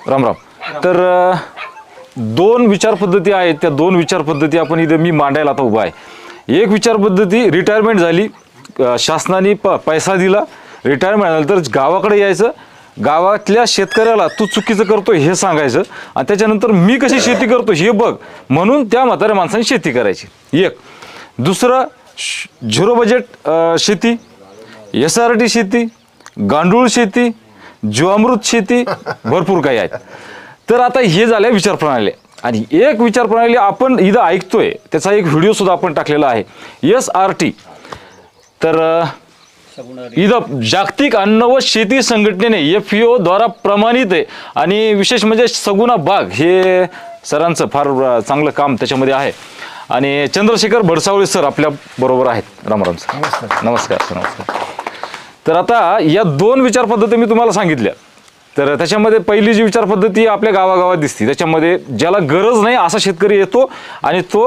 राम राम. तर दोन विचार पद्धती आहेत, त्या दोन विचार पद्धती आपण इथे मी मांडायला आता उभा आहे. एक विचार पद्धती रिटायरमेंट झाली, शासनाने पैसा दिला, रिटायरमेंट झालं तर गावाकडे यायचं, गावातल्या शेतकऱ्याला तू चुकीचं करतोय हे सांगायचं आणि त्याच्यानंतर मी कशी शेती करतो हे बघ म्हणून त्या म्हाताऱ्या माणसाने शेती करायची. एक. दुसरं झिरो बजेट शेती, SRT शेती, गांडूळ शेती, जीवामृत शेती, भरपूर काही आहेत. तर आता हे झालं विचार प्रणाली. आणि एक विचार प्रणाली आपण इथं ऐकतोय, त्याचा एक व्हिडिओ सुद्धा आपण टाकलेला आहे, SRT. तर इथं जागतिक अन्न व शेती संघटनेने FAO द्वारा प्रमाणित आहे. आणि विशेष म्हणजे सगुणा बाग हे सरांचं फार चांगलं काम त्याच्यामध्ये आहे. आणि चंद्रशेखर भडसावळे सर आपल्या बरोबर आहेत. रामराम सर. नमस्कार सर. नमस्कार. तर आता या दोन विचार पद्धती मी तुम्हाला सांगितल्या. तर त्याच्यामध्ये पहिली जी विचार पद्धती आपल्या गावागावात दिसते, त्याच्यामध्ये ज्याला गरज नाही असा शेतकरी येतो आणि तो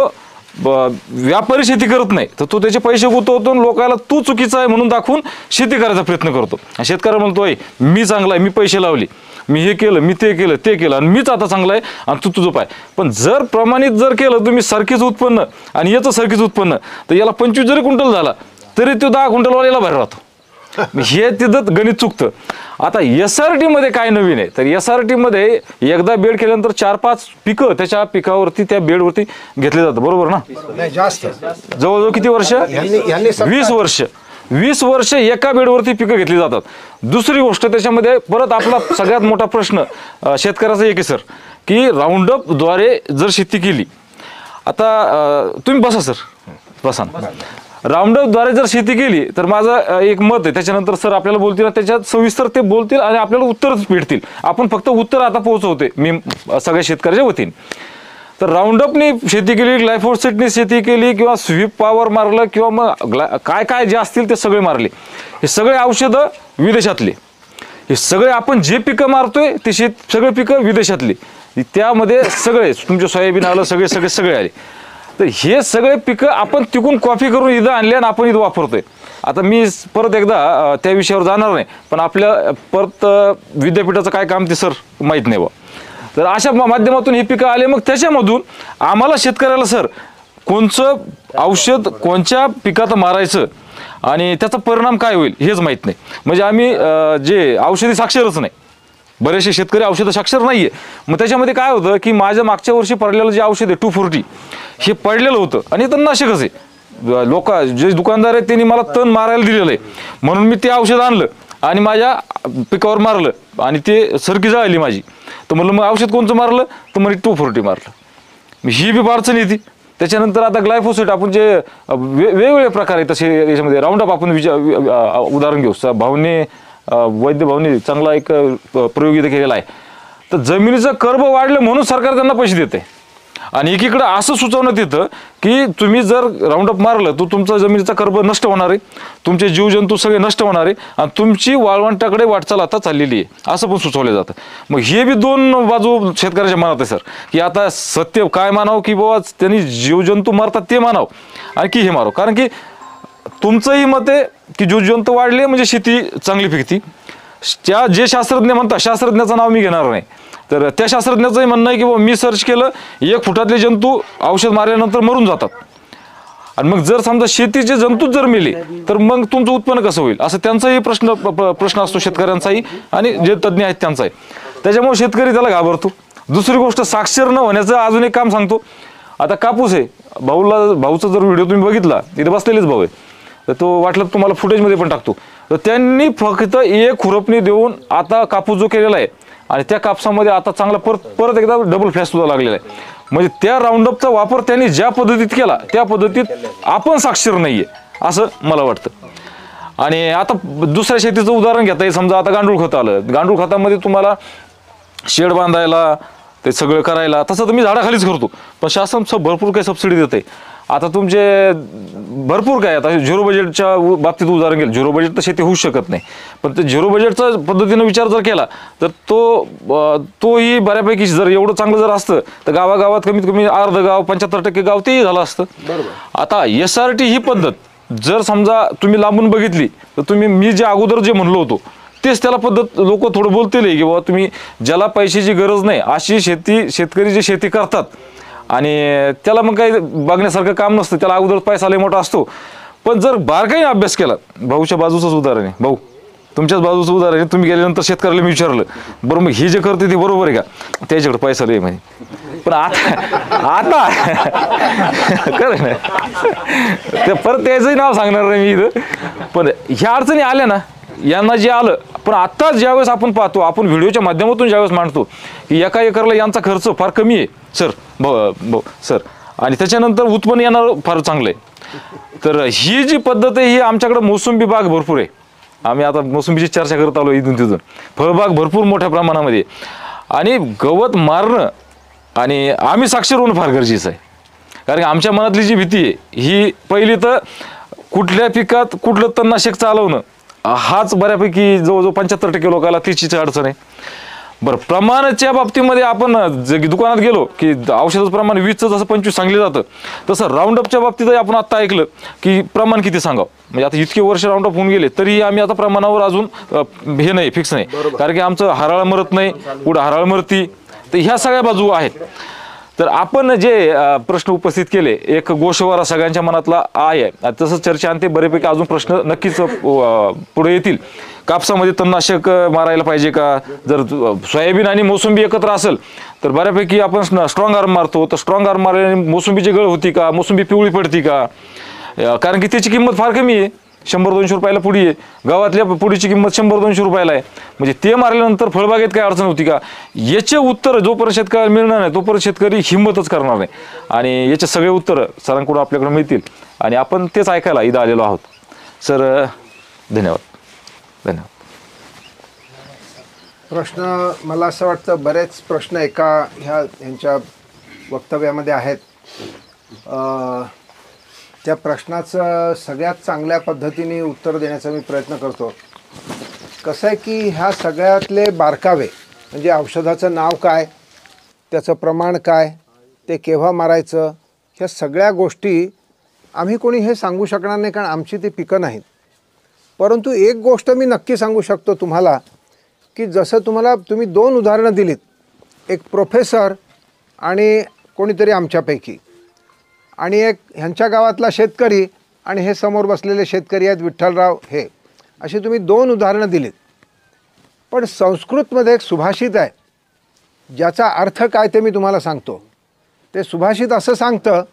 व्यापारी शेती करत नाही, तर तो त्याचे पैसे गुंतवतो, लोकांना तू चुकीचा आहे म्हणून दाखवून शेती करायचा प्रयत्न करतो. शेतकरी म्हणतोय मी चांगला आहे, मी पैसे लावले, मी हे केलं, मी ते केलं, ते केलं आणि मीच आता चांगला आहे आणि तू तुझं पाय. पण जर प्रमाणित जर केलं तुम्ही सारखीच उत्पन्न आणि याचं सारखीच उत्पन्न, तर याला 25 जरी क्विंटल झाला तरी तो 10 क्विंटलवाल्याला बाहेर राहतो. हे तिथं गणित चुकतं. आता SRT मध्ये काय नवीन आहे, तर SRT मध्ये एकदा बेड केल्यानंतर 4-5 पिकं त्याच्या पिकावरती त्या बेडवरती घेतले जातात, बरोबर ना? जवळजवळ किती वर्ष? 20 वर्ष. 20 वर्ष एका बेडवरती पिकं घेतली जातात. दुसरी गोष्ट त्याच्यामध्ये परत आपला सगळ्यात मोठा प्रश्न शेतकऱ्याचा एक आहे सर, की राऊंडअप द्वारे जर शेती केली, आता तुम्ही बसा सर, बसा. राऊंडअप द्वारे जर शेती केली तर माझं एक मत आहे, त्याच्यानंतर सर आपल्याला बोलतील, त्याच्यात सविस्तर ते बोलतील आणि आपल्याला उत्तरच भेटतील. आपण फक्त उत्तर आता पोहोचवते मी सगळ्या शेतकऱ्याच्या वतीने. तर राऊंडअपने शेती केली, ग्लायफोसेटने शेती केली, किंवा स्वीप पॉवर मारलं, किंवा मग काय काय जे असतील ते सगळे मारले. हे सगळे औषधं विदेशातले, हे सगळे आपण जे पिकं मारतोय ते सगळे पिकं विदेशातली. त्यामध्ये सगळे तुमचे सोयाबीन आलं, सगळे आले. तर हे सगळे पिकं आपण तिकून कॉपी करून इथं आणले आणि आपण इथं वापरतोय. आता मी परत एकदा त्या विषयावर जाणार नाही, पण आपल्या परत विद्यापीठाचं काय काम ते सर माहीत नाही बा. तर अशा माध्यमातून हे पिकं आले, मग त्याच्यामधून आम्हाला शेतकऱ्याला सर कोणचं औषध कोणत्या पिकात मारायचं आणि त्याचा परिणाम काय होईल हेच माहीत नाही. म्हणजे आम्ही जे औषधी साक्षरच नाही, बरेचसे शेतकरी औषधं साक्षर नाहीये. मग त्याच्यामध्ये काय होतं की माझ्या मागच्या वर्षी पडलेलं जे औषध आहे 240 हे पडलेलं होतं आणि तर नाशिकच आहे. लोक जे दुकानदार आहेत त्यांनी मला तण मारायला दिलेलं आहे, म्हणून मी ते औषध आणलं आणि माझ्या पिकावर मारलं आणि ते सरकी जळाली माझी. तर म्हणलं मग औषध कोणतं मारलं, तर म्हणजे 240 मारलं. ही बी अडचण येते. त्याच्यानंतर आता ग्लायफोसेट आपण जे वेगवेगळे प्रकार आहेत तसे याच्यामध्ये राऊंडअप आपण उदाहरण घेऊ. वैद्य भाऊने चांगला एक प्रयोग इथे केलेला आहे. तर जमिनीचं कर्ब वाढलं म्हणून सरकार त्यांना पैसे देते. आणि एकीकडे असं सुचवण्यात येतं की तुम्ही जर राऊंडअप मारलं तर तुमचा जमिनीचा कर्ब नष्ट होणार आहे, तुमचे जीवजंतू सगळे नष्ट होणार आहे आणि तुमची वाळवंटाकडे वाटचाल आता चाललेली आहे, असं पण सुचवलं जातं. मग हे बी दोन बाजू शेतकऱ्याच्या मनात आहे सर, की आता सत्य काय मानावं, की बाबा त्यांनी जीवजंतू मारतात ते मानावं आणि की हे मारावं. कारण की तुमचंही मत आहे की जीवजंतू वाढले म्हणजे शेती चांगली पिकती. त्या जे शास्त्रज्ञ म्हणतात, शास्त्रज्ञाचं नाव मी घेणार नाही, तर त्या शास्त्रज्ञाचंही म्हणणं आहे की बाबा मी सर्च केलं 1 फुटातले जंतू औषध मारल्यानंतर मरून जातात. आणि मग जर समजा शेतीचे जंतूच जर मेले तर मग तुमचं उत्पन्न कसं होईल, असं त्यांचाही प्रश्न असतो शेतकऱ्यांचाही आणि जे तज्ज्ञ आहेत त्यांचाही. त्याच्यामुळे शेतकरी त्याला घाबरतो. दुसरी गोष्ट साक्षर न होण्याचं अजून एक काम सांगतो. आता कापूस आहे, भाऊचा जर व्हिडिओ तुम्ही बघितला, इथे बसलेलेच भाऊ आहे, तर तो वाटलं तुम्हाला फुटेजमध्ये पण टाकतो. तर त्यांनी फक्त 1 खुरपणी देऊन आता कापूस जो केलेला आहे आणि त्या कापसामध्ये आता चांगला परत एकदा डबल फ्लॅश सुद्धा लागलेला आहे. म्हणजे त्या राऊंडअपचा वापर त्यांनी ज्या पद्धतीत केला त्या पद्धतीत आपण साक्षर नाहीये असं मला वाटतं. आणि आता दुसऱ्या शेतीचं उदाहरण घेता येईल. समजा आता गांडूळ खत आलं, गांडूळ खतामध्ये तुम्हाला शेड बांधायला ते सगळं करायला तसं तर मी झाडाखालीच करतो, पण शासन भरपूर काही सबसिडी देते. आता तुमचे भरपूर काय, आता झिरो बजेटच्या बाबतीत उदाहरण केलं, झिरो बजेट तर शेती होऊ शकत नाही, पण ते झिरो बजेटचा पद्धतीने विचार जर केला तर तोही बऱ्यापैकी जर एवढं चांगलं जर असतं तर गावागावात कमीत कमी अर्ध गाव 75% गाव तेही झालं असतं. आता SRT ही पद्धत जर समजा तुम्ही लांबून बघितली तर तुम्ही मी जे अगोदर जे म्हणलो होतो तेच त्याला पद्धत लोक थोडं बोलतील की बाबा तुम्ही ज्याला पैशाची गरज नाही अशी शेतकरी जे शेती करतात आणि त्याला मग काही बघण्यासारखं काम नसतं, त्याला अगोदर पैसा लय मोठा असतो. पण जर बारकाईने अभ्यास केला, भाऊच्या बाजूचंच उदाहरण आहे, भाऊ तुमच्याच बाजूचं उदाहरण आहे, तुम्ही गेल्यानंतर शेतकऱ्याला मी विचारलं बरं मग हे जे करते ते बरोबर आहे का, त्याच्याकडे पैसा लय म्हणे. पण आता खरं ना, ते परत त्याचंही नाव सांगणार नाही मी इथं. पण ह्या अडचणी आल्या ना, यांना जे आलं, पण आता ज्यावेळेस आपण पाहतो, आपण व्हिडिओच्या माध्यमातून ज्यावेळेस मांडतो की एका एकरला यांचा खर्च फार कमी आहे सर, सर, आणि त्याच्यानंतर उत्पन्न येणार फार चांगलं आहे. तर ही जी पद्धत आहे ही आमच्याकडे मोसंबी बाग भरपूर आहे. आम्ही आता मोसंबीची चर्चा करत आलो इथून तिथून. फळबाग भरपूर मोठ्या प्रमाणामध्ये, आणि गवत मारणं आणि आम्ही साक्षर होणं फार गरजेचं आहे. कारण आमच्या मनातली जी भीती आहे ही पहिली तर कुठल्या पिकात कुठलं तणनाशक चालवणं हाच बऱ्यापैकी जवळजवळ 75% लोकांना तिचीच अडचण आहे. बरं, प्रमाणाच्या बाबतीमध्ये आपण दुकानात गेलो की औषधाचं प्रमाण 20चं जसं 25 सांगलं जातं, तसं राऊंडअपच्या बाबतीतही आपण आता ऐकलं की प्रमाण किती सांगावं. म्हणजे आता इतके वर्ष राऊंडअप होऊन गेले तरी आम्ही आता प्रमाणावर अजून हे नाही, फिक्स नाही. कारण की आमचं हराळ मरत नाही, पुढं हराळ मरती, तर ह्या सगळ्या बाजू आहेत. तर आपण जे प्रश्न उपस्थित केले, एक गोषवारा सगळ्यांच्या मनातला आहे, तसंच चर्चेअंती बरेपैकी अजून प्रश्न नक्कीच पुढे येतील. कापसामध्ये तणनाशक मारायला पाहिजे का, जर सोयाबीन आणि मोसंबी एकत्र असेल तर बऱ्यापैकी आपण स्ट्रॉंग आर्म मारतो, तर स्ट्रॉंग आर्म मारल्याने मोसंबीची गळ होती का, मोसंबी पिवळी पडती का, कारण की त्याची किंमत फार कमी आहे, 100-200 रुपयाला पुडी आहे. गावातल्या पुडीची किंमत 100-200 रुपयाला आहे. म्हणजे ते मारल्यानंतर फळबागेत काय अडचण होती का, याचे उत्तर जोपर्यंत शेतकऱ्याला मिळणार नाही तोपर्यंत शेतकरी हिंमतच करणार नाही. आणि याचे सगळे उत्तर सरांकडून आपल्याकडे मिळतील आणि आपण तेच ऐकायला इथं आलेलो आहोत. सर धन्यवाद. धन्यवाद. प्रश्न मला असं वाटतं बरेच प्रश्न यांच्या वक्तव्यामध्ये आहेत. त्या प्रश्नाचं सगळ्यात चांगल्या पद्धतीने उत्तर देण्याचा मी प्रयत्न करतो. कसं आहे की ह्या सगळ्यातले बारकावे म्हणजे औषधाचं नाव काय, त्याचं प्रमाण काय, ते केव्हा मारायचं, ह्या सगळ्या गोष्टी आम्ही कोणी हे सांगू शकणार नाही, कारण आमची ती पिकं नाहीत. परंतु एक गोष्ट मी नक्की सांगू शकतो तुम्हाला की जसं तुम्ही 2 उदाहरणं दिलीत, एक प्रोफेसर आणि कोणीतरी आमच्यापैकी, आणि एक ह्यांच्या गावातला शेतकरी आणि हे समोर बसलेले शेतकरी आहेत विठ्ठलराव, हे अशी तुम्ही 2 उदाहरणं दिलीत. पण संस्कृतमध्ये एक सुभाषित आहे ज्याचा अर्थ काय ते मी तुम्हाला सांगतो. ते सुभाषित असं सांगतं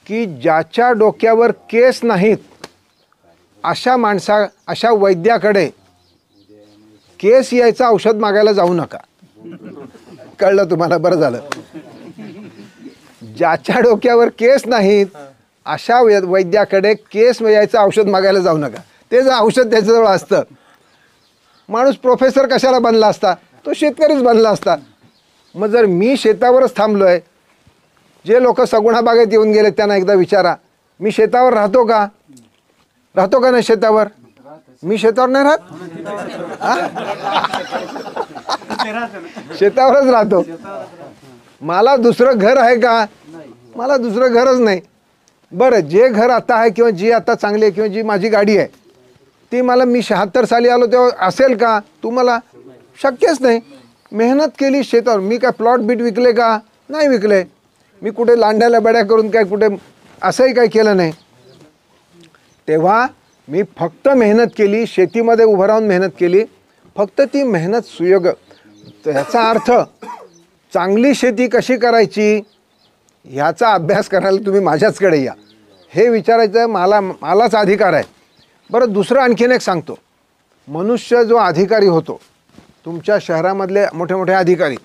की ज्याच्या डोक्यावर केस नाहीत अशा वैद्याकडे केस यायचं औषध मागायला जाऊ नका. कळलं तुम्हाला? बरं झालं. ज्याच्या डोक्यावर केस नाहीत अशा वैद्याकडे केस यायचं औषध मागायला जाऊ नका. ते जर औषध त्याच्याजवळ असतं, माणूस प्रोफेसर कशाला बनला असता, तो शेतकरीच बनला असता. मग जर मी शेतावरच थांबलो आहे, जे लोक सगुणा बागेत येऊन गेले त्यांना एकदा विचारा, मी शेतावर राहतो का नाही शेतावर? मी शेतावर नाही राहत, शेतावरच राहतो. मला दुसरं घर आहे का? मला दुसरं घरच नाही. बरं, जे घर आता आहे किंवा जी आता चांगली आहे किंवा जी माझी गाडी आहे ती मला मी 76 साली आलो तेव्हा असेल का? तुम्हाला शक्यच नाही. मेहनत केली शेतावर. मी काय प्लॉट बीट विकले का? नाही विकले. मी कुठे लांड्याला बड्या करून काय कुठे असंही काही केलं नाही. तेव्हा मी फक्त मेहनत केली, शेतीमध्ये उभं राहून मेहनत केली, फक्त ती मेहनत सुयोग्य. ह्याचा अर्थ चांगली शेती कशी करायची ह्याचा अभ्यास करायला तुम्ही माझ्याचकडे या, हे विचारायचं मलाच अधिकार आहे. बरं, दुसरं आणखीन एक सांगतो. मनुष्य जो अधिकारी होतो, तुमच्या शहरामधले मोठे मोठे अधिकारी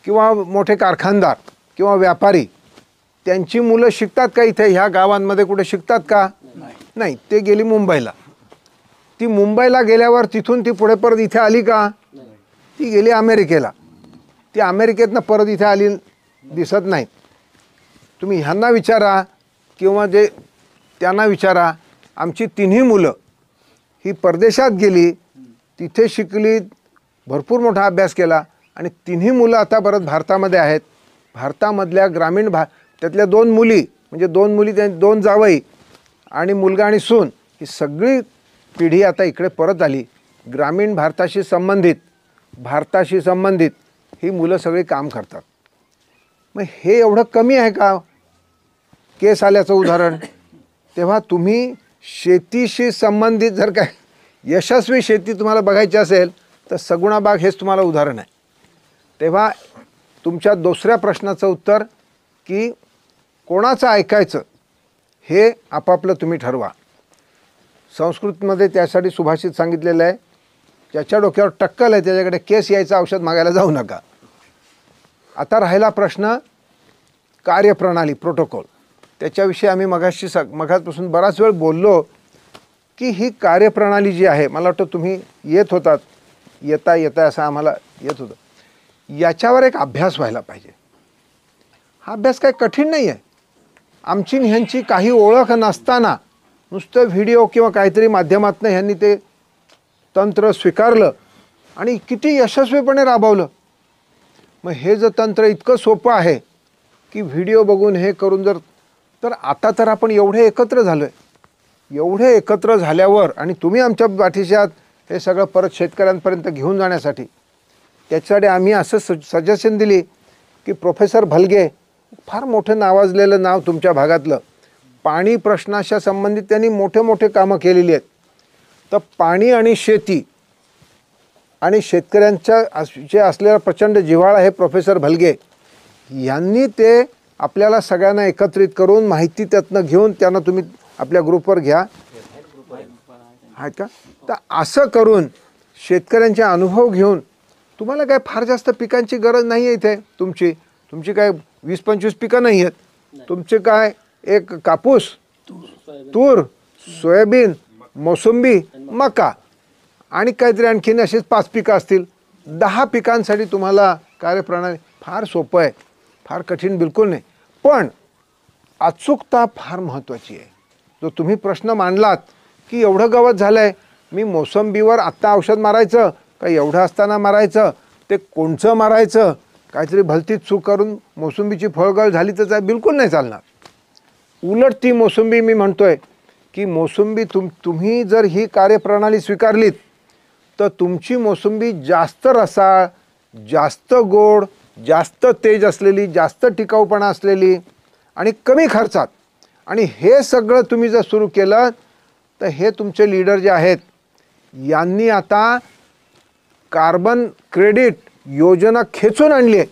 किंवा मोठे कारखानदार किंवा व्यापारी, त्यांची मुलं शिकतात का इथे ह्या गावांमध्ये कुठे शिकतात का? नाही. ते गेली मुंबईला. ती मुंबईला गेल्यावर तिथून ती पुढे परत इथे आली का? ती गेली अमेरिकेला. ती अमेरिकेतनं परत इथे आली दिसत नाही. तुम्ही ह्यांना विचारा किंवा जे त्यांना विचारा, आमची 3ही मुलं ही परदेशात गेली, तिथे शिकली, भरपूर मोठा अभ्यास केला आणि 3ही मुलं आता परत भारतामध्ये आहेत. भारतामधल्या ग्रामीण त्यातल्या 2 मुली म्हणजे 2 मुली, 2 जावई आणि मुलगा आणि सून, ही सगळी पिढी आता इकडे परत आली, ग्रामीण भारताशी संबंधित ही मुलं सगळी काम करतात. मग हे एवढं कमी आहे का केस आल्याचं उदाहरण? तेव्हा तुम्ही शेतीशी संबंधित जर काय यशस्वी शेती तुम्हाला बघायची असेल तर सगुणा बाग हेच तुम्हाला उदाहरण आहे. तेव्हा तुमच्या दुसऱ्या प्रश्नाचं उत्तर की कोणाचं ऐकायचं हे आपापलं तुम्ही ठरवा. संस्कृतमध्ये त्यासाठी सुभाषित सांगितलेलं आहे, ज्याच्या डोक्यावर टक्कल आहे त्याच्याकडे केस यायचं औषध मागायला जाऊ नका. आता राहिला प्रश्न कार्यप्रणाली, प्रोटोकॉल. त्याच्याविषयी आम्ही मगाचपासून बराच वेळ बोललो की ही कार्यप्रणाली जी आहे, मला वाटतं तुम्ही येता असं आम्हाला येत होतं, याच्यावर एक अभ्यास व्हायला पाहिजे. हा अभ्यास काही कठीण नाही आहे. आमची ह्यांची काही ओळख नसताना नुसतं व्हिडिओ किंवा काहीतरी माध्यमातून ह्यांनी ते तंत्र स्वीकारलं आणि किती यशस्वीपणे राबवलं. मग हे जर तंत्र इतकं सोपं आहे की व्हिडिओ बघून हे करून तर आता तर आपण एवढे एकत्र झालो आहे. एवढे एकत्र झाल्यावर आणि तुम्ही आमच्या पाठीशी आहात हे सगळं परत शेतकऱ्यांपर्यंत घेऊन जाण्यासाठी, त्याच्यासाठी आम्ही असं सजेशन दिली की प्रोफेसर भलगे, फार मोठं नावाजलेलं नाव तुमच्या भागातलं, पाणी प्रश्नाच्या संबंधित त्यांनी मोठे कामं केलेली आहेत. तर पाणी आणि शेती आणि शेतकऱ्यांच्या जे असलेला प्रचंड जिव्हाळा आहे प्रोफेसर भलगे यांनी ते आपल्याला सगळ्यांना एकत्रित करून माहिती त्यातनं घेऊन त्यांना तुम्ही आपल्या ग्रुपवर घ्या, आहेत का? तर असं करून शेतकऱ्यांचे अनुभव घेऊन, तुम्हाला काय फार जास्त पिकांची गरज नाही आहे इथे. तुमची काय 20-25 पिकं नाही आहेत. तुमचे काय एक कापूस, तूर, सोयाबीन, मोसंबी, मका आणि काहीतरी आणखीन अशीच 5 पिकं असतील. 10 पिकांसाठी तुम्हाला कार्यप्रणाली फार सोपं आहे, फार कठीण बिलकुल नाही. पण अचूकता फार महत्त्वाची आहे. जो तुम्ही प्रश्न मांडलात की एवढं गवत झालं आहे, मी मोसंबीवर आत्ता औषध मारायचं का एवढं असताना मारायचं, ते कोणचं मारायचं, काहीतरी भलतीच चूक करून मोसंबीची फळगळ झाली तर बिलकुल नाही चालणार. उलट ती मोसंबी, मी म्हणतोय की मोसंबी तुम्ही जर ही कार्यप्रणाली स्वीकारलीत तर तुमची मोसंबी जास्त रसाळ, जास्त गोड, जास्त तेज असलेली, जास्त टिकाऊपणा असलेली आणि कमी खर्चात, आणि हे सगळं तुम्ही जर सुरू केलं तर हे तुमचे लीडर जे आहेत यांनी आता कार्बन क्रेडिट योजना खेचून आणली आहे.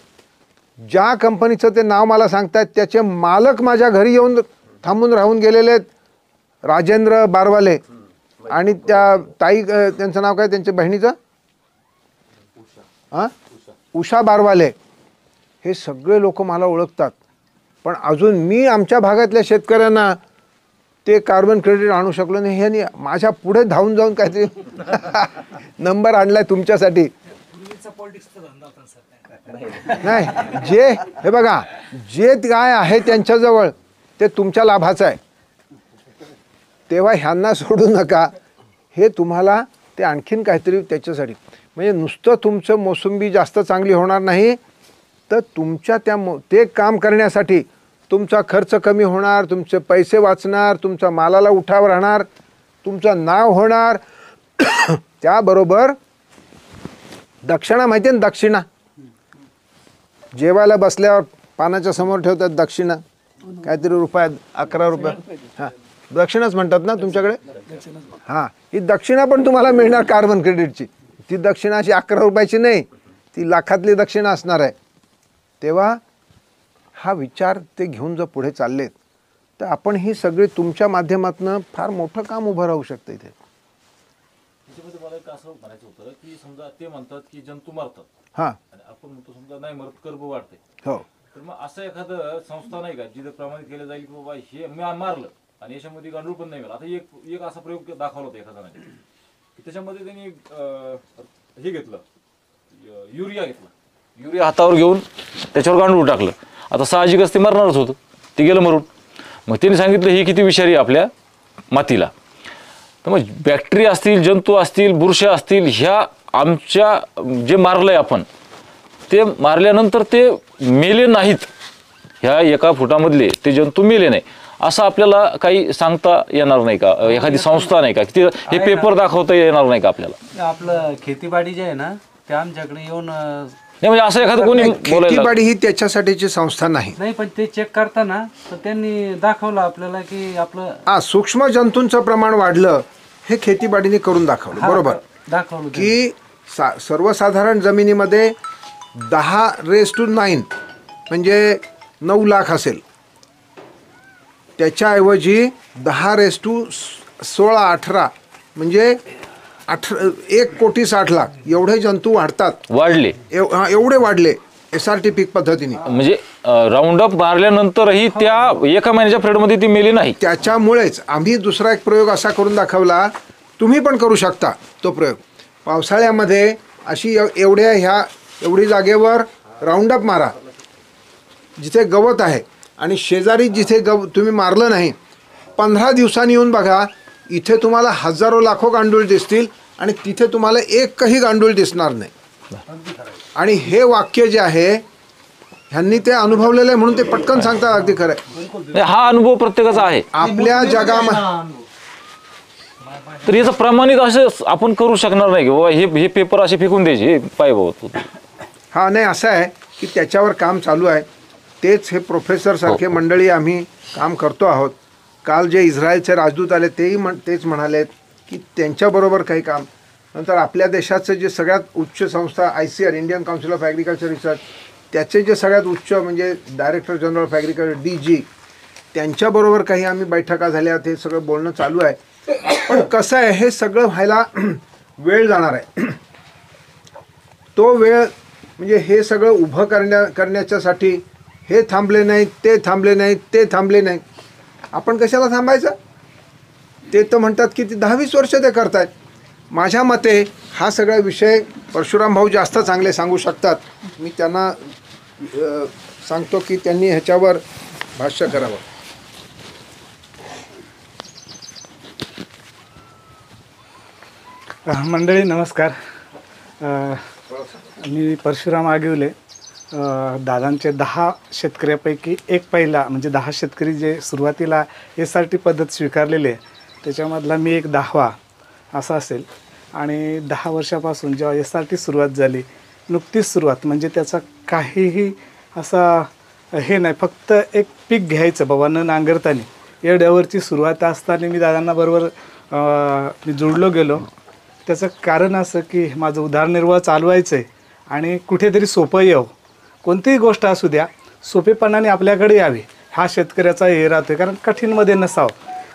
ज्या कंपनीचं ते नाव मला सांगतायत त्याचे मालक माझ्या घरी येऊन थांबून राहून गेलेले आहेत, राजेंद्र बारवाले आणि त्या ताई, त्यांचं नाव काय त्यांच्या बहिणीचं, उषा बारवाले. हे सगळे लोक मला ओळखतात. पण अजून मी आमच्या भागातल्या शेतकऱ्यांना ते कार्बन क्रेडिट आणू शकलो नाही. ह्यांनी माझ्या पुढे धावून जाऊन काहीतरी नंबर आणलाय तुमच्यासाठी. नाही, जे हे बघा, जे काय आहे त्यांच्याजवळ ते तुमच्या लाभाचं आहे. तेव्हा ह्यांना सोडू नका. हे तुम्हाला ते आणखीन काहीतरी त्याच्यासाठी, म्हणजे नुसतं तुमचं मोसंबी जास्त चांगली होणार नाही तर तुमच्या ते काम करण्यासाठी तुमचा खर्च कमी होणार, तुमचे पैसे वाचणार, तुमचा मालाला उठाव राहणार, तुमचं नाव होणार. त्याबरोबर दक्षिणा माहिती आहे ना, दक्षिणा जेवायला बसल्यावर पानाच्या समोर ठेवतात दक्षिणा, काहीतरी ₹11. हां, दक्षिणाच म्हणतात ना तुमच्याकडे. हां, ही दक्षिणा पण तुम्हाला मिळणार कार्बन क्रेडिटची. ती दक्षिणा अशी ₹11ची नाही, ती लाखातली दक्षिणा असणार आहे. तेव्हा हा विचार ते घेऊन जर पुढे चाललेत तर आपण ही सगळी तुमच्या माध्यमातून फार मोठं काम उभं राहू शकतं इथे. त्याच्यामध्ये मला एक असं म्हणायचं होतं की समजा ते म्हणतात की जंतू मारतात, हां, आणि आपण म्हणतो समजा नाही मरत, कर्ब वाढते. हो, तर मग असं एखादं संस्था नाही का जिथे प्रमाणित केलं जाईल की बाबा हे मारलं आणि याच्यामध्ये गांडूळ पण नाही मिळाला. आता एक असा प्रयोग दाखवला होता एखादा नाही की त्याच्यामध्ये त्यांनी हे घेतलं, युरिया घेतला, युरिया हातावर घेऊन त्याच्यावर गांडूळ टाकलं. आता साहजिकच ते मरणारच होतं, ते गेलं मरून. मग त्यांनी सांगितलं ही किती विषारी आपल्या मातीला. तर मग बॅक्टेरिया असतील, जंतू असतील, बुरशा असतील, ह्या आमच्या जे मारलंय आपण ते मारल्यानंतर ते मेले नाहीत. ह्या 1 फुटामधले ते जंतू मेले नाही. असं आपल्याला काही सांगता येणार नाही का? एखादी संस्था नाही का की हे पेपर दाखवता येणार नाही का आपल्याला? आपलं खेतीबाडी जे आहे ना ते आमच्याकडे येऊन नाही म्हणजे असं एखादं कोणी बोलायला खेतीबाडी ही त्याच्यासाठीची संस्था नाही. नाही, पण ते चेक करताना तर त्यांनी दाखवलं आपल्याला की आपलं सूक्ष्म जंतूंचं प्रमाण वाढलं हे खेतीबाडीने करून दाखवलं. बरोबर. दाखवलं की सर्वसाधारण जमिनीमध्ये 10⁹ म्हणजे 9 लाख असेल, त्याच्याऐवजी 10⁻16-18 म्हणजे 1,60,00,000 एवढे जंतू वाढले. एवढे वाढले SRT पीक पद्धतीने. म्हणजे राऊंड अप मारल्यानंतरही त्या एका महिन्याच्या पिरियडमध्ये ती मेली नाही. त्याच्यामुळेच आम्ही दुसरा एक प्रयोग असा करून दाखवला, तुम्ही पण करू शकता तो प्रयोग. पावसाळ्यामध्ये अशी एवढी जागेवर राऊंड अप मारा जिथे गवत आहे, आणि शेजारी जिथे तुम्ही मारलं नाही, 15 दिवसांनी येऊन बघा, इथे तुम्हाला हजारो लाखो गांडूळ दिसतील आणि तिथे तुम्हाला एकही गांडूळ दिसणार नाही. आणि हे वाक्य जे आहे ह्यांनी ते अनुभवलेलं आहे म्हणून ते पटकन सांगतात. अगदी खरं आहे. हा अनुभव प्रत्येकाचा आहे. आपल्या जगामध्ये तर याचं प्रमाणित असं आपण करू शकणार नाही की बाबा हे पेपर असे फेकून द्यायचे पाय बाबा. हा नाही, असं आहे की त्याच्यावर काम चालू आहे. तेच हे प्रोफेसर सारखे मंडळी आम्ही काम करतो आहोत. काल जे इस्रायलचे राजदूत आले तेच म्हणालेत की त्यांच्याबरोबर काही काम. नंतर आपल्या देशाचं जे सगळ्यात उच्च संस्था ICAR, Indian council of agriculture research, त्याचे जे सगळ्यात उच्च म्हणजे director general of agriculture DG, त्यांच्याबरोबर काही आम्ही बैठका झाल्या. ते सगळं बोलणं चालू आहे. पण कसं आहे, हे सगळं व्हायला वेळ जाणार आहे. तो वेळ म्हणजे हे सगळं उभं करण्याच्यासाठी हे थांबले नाही, ते थांबले नाही, ते थांबले नाही. आपण कशाला थांबायचं? ते तर म्हणतात की ती 10-20 वर्ष ते करतायत. माझ्या मते हा सगळा विषय परशुराम भाऊ जास्त चांगले सांगू शकतात. मी त्यांना सांगतो की त्यांनी ह्याच्यावर भाष्य करावं. मंडळी नमस्कार. मी परशुराम आगिवले. दादांचे 10 शेतकऱ्यापैकी एक पहिला म्हणजे 10 शेतकरी जे सुरुवातीला SRT पद्धत स्वीकारलेले त्याच्यामधला मी एक 10वा असा असेल. आणि 10 वर्षापासून जेव्हा SRT सुरुवात झाली, नुकतीच सुरुवात, म्हणजे त्याचा काहीही असा हे नाही, फक्त एक पीक घ्यायचं बाबा न नांगरताना, एवढ्यावरची सुरुवात असताना मी दादांना बरोबर मी जोडलो गेलो. त्याचं कारण असं की माझं उदरनिर्वाह चालवायचं आहे आणि कुठेतरी सोपं यावं. कोणतीही गोष्ट असू द्या, सोपेपणाने आपल्याकडे यावी हा शेतकऱ्याचा हे राहतो. कारण कठीणमध्ये नसावं.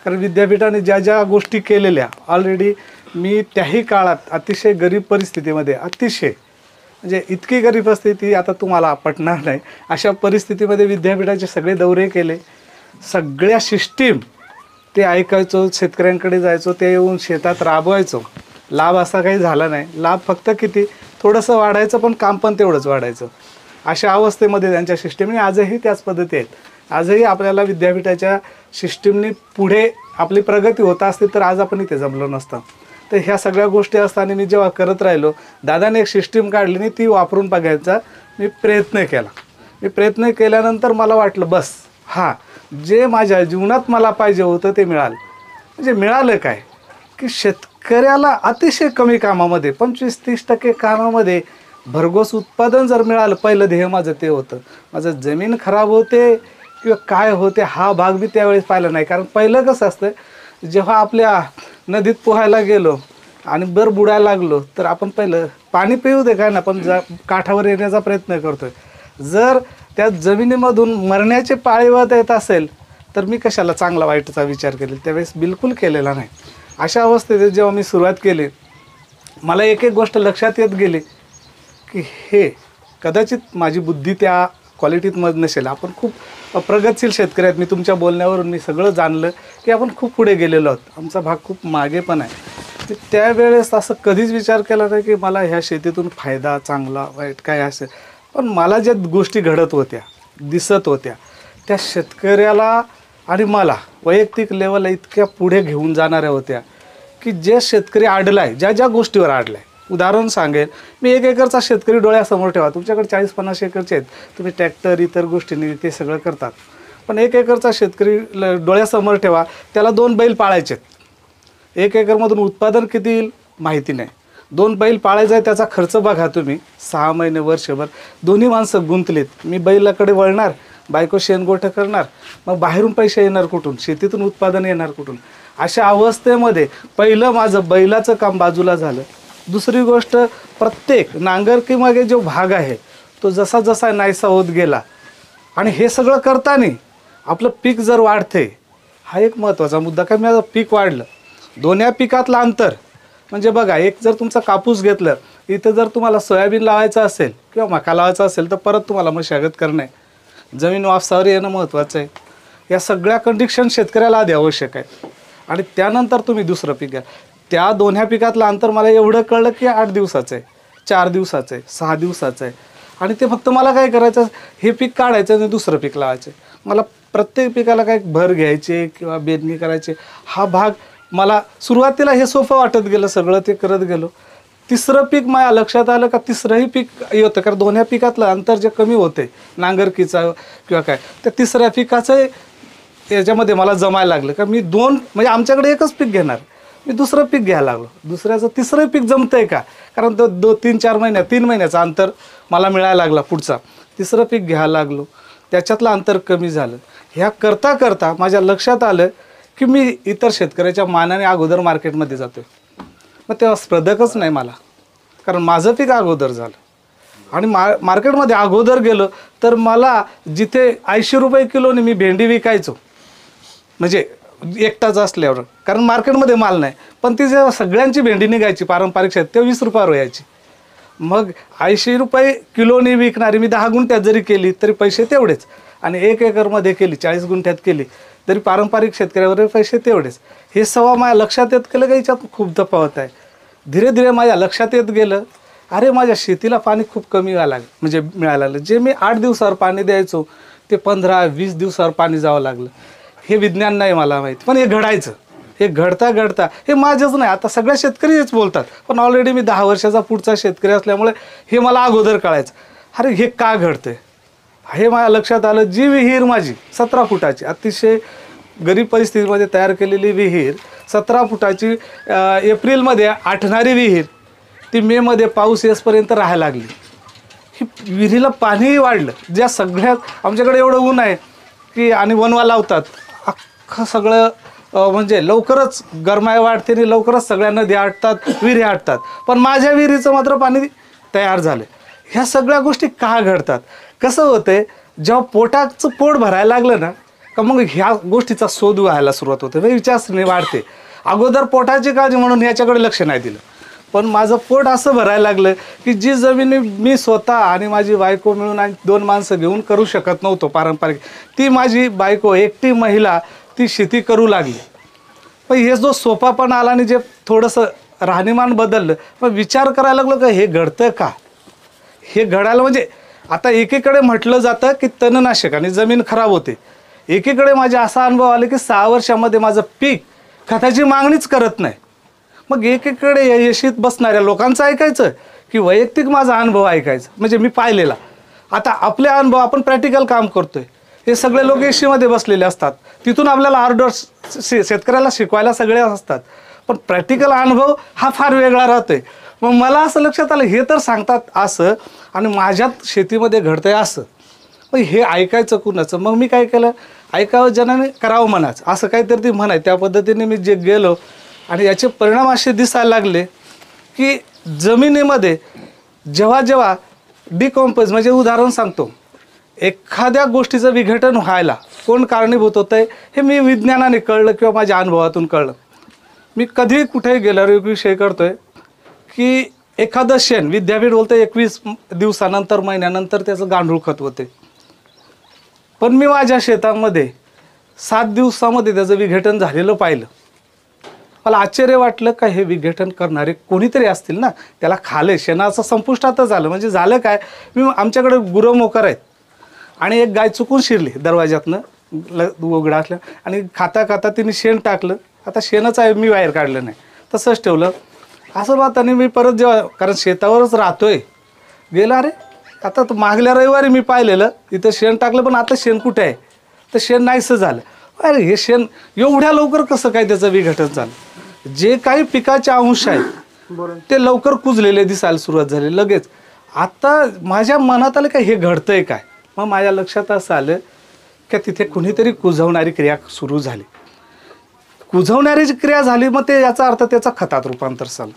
कारण विद्यापीठाने ज्या ज्या गोष्टी केलेल्या ऑलरेडी, मी त्याही काळात अतिशय गरीब परिस्थितीमध्ये, अतिशय म्हणजे इतकी गरीब परिस्थिती आता तुम्हाला पटणार नाही, अशा परिस्थितीमध्ये विद्यापीठाचे सगळे दौरे केले. सगळ्या सिस्टीम ते ऐकायचो, शेतकऱ्यांकडे जायचो, ते येऊन शेतात राबवायचो. लाभ असा काही झाला नाही. लाभ फक्त किती थोडंसं वाढायचं, पण काम पण तेवढंच वाढायचं. अशा अवस्थेमध्ये त्यांच्या सिस्टीमने आजही त्याच पद्धती आहेत. आजही आपल्याला विद्यापीठाच्या सिस्टीमनी पुढे आपली प्रगती होत असते तर आज आपण इथे जमलो नसतं. तर ह्या सगळ्या गोष्टी असताना मी जेव्हा करत राहिलो, दादाने एक सिस्टीम काढली आणि ती वापरून बघायचा मी प्रयत्न केला. मी प्रयत्न केल्यानंतर मला वाटलं बस, हां, जे माझ्या जीवनात मला पाहिजे होतं ते मिळालं. म्हणजे मिळालं काय की शेतकऱ्याला अतिशय कमी कामामध्ये 25-30% कामामध्ये भरघोस उत्पादन जर मिळालं. पहिलं ध्येय माझं ते होतं. माझं जमीन खराब होते किंवा काय होते हा भाग मी त्यावेळेस पाहिला नाही. कारण पहिलं कसं असतं, जेव्हा आपल्या नदीत पोहायला गेलो आणि बर बुडायला लागलो तर आपण पहिलं पाणी पिऊ दे काय ना, पण काठावर येण्याचा प्रयत्न करतोय. जर त्या जमिनीमधून मरण्याचे पाळीवाद येत असेल तर मी कशाला चांगला वाईटचा विचार केला, त्यावेळेस बिलकुल केलेला नाही. अशा अवस्थेत जेव्हा मी सुरुवात केली, मला एक एक गोष्ट लक्षात येत गेली की हे कदाचित माझी बुद्धी त्या क्वालिटीतमध्ये नसेल. आपण खूप प्रगतशील शेतकरी आहेत. मी तुमच्या बोलण्यावरून मी सगळं जाणलं की आपण खूप पुढे गेलेलो आहोत. आमचा भाग खूप मागे पण आहे. त्यावेळेस असं कधीच विचार केला नाही की मला ह्या शेतीतून फायदा चांगला वाईट काय असेल. पण मला ज्या गोष्टी घडत होत्या, दिसत होत्या, त्या शेतकऱ्याला आणि मला वैयक्तिक लेवलला इतक्या पुढे घेऊन जाणाऱ्या होत्या की जे शेतकरी अडलाय, ज्या ज्या गोष्टीवर अडलाय. उदाहरण सांगेल, मी 1 एकरचा शेतकरी डोळ्यासमोर ठेवा. तुमच्याकडे 40-50 एकरचे आहेत, तुम्ही ट्रॅक्टर इतर गोष्टींनी ते सगळं करतात. पण 1 एकरचा शेतकरी डोळ्यासमोर ठेवा, त्याला 2 बैल पाळायचे. 1 एकरमधून उत्पादन किती येईल माहिती नाही. 2 बैल पाळायचा आहे, त्याचा खर्च बघा तुम्ही. 6 महिने वर्षभर दोन्ही माणसं गुंतलेत. मी बैलाकडे वळणार, बायको शेणगोठं करणार, मग बाहेरून पैसे येणार कुठून, शेतीतून उत्पादन येणार कुठून. अशा अवस्थेमध्ये पहिलं माझं बैलाचं काम बाजूला झालं. दुसरी गोष्ट, प्रत्येक नांगरकीमागे जो भाग आहे तो जसा जसा नाहीसा होत गेला. आणि हे सगळं करताना आपलं पीक जर वाढते, हा एक महत्त्वाचा मुद्दा. काय माझं पीक वाढलं, दोन्ही पिकातलं अंतर म्हणजे बघा, एक जर तुमचा कापूस घेतलं, इथं जर तुम्हाला सोयाबीन लावायचं असेल किंवा मका लावायचा असेल तर परत तुम्हाला मशागत करणं आहे, जमीन वापसावर येणं महत्त्वाचं आहे. या सगळ्या कंडिशन शेतकऱ्याला आधी आवश्यक आहे. आणि त्यानंतर तुम्ही दुसरं पीक घ्या. त्या दोन्ही पिकातलं अंतर मला एवढं कळलं की 8 दिवसाचं आहे, 4 दिवसाचं आहे, 6 दिवसाचं आहे. आणि ते फक्त मला काय करायचं, हे पीक काढायचं आणि दुसरं पीक लावायचं. मला प्रत्येक पिकाला काय भर घ्यायचे किंवा बेदणी करायचे, हा भाग मला सुरुवातीला हे सोपं वाटत गेलं, सगळं ते करत गेलो. तिसरं पीक माझ्या लक्षात आलं का तिसरंही पीक होतं, कारण दोन्ही पिकातलं अंतर जे कमी होते नांगरकीचं किंवा काय, त्या तिसऱ्या पिकाचं याच्यामध्ये मला जमायला लागलं का मी 2 म्हणजे आमच्याकडे एकच पीक घेणार, मी दुसरं पीक घ्यायला लागलो. दुसऱ्याचं तिसरं पीक जमतंय का, कारण तो 3-4 महिन्यात 3 महिन्याचा अंतर मला मिळायला लागला. पुढचा तिसरं पीक घ्यायला लागलो, त्याच्यातलं अंतर कमी झालं. ह्या करता करता माझ्या लक्षात आलं की मी इतर शेतकऱ्याच्या मानाने अगोदर मार्केटमध्ये जातो. मग तेव्हा स्पर्धकच नाही मला, कारण माझं पीक अगोदर झालं. आणि मार्केटमध्ये अगोदर गेलो तर मला जिथे 80 रुपये किलोने मी भेंडी विकायचो, म्हणजे एकटाच असल्यावर, कारण मार्केटमध्ये माल नाही, पण ती जेव्हा सगळ्यांची भेंडी निघायची पारंपरिक शेत, तेव्हा 20 रुपयावर यायची. मग 80 रुपये किलोने विकणारी मी 10 गुंठ्यात जरी केली तरी पैसे तेवढेच, आणि 1 एकरमध्ये केली 40 गुंठ्यात केली तरी पारंपरिक शेतकऱ्यावर पैसे तेवढेच. हे सव्वा माझ्या लक्षात येत गेलं का याच्यात खूप तफावत आहे. धीरे धीरे माझ्या लक्षात येत गेलं, अरे माझ्या शेतीला पाणी खूप कमी म्हणजे मिळायला लागलं. जे मी 8 दिवसावर पाणी द्यायचो ते 15-20 दिवसावर पाणी जावं लागलं. हे विज्ञान नाही मला माहिती, पण हे घडायचं. हे घडता घडता हे माझंच नाही, आता सगळ्या शेतकरीच बोलतात, पण ऑलरेडी मी 10 वर्षाचा पुढचा शेतकरी असल्यामुळे हे मला अगोदर कळायचं, अरे हे का घडतंय. हे माझ्या लक्षात आलं. जी विहीर माझी 17 फुटाची, अतिशय गरीब परिस्थितीमध्ये तयार केलेली विहीर, 17 फुटाची, एप्रिलमध्ये आटणारी विहीर, ती मेमध्ये पाऊस येसपर्यंत राहायला लागली. ही विहिरीला पाणीही वाढलं. ज्या सगळ्यात आमच्याकडे एवढं ऊन आहे की, आणि वनवा लावतात, अख्खं सगळं म्हणजे लवकरच गरमाई वाढते आणि लवकरच सगळ्या नद्या आटतात, विहिरी आटतात, पण माझ्या विहिरीचं मात्र पाणी तयार झालं. ह्या सगळ्या गोष्टी का घडतात, कसं होतंय, जेव्हा पोटाचं पोट भरायला लागलं ना का मग ह्या गोष्टीचा शोध व्हायला सुरुवात होते, म्हणजे विचारसरणी वाढते. अगोदर पोटाची काळजी म्हणून ह्याच्याकडे लक्ष नाही दिलं, पण माझं पोट असं भरायला लागलं की जी जमीन मी स्वतः आणि माझी बायको मिळून आणि 2 माणसं घेऊन करू शकत नव्हतो पारंपरिक, ती माझी बायको एकटी महिला ती शेती करू लागली. पण हे जो सोपापण आला आणि जे थोडंसं राहणीमान बदललं, मग विचार करायला लागलो का हे घडतं का. हे घडायला म्हणजे आता एकीकडे म्हटलं जातं की तणनाशकाने जमीन खराब होते, एकीकडे माझे असा अनुभव आले की 6 वर्षामध्ये माझं पीक खताची मागणीच करत नाही. मग एकीकडे यशीत बसणाऱ्या लोकांचं ऐकायचं की वैयक्तिक माझा अनुभव ऐकायचा, म्हणजे मी पाहिलेला. आता आपले अनुभव आपण प्रॅक्टिकल काम करतोय, हे सगळे लोक एशीमध्ये बसलेले असतात, तिथून आपल्याला ऑर्डर शेतकऱ्याला शिकवायला सगळे असतात, पण प्रॅक्टिकल अनुभव हा फार वेगळा राहतोय. मग मला असं लक्षात आलं, हे तर सांगतात असं आणि माझ्यात शेतीमध्ये घडतंय असं, मग हे ऐकायचं कुणाचं. मग मी काय केलं, ऐकावं जनाने करावं मनाचं, असं काहीतरी ती म्हणाय. त्या पद्धतीने मी जे गेलो आणि याचे परिणाम असे दिसायला लागले की जमिनीमध्ये जेव्हा जेव्हा डिकॉम्पोज, म्हणजे उदाहरण सांगतो, एखाद्या गोष्टीचं विघटन व्हायला कोण कारणीभूत होतं आहे हे मी विज्ञानाने कळलं किंवा माझ्या अनुभवातून कळलं. मी कधी कुठेही गेल्यावर एक विषय करतोय की एखादं शेण विद्यापीठ बोलतं 21 दिवसानंतर महिन्यानंतर त्याचं गांडूळ खत होते, पण मी माझ्या शेतामध्ये 7 दिवसामध्ये त्याचं विघटन झालेलं पाहिलं. मला आश्चर्य वाटलं का हे विघटन करणारे कोणीतरी असतील ना, त्याला खाले शेणाचं संपुष्टातच आलं. म्हणजे झालं काय, मी आमच्याकडे गुरं मोकर आहेत आणि एक गाय चुकून शिरली दरवाज्यातनं उघडा असल्या आणि खाता खाता तिने शेण टाकलं. आता शेणच आहे, मी बाहेर काढलं नाही, तसंच ठेवलं. असं पाहताना मी परत जेव्हा, कारण शेतावरच राहतोय, गेला, अरे आता मागल्या रविवारी मी पाहिलेलं इथं शेण टाकलं, पण आता शेण कुठे आहे, तर शेण नाहीसं झालं. अरे हे शेण एवढ्या लवकर कसं काय त्याचं विघटन झालं? जे काही पिकाचे अंश आहेत ते लवकर कुजलेले दिसायला सुरुवात झाली लगेच. आता माझ्या मनात आलं का हे घडतंय काय? मग माझ्या लक्षात असं आलं की तिथे कुणीतरी कुजवणारी क्रिया सुरू झाली. कुजवणारी जी क्रिया झाली मग ते याचा अर्थ त्याचा खतात रूपांतर झालं.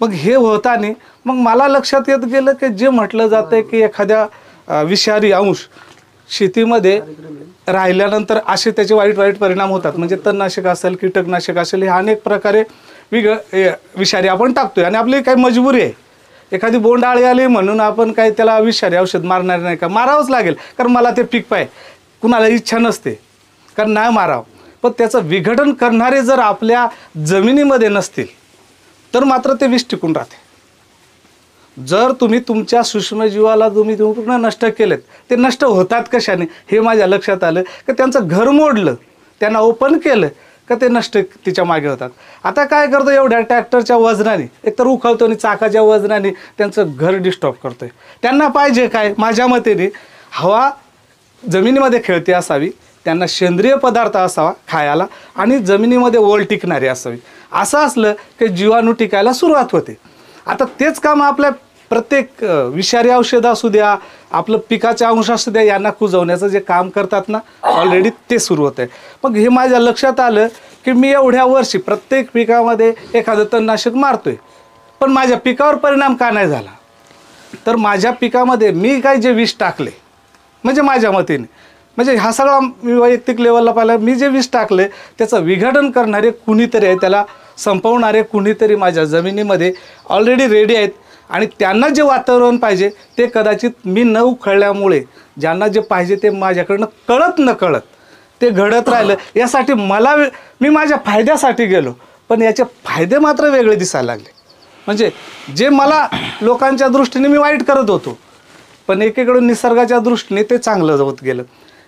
मग हे होताना मग मला लक्षात येत गेलं की जे म्हटलं जातं की एखाद्या विषारी अंश शेतीमध्ये राहिल्यानंतर असे त्याचे वाईट वाईट परिणाम होतात. म्हणजे तणनाशक असेल, कीटकनाशक असेल, हे अनेक प्रकारे विषारी आपण टाकतोय आणि आपली काही मजबुरी आहे. एखादी बोंडाळी आली म्हणून आपण काही त्याला विषारी औषध मारणार नाही का? मारावंच लागेल, कारण मला ते पीक पाहिजे. कुणाला इच्छा नसते कारण नाही मारावं, पण त्याचं विघटन करणारे जर आपल्या जमिनीमध्ये नसतील तर मात्र ते विष टिकून राहते. जर तुम्ही तुमच्या सूक्ष्मजीवाला तुम्ही पूर्ण नष्ट केलेत, ते नष्ट होतात कशाने हे माझ्या लक्षात आलं. की त्यांचं घर मोडलं, त्यांना ओपन केलं का ते नष्ट तिच्या मागे होतात. आता काय करतो, एवढ्या ट्रॅक्टरच्या वजनाने एकतर उखळतो आणि चाकाच्या वजनाने त्यांचं घर डिस्टर्ब करतोय. त्यांना पाहिजे काय? माझ्या मतेने हवा जमिनीमध्ये खेळती असावी, त्यांना सेंद्रिय पदार्थ असावा खायला आणि जमिनीमध्ये ओल टिकणारी असावी. असं असलं की जीवाणू टिकायला सुरुवात होते. आता तेच काम आपल्या प्रत्येक विषारी औषध असू द्या, आपलं पिकाचे अंश असू द्या, यांना कुजवण्याचं जे काम करतात ना, ऑलरेडी ते सुरू होतं आहे. मग हे माझ्या लक्षात आलं की मी एवढ्या वर्षी प्रत्येक पिकामध्ये एखादं तणनाशक मारतोय, पण माझ्या पिकावर परिणाम का नाही झाला? तर माझ्या पिकामध्ये मी काय जे विष टाकले, म्हणजे माझ्या मतीने, म्हणजे हा सगळा मी वैयक्तिक लेवलला पाहिला, मी जे विष टाकले त्याचं विघटन करणारे कुणीतरी आहे, त्याला संपवणारे कुणीतरी माझ्या जमिनीमध्ये ऑलरेडी रेडी आहेत. आणि त्यांना जे वातावरण पाहिजे ते कदाचित मी न उखळल्यामुळे ज्यांना जे पाहिजे ते माझ्याकडनं कळत न कळत ते घडत राहिलं. यासाठी मी माझ्या फायद्यासाठी गेलो, पण याचे फायदे मात्र वेगळे दिसायला लागले. म्हणजे जे मला लोकांच्या दृष्टीने मी वाईट करत होतो, पण एकीकडून निसर्गाच्या दृष्टीने ते चांगलं होत गेलं.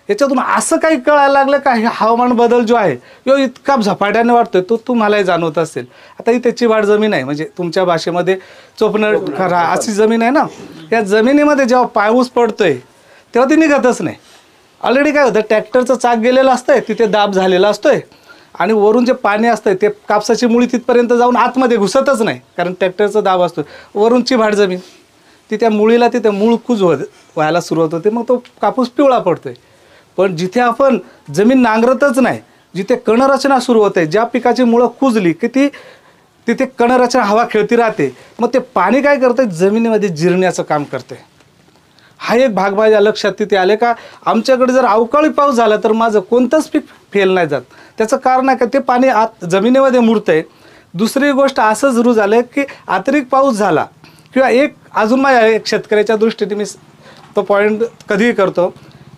याच्यातून असं काही कळायला लागलं का हे हवामान बदल जो आहे तो इतका झपाट्याने वाढतोय, तो तुम्हालाही जाणवत असेल. आता ही त्याची वाढ जमीन आहे, म्हणजे तुमच्या भाषेमध्ये चोपणं खरा अशी जमीन आहे ना. या जमिनीमध्ये जेव्हा पाऊस पडतोय तेव्हा ती निघतच नाही. ऑलरेडी काय होतं, ट्रॅक्टरचं चाक गेलेलं असतंय, तिथे दाब झालेला असतोय आणि वरून जे पाणी असतंय ते कापसाची मुळी तिथपर्यंत जाऊन आतमध्ये घुसतच नाही, कारण ट्रॅक्टरचा दाब असतो. वरूनची भाड जमीन ती त्या मुळीला तिथे मूळ कुज व्हायला सुरुवात होते, मग तो कापूस पिवळा पडतोय. पण जिथे आपण जमीन नांगरतच नाही, जिथे कणरचना सुरू होते, ज्या पिकाची मुळं कुजली की तिथे कणरचना हवा खेळती राहते, मग ते पाणी काय करते, जमिनीमध्ये जिरण्याचं काम करते. हा एक भाग माझ्या लक्षात तिथे आले का आमच्याकडे जर अवकाळी पाऊस झाला तर माझं कोणतंच पीक फेल नाही जात. त्याचं कारण आहे का ते पाणी आत जमिनीमध्ये मुरतंय. दुसरी गोष्ट असं सुरू झालं की अतिरिक्त पाऊस झाला किंवा एक अजून माझ्या एक शेतकऱ्याच्या दृष्टीने मी तो पॉईंट कधीही करतो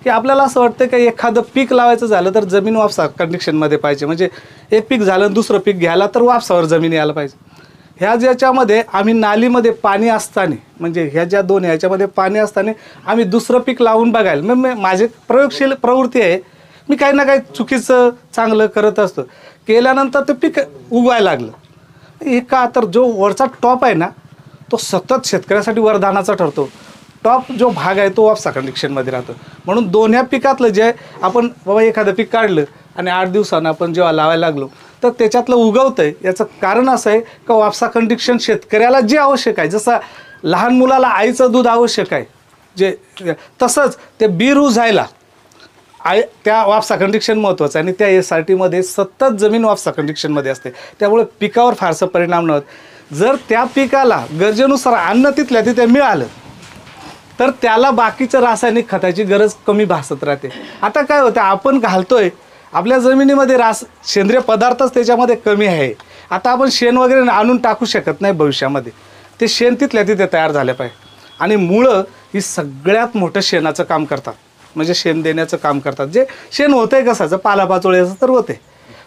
की आपल्याला असं वाटतं की एखादं पीक लावायचं झालं तर जमीन वापसा कंडिशनमध्ये पाहिजे. म्हणजे एक पीक झालं दुसरं पीक घ्यायला तर वापसावर जमीन यायला पाहिजे. ह्या ज्याच्यामध्ये आम्ही नालीमध्ये पाणी असताना, म्हणजे ह्या ज्या दोन ह्याच्यामध्ये पाणी असताना आम्ही दुसरं पीक लावून बघायला, मग माझे प्रयोगशील प्रवृत्ती आहे, मी काही ना काही चुकीचं चांगलं करत असतो. केल्यानंतर ते पीक उगवायला लागलं. हे का, तर जो वरचा टॉप आहे ना तो सतत शेतकऱ्यासाठी वरदानाचा ठरतो. टॉप जो भाग आहे तो वापसा कंडिशनमध्ये राहतो. म्हणून दोन्ही पिकातलं जे आपण बाबा एखादं पीक काढलं आणि 8 दिवसानं आपण जेव्हा लावायला लागलो तर त्याच्यातलं उगवतं आहे. याचं कारण असं आहे का वापसा कंडिशन शेतकऱ्याला जे आवश्यक आहे, जसं लहान मुलाला आईचं दूध आवश्यक आहे जे, तसंच ते बी रुजायला त्या वापसा कंडिशन महत्त्वाचं आहे. आणि त्या SRTमध्ये सतत जमीन वापसा कंडिशनमध्ये असते, त्यामुळे पिकावर फारसा परिणाम न होत. जर त्या पिकाला गरजेनुसार अन्न तिथल्या तिथे मिळालं तर त्याला बाकीचं रासायनिक खताची गरज कमी भासत राहते. आता काय होतं, आपण घालतोय आपल्या जमिनीमध्ये सेंद्रिय पदार्थच त्याच्यामध्ये कमी आहे. आता आपण शेण वगैरे आणून टाकू शकत नाही भविष्यामध्ये, ते शेण तिथल्या तिथे तयार झालं पाहिजे. आणि मुळं ही सगळ्यात मोठं शेणाचं काम करतात, म्हणजे शेण देण्याचं काम करतात. जे शेण होतं आहे कसाचं, पालापाचोळ्याचं तर होते.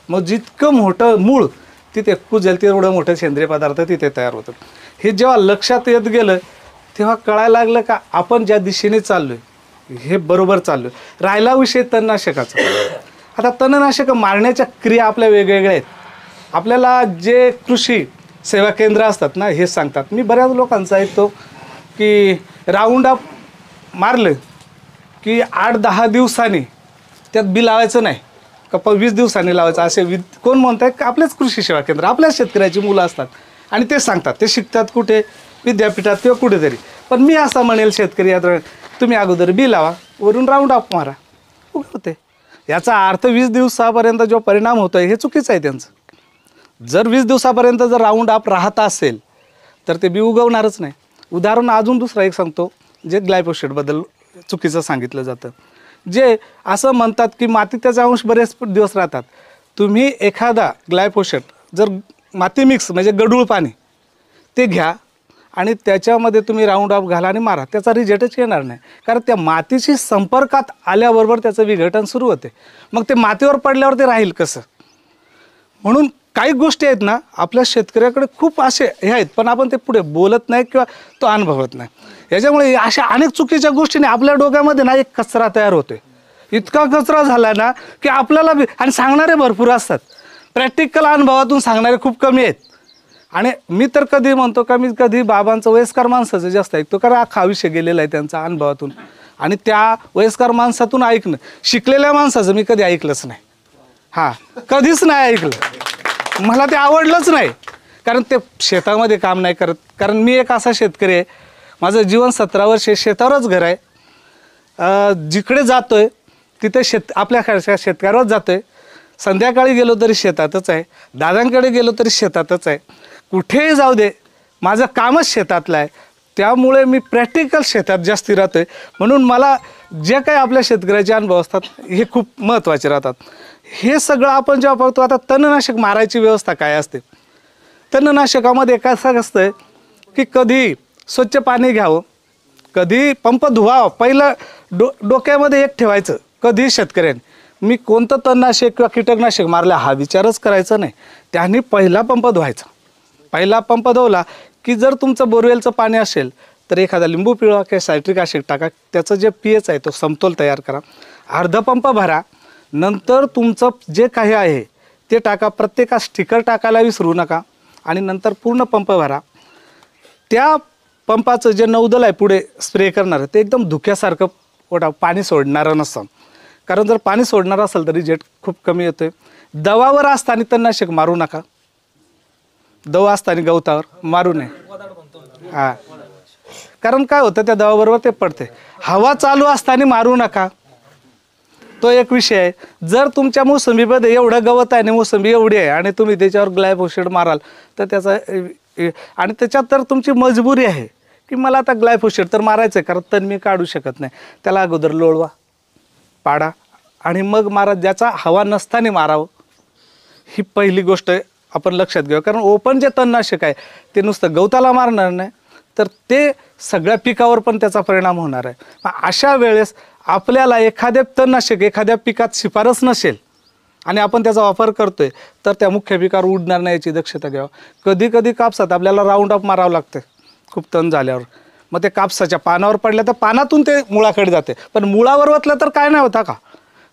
मग जितकं मोठं मूळ तिथे कुजेल तेवढं मोठं सेंद्रिय पदार्थ तिथे तयार होतात. हे जेव्हा लक्षात येत गेलं तेव्हा कळायला लागलं का आपण ज्या दिशेने चाललो आहे हे बरोबर चाललो आहे. राहिला विषय तणनाशकाचा. आता तणनाशक मारण्याच्या क्रिया आपल्या वेगवेगळ्या आहेत. आपल्याला जे कृषी सेवा केंद्र असतात ना हे सांगतात. मी बऱ्याच लोकांचं ऐकतो की राऊंड अप मारलं की 8-10 दिवसांनी त्यात बी लावायचं नाही का 20 दिवसांनी लावायचं असे कोण म्हणत आहे? आपलेच कृषी सेवा केंद्र, आपल्याच शेतकऱ्याची मुलं असतात आणि ते सांगतात. ते शिकतात कुठे? विद्यापीठात किंवा कुठेतरी. पण मी असं म्हणेल शेतकरी यात तुम्ही अगोदर बी लावा, वरून राऊंड अप मारा, उगवते. याचा अर्थ 20 दिवसापर्यंत जो परिणाम होतो आहे हे चुकीचं आहे त्यांचं. जर 20 दिवसापर्यंत जर राऊंड अप राहत असेल तर ते बी उगवणारच नाही. उदाहरण अजून दुसरा एक सांगतो, जे ग्लायफोसेटबद्दल चुकीचं सांगितलं जातं. जे असं म्हणतात की मातीत त्याचे अंश बरेच दिवस राहतात. तुम्ही एखादा ग्लायफोसेट जर माती मिक्स म्हणजे गढूळ पाणी ते घ्या आणि त्याच्यामध्ये तुम्ही राऊंड अप घाला आणि मारा, त्याचा रिझल्टच येणार नाही. कारण त्या मातीशी संपर्कात आल्याबरोबर त्याचं विघटन सुरू होते. मग ते मातीवर पडल्यावर ते राहील कसं? म्हणून काही गोष्टी आहेत ना, आपल्या शेतकऱ्याकडे खूप असे हे आहेत, पण आपण ते पुढे बोलत नाही किंवा तो अनुभवत नाही. याच्यामुळे अशा अनेक चुकीच्या गोष्टीने आपल्या डोक्यामध्ये ना एक कचरा तयार होतोय. इतका कचरा झाला ना की आपल्याला बी, आणि सांगणारे भरपूर असतात, प्रॅक्टिकल अनुभवातून सांगणारे खूप कमी आहेत. आणि मी तर कधी म्हणतो का, मी कधी बाबांचं वयस्कर माणसाचं जास्त ऐकतो, कारण अख्खा आयुष्य गेलेलं आहे त्यांचा अनुभवातून. आणि त्या वयस्कर माणसातून ऐकणं, शिकलेल्या माणसाचं मी कधी ऐकलंच नाही. हां, कधीच नाही ऐकलं. मला ते आवडलंच नाही, कारण ते शेतामध्ये काम नाही करत. कारण मी एक असा शेतकरी आहे, माझं जीवन 17 वर्ष शेतावरच घर आहे. जिकडे जातोय तिथे आपल्या शेतकऱ्यावरच जातोय. संध्याकाळी गेलो तरी शेतातच आहे, दादांकडे गेलो तरी शेतातच आहे, कुठेही जाऊ दे माझं कामच शेतातलं आहे. त्यामुळे मी प्रॅक्टिकल शेतात जास्ती राहतो आहे. म्हणून मला जे काही आपल्या शेतकऱ्याचे अनुभव असतात हे खूप महत्त्वाचे राहतात. हे सगळं आपण जेव्हा बघतो, आता तणनाशक मारायची व्यवस्था काय असते? तणनाशकामध्ये कसं असतं की कधी स्वच्छ पाणी घ्यावं, कधी पंप धुवावं. पहिलं डोक्यामध्ये एक ठेवायचं, कधी शेतकऱ्याने मी कोणतं तणनाशक किंवा कीटकनाशक मारलं हा विचारच करायचा नाही. त्यांनी पहिला पंप धुवायचा. पहिला पंप धुवला की जर तुमचं बोरवेलचं पाणी असेल तर एखादा लिंबू पिळवा किंवा सायट्रिक ॲसिड टाका, त्याचं जे pH आहे तो समतोल तयार करा. अर्धा पंप भरा, नंतर तुमचं जे काही आहे ते टाका. प्रत्येकास स्टिकर टाकायला विसरू नका आणि नंतर पूर्ण पंप भरा. त्या पंपाचं जे नौदल आहे पुढे स्प्रे करणारं ते एकदम धुक्यासारखं पाणी सोडणारं नसतं. कारण जर पाणी सोडणारं असेल तर रिजेक्ट खूप कमी येतोय. दवावर असताना तणनाशक मारू नका, दवा असताना गवतावर मारू नये. हां, कारण काय होतं त्या दवाबरोबर ते पडते. हवा चालू असताना मारू नका, तो एक विषय आहे. जर तुमच्या मोसंबीमध्ये एवढं गवत आहे आणि मोसंबी एवढी आहे आणि तुम्ही त्याच्यावर ग्लायफोसेट माराल तर त्याचा, आणि त्याच्यात तर तुमची मजबुरी आहे की मला आता ग्लायफोसेट तर मारायचं आहे, कारण तण मी काढू शकत नाही, त्याला अगोदर लोळवा, पाडा आणि मग मारा. ज्याचा हवा नसताना मारावं, ही पहिली गोष्ट आपण लक्षात घ्यावं. कारण ओपन जे तणनाशक आहे ते नुसतं गवताला मारणार नाही, तर ते सगळ्या पिकावर पण त्याचा परिणाम होणार आहे. अशा वेळेस आपल्याला एखाद्या तणनाशक एखाद्या पिकात शिफारस नसेल आणि आपण त्याचा वापर करतोय तर त्या मुख्य पिकावर उडणार नाही याची दक्षता घ्यावं. कधी कधी कापसात आपल्याला राऊंड अप मारावं लागतं खूप तण झाल्यावर. मग ते कापसाच्या पानावर पडलं तर पानातून ते मुळाकडे जाते, पण मुळावर वतलं तर काय नाही होता का?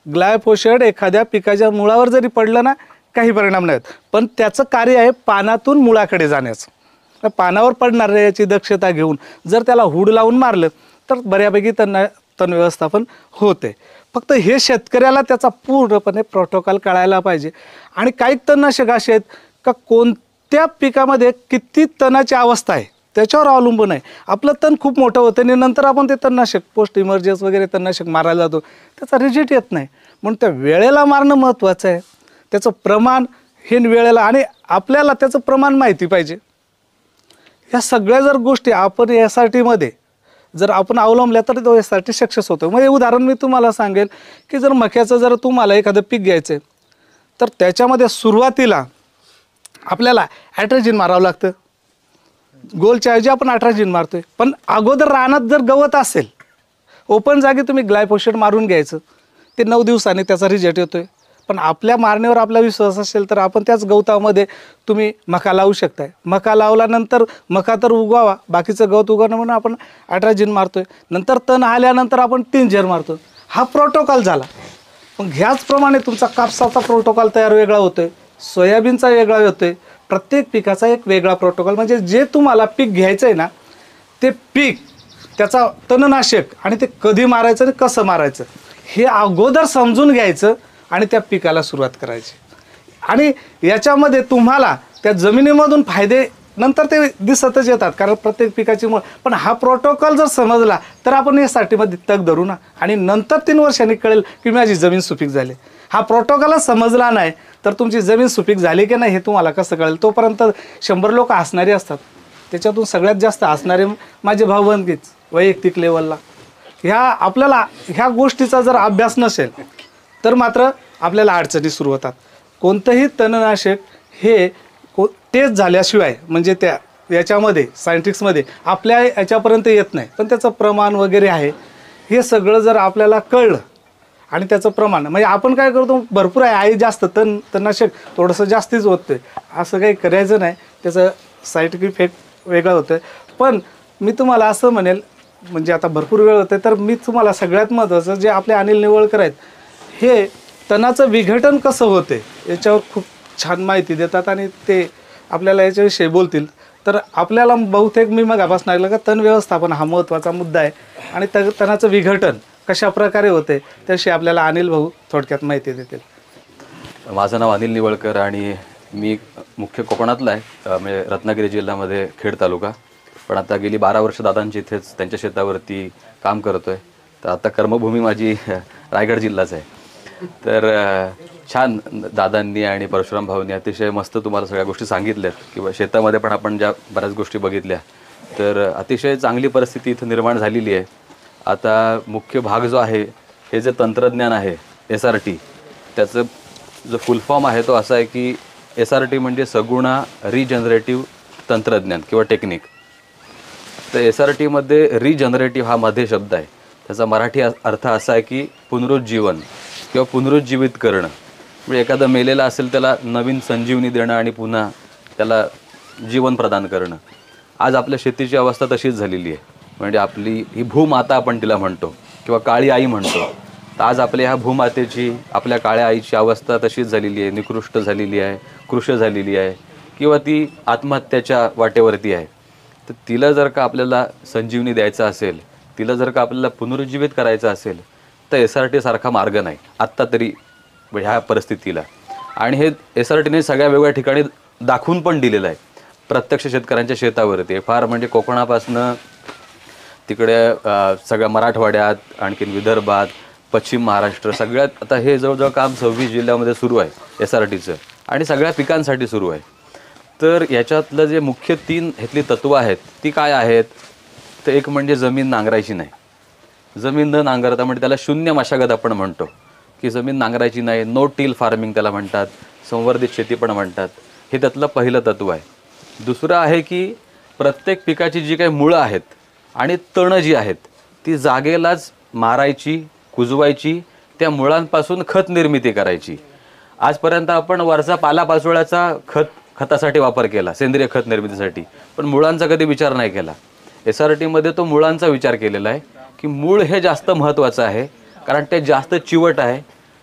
ग्लायफोसेट एखाद्या पिकाच्या मुळावर जरी पडलं ना काही परिणाम नाही होत, पण त्याचं कार्य आहे पानातून मुळाकडे जाण्याचं. पानावर पडणार आहे याची दक्षता घेऊन जर त्याला हुड लावून मारलं तर बऱ्यापैकी तण व्यवस्थापन होते. फक्त हे शेतकऱ्याला त्याचा पूर्णपणे प्रोटोकॉल कळायला पाहिजे. आणि काही तणनाशक असे आहेत का कोणत्या पिकामध्ये किती तणाची अवस्था आहे त्याच्यावर अवलंबून आहे. आपलं तण खूप मोठं होतं आणि नंतर आपण ते तणनाशक पोस्ट इमर्जन्स वगैरे तणनाशक मारायला जातो, त्याचा रिझल्ट येत नाही. म्हणून त्या वेळेला मारणं महत्त्वाचं आहे. त्याचं प्रमाण हे वेळेला, आणि आपल्याला त्याचं प्रमाण माहिती पाहिजे. ह्या सगळ्या जर गोष्टी आपण SRTमध्ये जर आपण अवलंबल्या तर तो SRT सक्सेस होतो. म्हणजे उदाहरण मी तुम्हाला सांगेल की जर मक्याचं जर तुम्हाला एखादं पीक घ्यायचं आहे तर त्याच्यामध्ये सुरुवातीला आपल्याला ॲट्राजिन मारावं लागतं. गोलच्या ऐवजी आपण ॲट्राजिन मारतोय, पण अगोदर रानात जर गवत असेल ओपन जागी तुम्ही ग्लायफोसेट मारून घ्यायचं, ते 9 दिवसांनी त्याचा रिझल्ट येतोय. पण आपल्या मारण्यावर आपला विश्वास असेल तर आपण त्याच गवतामध्ये तुम्ही मका लावू शकताय. मका लावल्यानंतर मका तर उगवावा, बाकीचं गवत उगवणं म्हणून आपण ॲट्राजिन मारतोय. नंतर तण आल्यानंतर आपण टिंजर मारतो. हा प्रोटोकॉल झाला. मग ह्याचप्रमाणे तुमचा कापसाचा प्रोटोकॉल तयार वेगळा होतोय, सोयाबीनचा वेगळा होतोय, प्रत्येक पिकाचा एक वेगळा प्रोटोकॉल. म्हणजे जे तुम्हाला पीक घ्यायचं आहे ना ते पीक, त्याचा तणनाशक आणि ते कधी मारायचं आणि कसं मारायचं हे अगोदर समजून घ्यायचं आणि त्या पिकाला सुरुवात करायची. आणि याच्यामध्ये तुम्हाला त्या जमिनीमधून फायदे नंतर ते दिसतच येतात, कारण प्रत्येक पिकाची मुळ. पण हा प्रोटोकॉल जर समजला तर आपण यासाठी मध्ये तग धरू ना, आणि नंतर 3 वर्षांनी कळेल की माझी जमीन सुपीक झाली. हा प्रोटोकॉलच समजला नाही तर तुमची जमीन सुपीक झाली की नाही हे तुम्हाला कसं कळेल? तोपर्यंत 100 लोक हसणारे असतात, त्याच्यातून सगळ्यात जास्त हसणारे माझे भाऊबंदकीच वैयक्तिक लेवलला. आपल्याला ह्या गोष्टीचा जर अभ्यास नसेल तर मात्र आपल्याला अडचणी सुरू होतात. कोणतंही तणनाशक हे टेस्ट झाल्याशिवाय म्हणजे त्या याच्यामध्ये सायंटिक्समध्ये आपल्या याच्यापर्यंत येत नाही. पण त्याचं प्रमाण वगैरे आहे, हे सगळं जर आपल्याला कळलं आणि त्याचं प्रमाण म्हणजे आपण काय करतो, भरपूर आहे जास्त तणनाशक थोडंसं जास्तीच होतं, असं काही करायचं नाही. त्याचं साईड इफेक्ट वेगळं होतं. पण मी तुम्हाला असं म्हणेल, म्हणजे आता भरपूर वेळ होतं तर मी तुम्हाला सगळ्यात महत्त्वाचं जे आपले अनिल निवळकर आहेत, हे तणाचं विघटन कसं होते याच्यावर खूप छान माहिती देतात आणि ते आपल्याला याच्याविषयी बोलतील. तर आपल्याला बहुतेक मी मगापासून ऐकलं का तण व्यवस्थापन हा महत्त्वाचा मुद्दा आहे आणि तणाचं विघटन कशा प्रकारे होते त्याविषयी आपल्याला अनिल भाऊ थोडक्यात माहिती देतील. माझं नाव अनिल निवळकर आणि मी मुख्य कोकणातला आहे, म्हणजे रत्नागिरी जिल्ह्यामध्ये खेड तालुका. पण आता गेली 12 वर्ष दादांची इथेच त्यांच्या शेतावरती काम करतो आहे. तर आता कर्मभूमी माझी रायगड जिल्हाच आहे. तर छान दादांनी आणि परशुराम भाऊंनी अतिशय मस्त तुम्हाला सगळ्या गोष्टी सांगितल्यात, किंवा शेतामध्ये पण आपण ज्या बऱ्याच गोष्टी बघितल्या, तर अतिशय चांगली परिस्थिती इथं निर्माण झालेली आहे. आता मुख्य भाग जो आहे, हे जे तंत्रज्ञान आहे SRT, त्याचं जो फुल फॉर्म आहे तो असा आहे की SRT म्हणजे सगुणा रिजनरेटिव्ह तंत्रज्ञान किंवा टेक्निक. तर SRTमध्ये रिजनरेटिव्ह हा मध्ये शब्द आहे. त्याचा मराठी अर्थ असा आहे की पुनरुज्जीवन किंवा पुनरुज्जीवित करणं. म्हणजे एखादा मेलेला असेल त्याला नवीन संजीवनी देणं आणि पुन्हा त्याला जीवन प्रदान करणं. आज आपल्या शेतीची अवस्था तशीच झालेली आहे. म्हणजे आपली ही भूमाता आपण तिला म्हणतो किंवा काळी आई म्हणतो. तर आज आपल्या ह्या भूमातेची, आपल्या काळ्या आईची अवस्था तशीच झालेली आहे, निकृष्ट झालेली आहे, कृश झालेली आहे, किंवा ती आत्महत्याच्या वाटेवरती आहे. तर तिला जर का आपल्याला संजीवनी द्यायचा असेल, तिला जर का आपल्याला पुनरुज्जीवित करायचं असेल, तर SRT सारखा मार्ग नाही आत्ता तरी ह्या परिस्थितीला. आणि हे SRTने सगळ्या वेगवेगळ्या ठिकाणी दाखवून पण दिलेलं आहे, प्रत्यक्ष शेतकऱ्यांच्या शेतावरती. फार म्हणजे कोकणापासनं तिकडे सगळ्या मराठवाड्यात, आणखीन विदर्भात, पश्चिम महाराष्ट्र, सगळ्यात आता हे जवळजवळ काम 26 जिल्ह्यामध्ये सुरू आहे SRTचं, आणि सगळ्या पिकांसाठी सुरू आहे. तर याच्यातलं जे मुख्य 3 ह्यातली तत्त्वं आहेत ती काय आहेत, तर एक म्हणजे जमीन नांगरायची नाही. जमीन न नांगरता म्हणजे त्याला शून्य मशागत आपण म्हणतो, की जमीन नांगरायची नाही, नो टिल फार्मिंग त्याला म्हणतात, संवर्धित शेती पण म्हणतात. हे त्यातलं पहिलं तत्त्व आहे. दुसरं आहे की प्रत्येक पिकाची जी काही मुळं आहेत आणि तणं जी आहेत ती जागेलाच मारायची, कुजवायची, त्या मुळांपासून खत निर्मिती करायची. आजपर्यंत आपण वरचा पालापाचोळ्याचा खतासाठी वापर केला, सेंद्रिय खत निर्मितीसाठी, पण मुळांचा कधी विचार नाही केला. SRTमध्ये तो मुळांचा विचार केलेला आहे की मूळ हे जास्त महत्त्वाचं आहे, कारण ते जास्त चिवट आहे,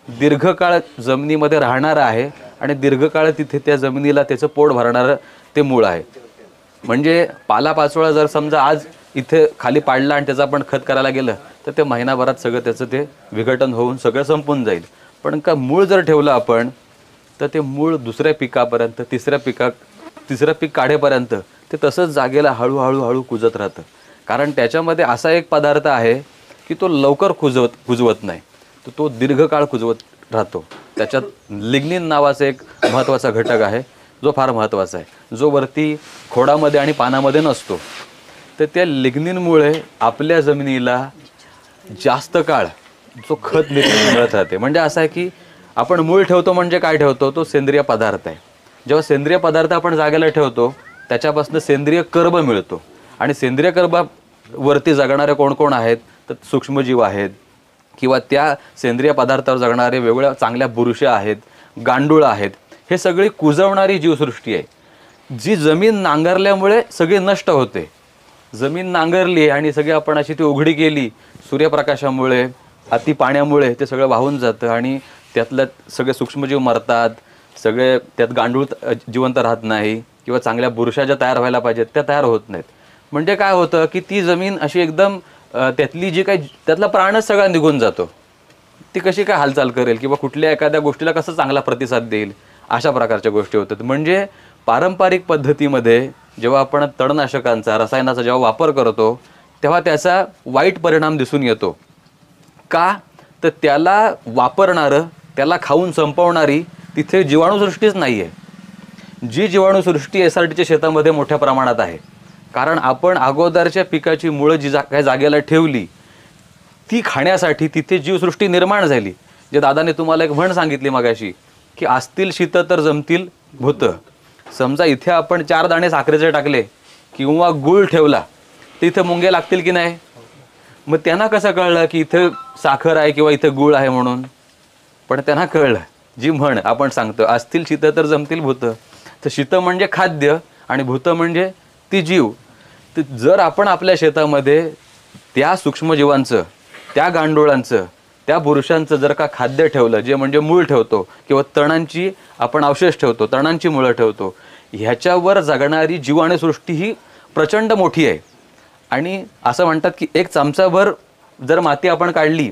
दीर्घकाळ जमिनीमध्ये राहणारं आहे आणि दीर्घकाळ तिथे त्या जमिनीला त्याचं पोट भरणारं ते मूळ आहे. म्हणजे पालापाचोळा जर समजा आज इथे खाली पाडला आणि त्याचं आपण खत करायला गेलं तर ते महिनाभरात सगळं त्याचं ते विघटन होऊन सगळं संपून जाईल. पण का मूळ जर ठेवलं आपण तर ते मूळ दुसऱ्या पिकापर्यंत, तिसऱ्या पीक काढेपर्यंत ते तसंच जागेला हळूहळू कुजत राहतं. कारण त्याच्यामध्ये असा एक पदार्थ आहे की तो लवकर कुजवत नाही, तर तो दीर्घकाळ कुजवत राहतो. त्याच्यात लिग्निन नावाचा एक महत्त्वाचा घटक आहे जो फार महत्त्वाचा आहे, जो वरती खोडामध्ये आणि पानामध्ये नसतो. तर त्या लिग्निनमुळे आपल्या जमिनीला जास्त काळ जो खत मिळत राहते. म्हणजे असं आहे की आपण मूळ ठेवतो म्हणजे काय ठेवतो, तो सेंद्रिय पदार्थ आहे. जेव्हा सेंद्रिय पदार्थ आपण जागेला ठेवतो त्याच्यापासून सेंद्रिय कर्ब मिळतो. आणि सेंद्रिय कर्बावरती जगणारे कोण कोण आहेत, तर सूक्ष्मजीव आहेत, किंवा त्या सेंद्रिय पदार्थावर जगणारे वेगवेगळ्या चांगल्या बुरशा आहेत, गांडूळं आहेत. हे सगळी कुजवणारी जीवसृष्टी आहे, जी जमीन नांगरल्यामुळे सगळी नष्ट होते. जमीन नांगरली आणि सगळी आपण अशी ती उघडी केली, सूर्यप्रकाशामुळे, अति पाण्यामुळे ते सगळं वाहून जातं आणि त्यातलं सगळे सूक्ष्मजीव मरतात, सगळे त्यात गांडूळ जिवंत राहत नाही, किंवा चांगल्या बुरशा ज्या तयार व्हायला पाहिजेत त्या तयार होत नाहीत. म्हणजे काय होतं की ती जमीन अशी एकदम त्यातली जी काही त्यातला प्राणच सगळा निघून जातो. ती कशी काय हालचाल करेल किंवा कुठल्या एखाद्या गोष्टीला कसं चांगला प्रतिसाद देईल, अशा प्रकारच्या गोष्टी होतात. म्हणजे पारंपरिक पद्धतीमध्ये जेव्हा आपण तणनाशकांचा, रसायनाचा जेव्हा वापर करतो तेव्हा त्याचा वाईट परिणाम दिसून येतो. का तर त्याला वापरणारं, त्याला खाऊन संपवणारी तिथे जीवाणूसृष्टीच नाही आहे. जी जीवाणूसृष्टी SRTच्या शेतामध्ये मोठ्या प्रमाणात आहे. कारण आपण अगोदरच्या पिकाची मुळं जी काय जागेला ठेवली ती खाण्यासाठी तिथे जीवसृष्टी निर्माण झाली. जे दादाने तुम्हाला एक म्हण सांगितली मगाशी की असतील शीत तर जमतील भूत. समजा इथे आपण 4 दाणे साखरेचे टाकले किंवा गूळ ठेवला तर इथे मुंगे लागतील की नाही? मग त्यांना कसं कळलं की इथं साखर आहे किंवा इथं गूळ आहे म्हणून? पण त्यांना कळलं. जी म्हण आपण सांगतो असतील शीत तर जमतील भूत, तर शीत म्हणजे खाद्य आणि भूत म्हणजे ती जीव. तर जर आपण आपल्या शेतामध्ये त्या सूक्ष्मजीवांचं, त्या गांडुळांचं, त्या पुरुषांचं जर का खाद्य ठेवलं, जे म्हणजे मूळ ठेवतो किंवा तणांची आपण अवशेष ठेवतो, तणांची मुळं ठेवतो, ह्याच्यावर जगणारी जीवाणूसृष्टी ही प्रचंड मोठी आहे. आणि असं म्हणतात की 1 चमचाभर जर माती आपण काढली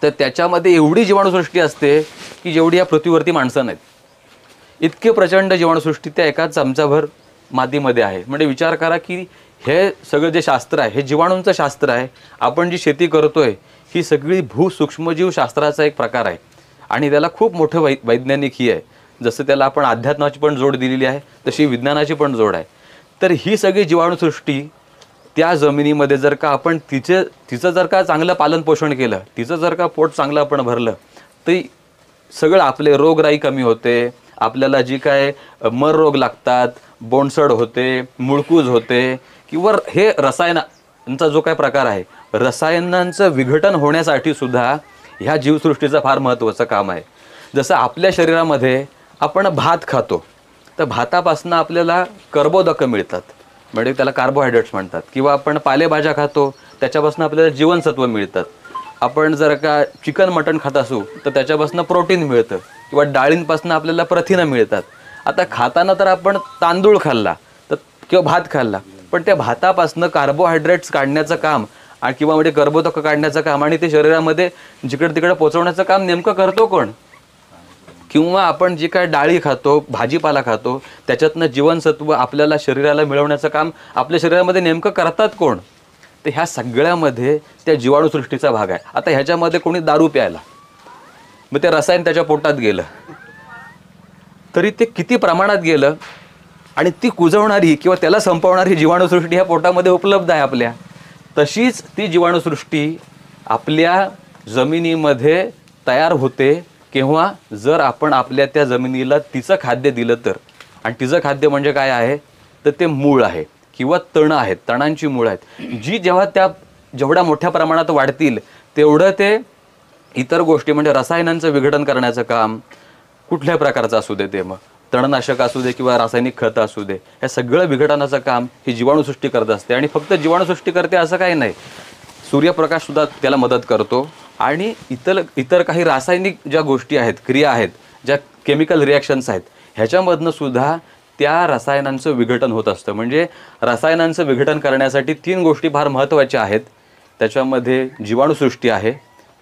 तर त्याच्यामध्ये एवढी जीवाणूसृष्टी असते की जेवढी या पृथ्वीवरती माणसं नाहीत. इतके प्रचंड जीवाणूसृष्टी त्या 1 चमचाभर मातीमध्ये आहे. म्हणजे विचार करा की हे सगळं जे शास्त्र आहे हे जीवाणूंचं शास्त्र आहे. आपण जी शेती करतोय ही सगळी भूसूक्ष्मजीव शास्त्राचा एक प्रकार आहे आणि त्याला खूप मोठं वैज्ञानिक ही आहे. जसं त्याला आपण अध्यात्माची पण जोड दिलेली आहे तशी विज्ञानाची पण जोड आहे. तर ही सगळी जीवाणूसृष्टी त्या जमिनीमध्ये जर का आपण तिचं जर का चांगलं पालनपोषण केलं, तिचं जर का पोट चांगलं आपण भरलं तर सगळं आपले रोगराई कमी होते. आपल्याला जी काय मर रोग लागतात, बोंडसड होते, मुळकूज होते किंवा हे रसायनांचा जो काय प्रकार आहे, रसायनांचं विघटन होण्यासाठी सुद्धा ह्या जीवसृष्टीचं फार महत्त्वाचं काम आहे. जसं आपल्या शरीरामध्ये आपण भात खातो तर भातापासून आपल्याला कर्बोदकं मिळतात, म्हणजे त्याला कार्बोहायड्रेट्स म्हणतात. किंवा आपण पालेभाज्या खातो त्याच्यापासून आपल्याला जीवनसत्व मिळतात. आपण जर का चिकन मटण खात असू तर त्याच्यापासून प्रोटीन मिळतं किंवा डाळींपासून आपल्याला प्रथिनं मिळतात. आता खाताना तर आपण तांदूळ खाल्ला तर किंवा भात खाल्ला, पण त्या भातापासून कार्बोहायड्रेट्स काढण्याचं काम किंवा म्हणजे कर्बोदक काढण्याचं काम आणि ते शरीरामध्ये जिकडे तिकडे पोचवण्याचं काम नेमकं करतो कोण? किंवा आपण जी काय डाळी खातो, भाजीपाला खातो, त्याच्यातनं जीवनसत्व आपल्याला शरीराला मिळवण्याचं काम आपल्या शरीरामध्ये नेमकं करतात कोण? तर ह्या सगळ्यामध्ये त्या जीवाणूसृष्टीचा भाग आहे. आता ह्याच्यामध्ये कोणी दारू प्यायला, मग ते रसायन त्याच्या पोटात गेलं तरी ते किती प्रमाणात गेलं आणि ती कुजवणारी किंवा त्याला संपवणारी जीवाणूसृष्टी ह्या पोटामध्ये उपलब्ध आहे आपल्या. तशीच ती जीवाणूसृष्टी आपल्या जमिनीमध्ये तयार होते किंवा जर आपण आपल्या त्या जमिनीला तिचं खाद्य दिलं तर. आणि तिचं खाद्य म्हणजे काय आहे तर ते मूळ आहे किंवा तणं आहेत, तणांची मुळं आहेत. जी जेवढ्या मोठ्या प्रमाणात वाढतील तेवढं ते इतर गोष्टी म्हणजे रसायनांचं विघटन करण्याचं काम कुठल्या प्रकारचं असू दे, ते मग तणनाशक असू दे किंवा रासायनिक खतं असू दे, हे सगळं विघटनाचं काम ही जीवाणूसृष्टी करत असते. आणि फक्त जीवाणूसृष्टी करते असं काही नाही, सूर्यप्रकाशसुद्धा त्याला मदत करतो. आणि इतर काही रासायनिक ज्या गोष्टी आहेत, क्रिया आहेत, ज्या केमिकल रिॲक्शन्स आहेत, ह्याच्यामधनं सुद्धा त्या रसायनांचं विघटन होत असतं. म्हणजे रसायनांचं विघटन करण्यासाठी 3 गोष्टी फार महत्त्वाच्या आहेत. त्याच्यामध्ये जीवाणूसृष्टी आहे,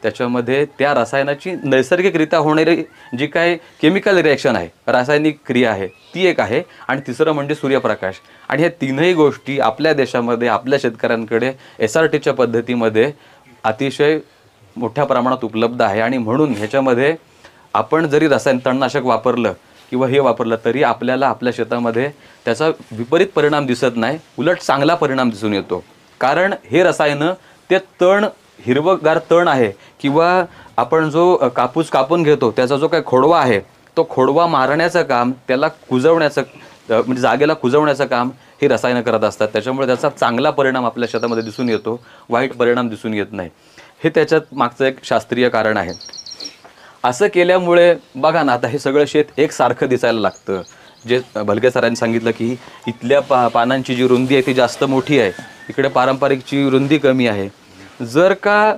त्याच्यामध्ये त्या रसायनाची नैसर्गिकरित्या होणारी जी काय केमिकल रिॲक्शन आहे, रासायनिक क्रिया आहे ती एक आहे, आणि तिसरं म्हणजे सूर्यप्रकाश. आणि ह्या 3ही गोष्टी आपल्या देशामध्ये आपल्या शेतकऱ्यांकडे SRTच्या पद्धतीमध्ये अतिशय मोठ्या प्रमाणात उपलब्ध आहे. आणि म्हणून ह्याच्यामध्ये आपण जरी रसायन तणनाशक वापरलं किंवा हे वापरलं तरी आपल्याला आपल्या शेतामध्ये त्याचा विपरीत परिणाम दिसत नाही, उलट चांगला परिणाम दिसून येतो. कारण हे रसायनं ते तण, हिरवगार तण आहे किंवा आपण जो कापूस कापून घेतो त्याचा जो काही खोडवा आहे तो खोडवा मारण्याचं काम, त्याला कुजवण्याचं म्हणजे जागेला कुजवण्याचं काम ही रसायनं करत असतात. त्याच्यामुळे त्याचा चांगला परिणाम आपल्या शेतामध्ये दिसून येतो, वाईट परिणाम दिसून येत नाही. हे त्याच्यात मागचं एक शास्त्रीय कारण आहे. असं केल्यामुळे बघा ना, आता हे सगळं शेत एकसारखं दिसायला लागतं. जे भलके सरांनी सांगितलं की इथल्या पानांची जी रुंदी आहे ती जास्त मोठी आहे, इकडे पारंपरिकची रुंदी कमी आहे. जर का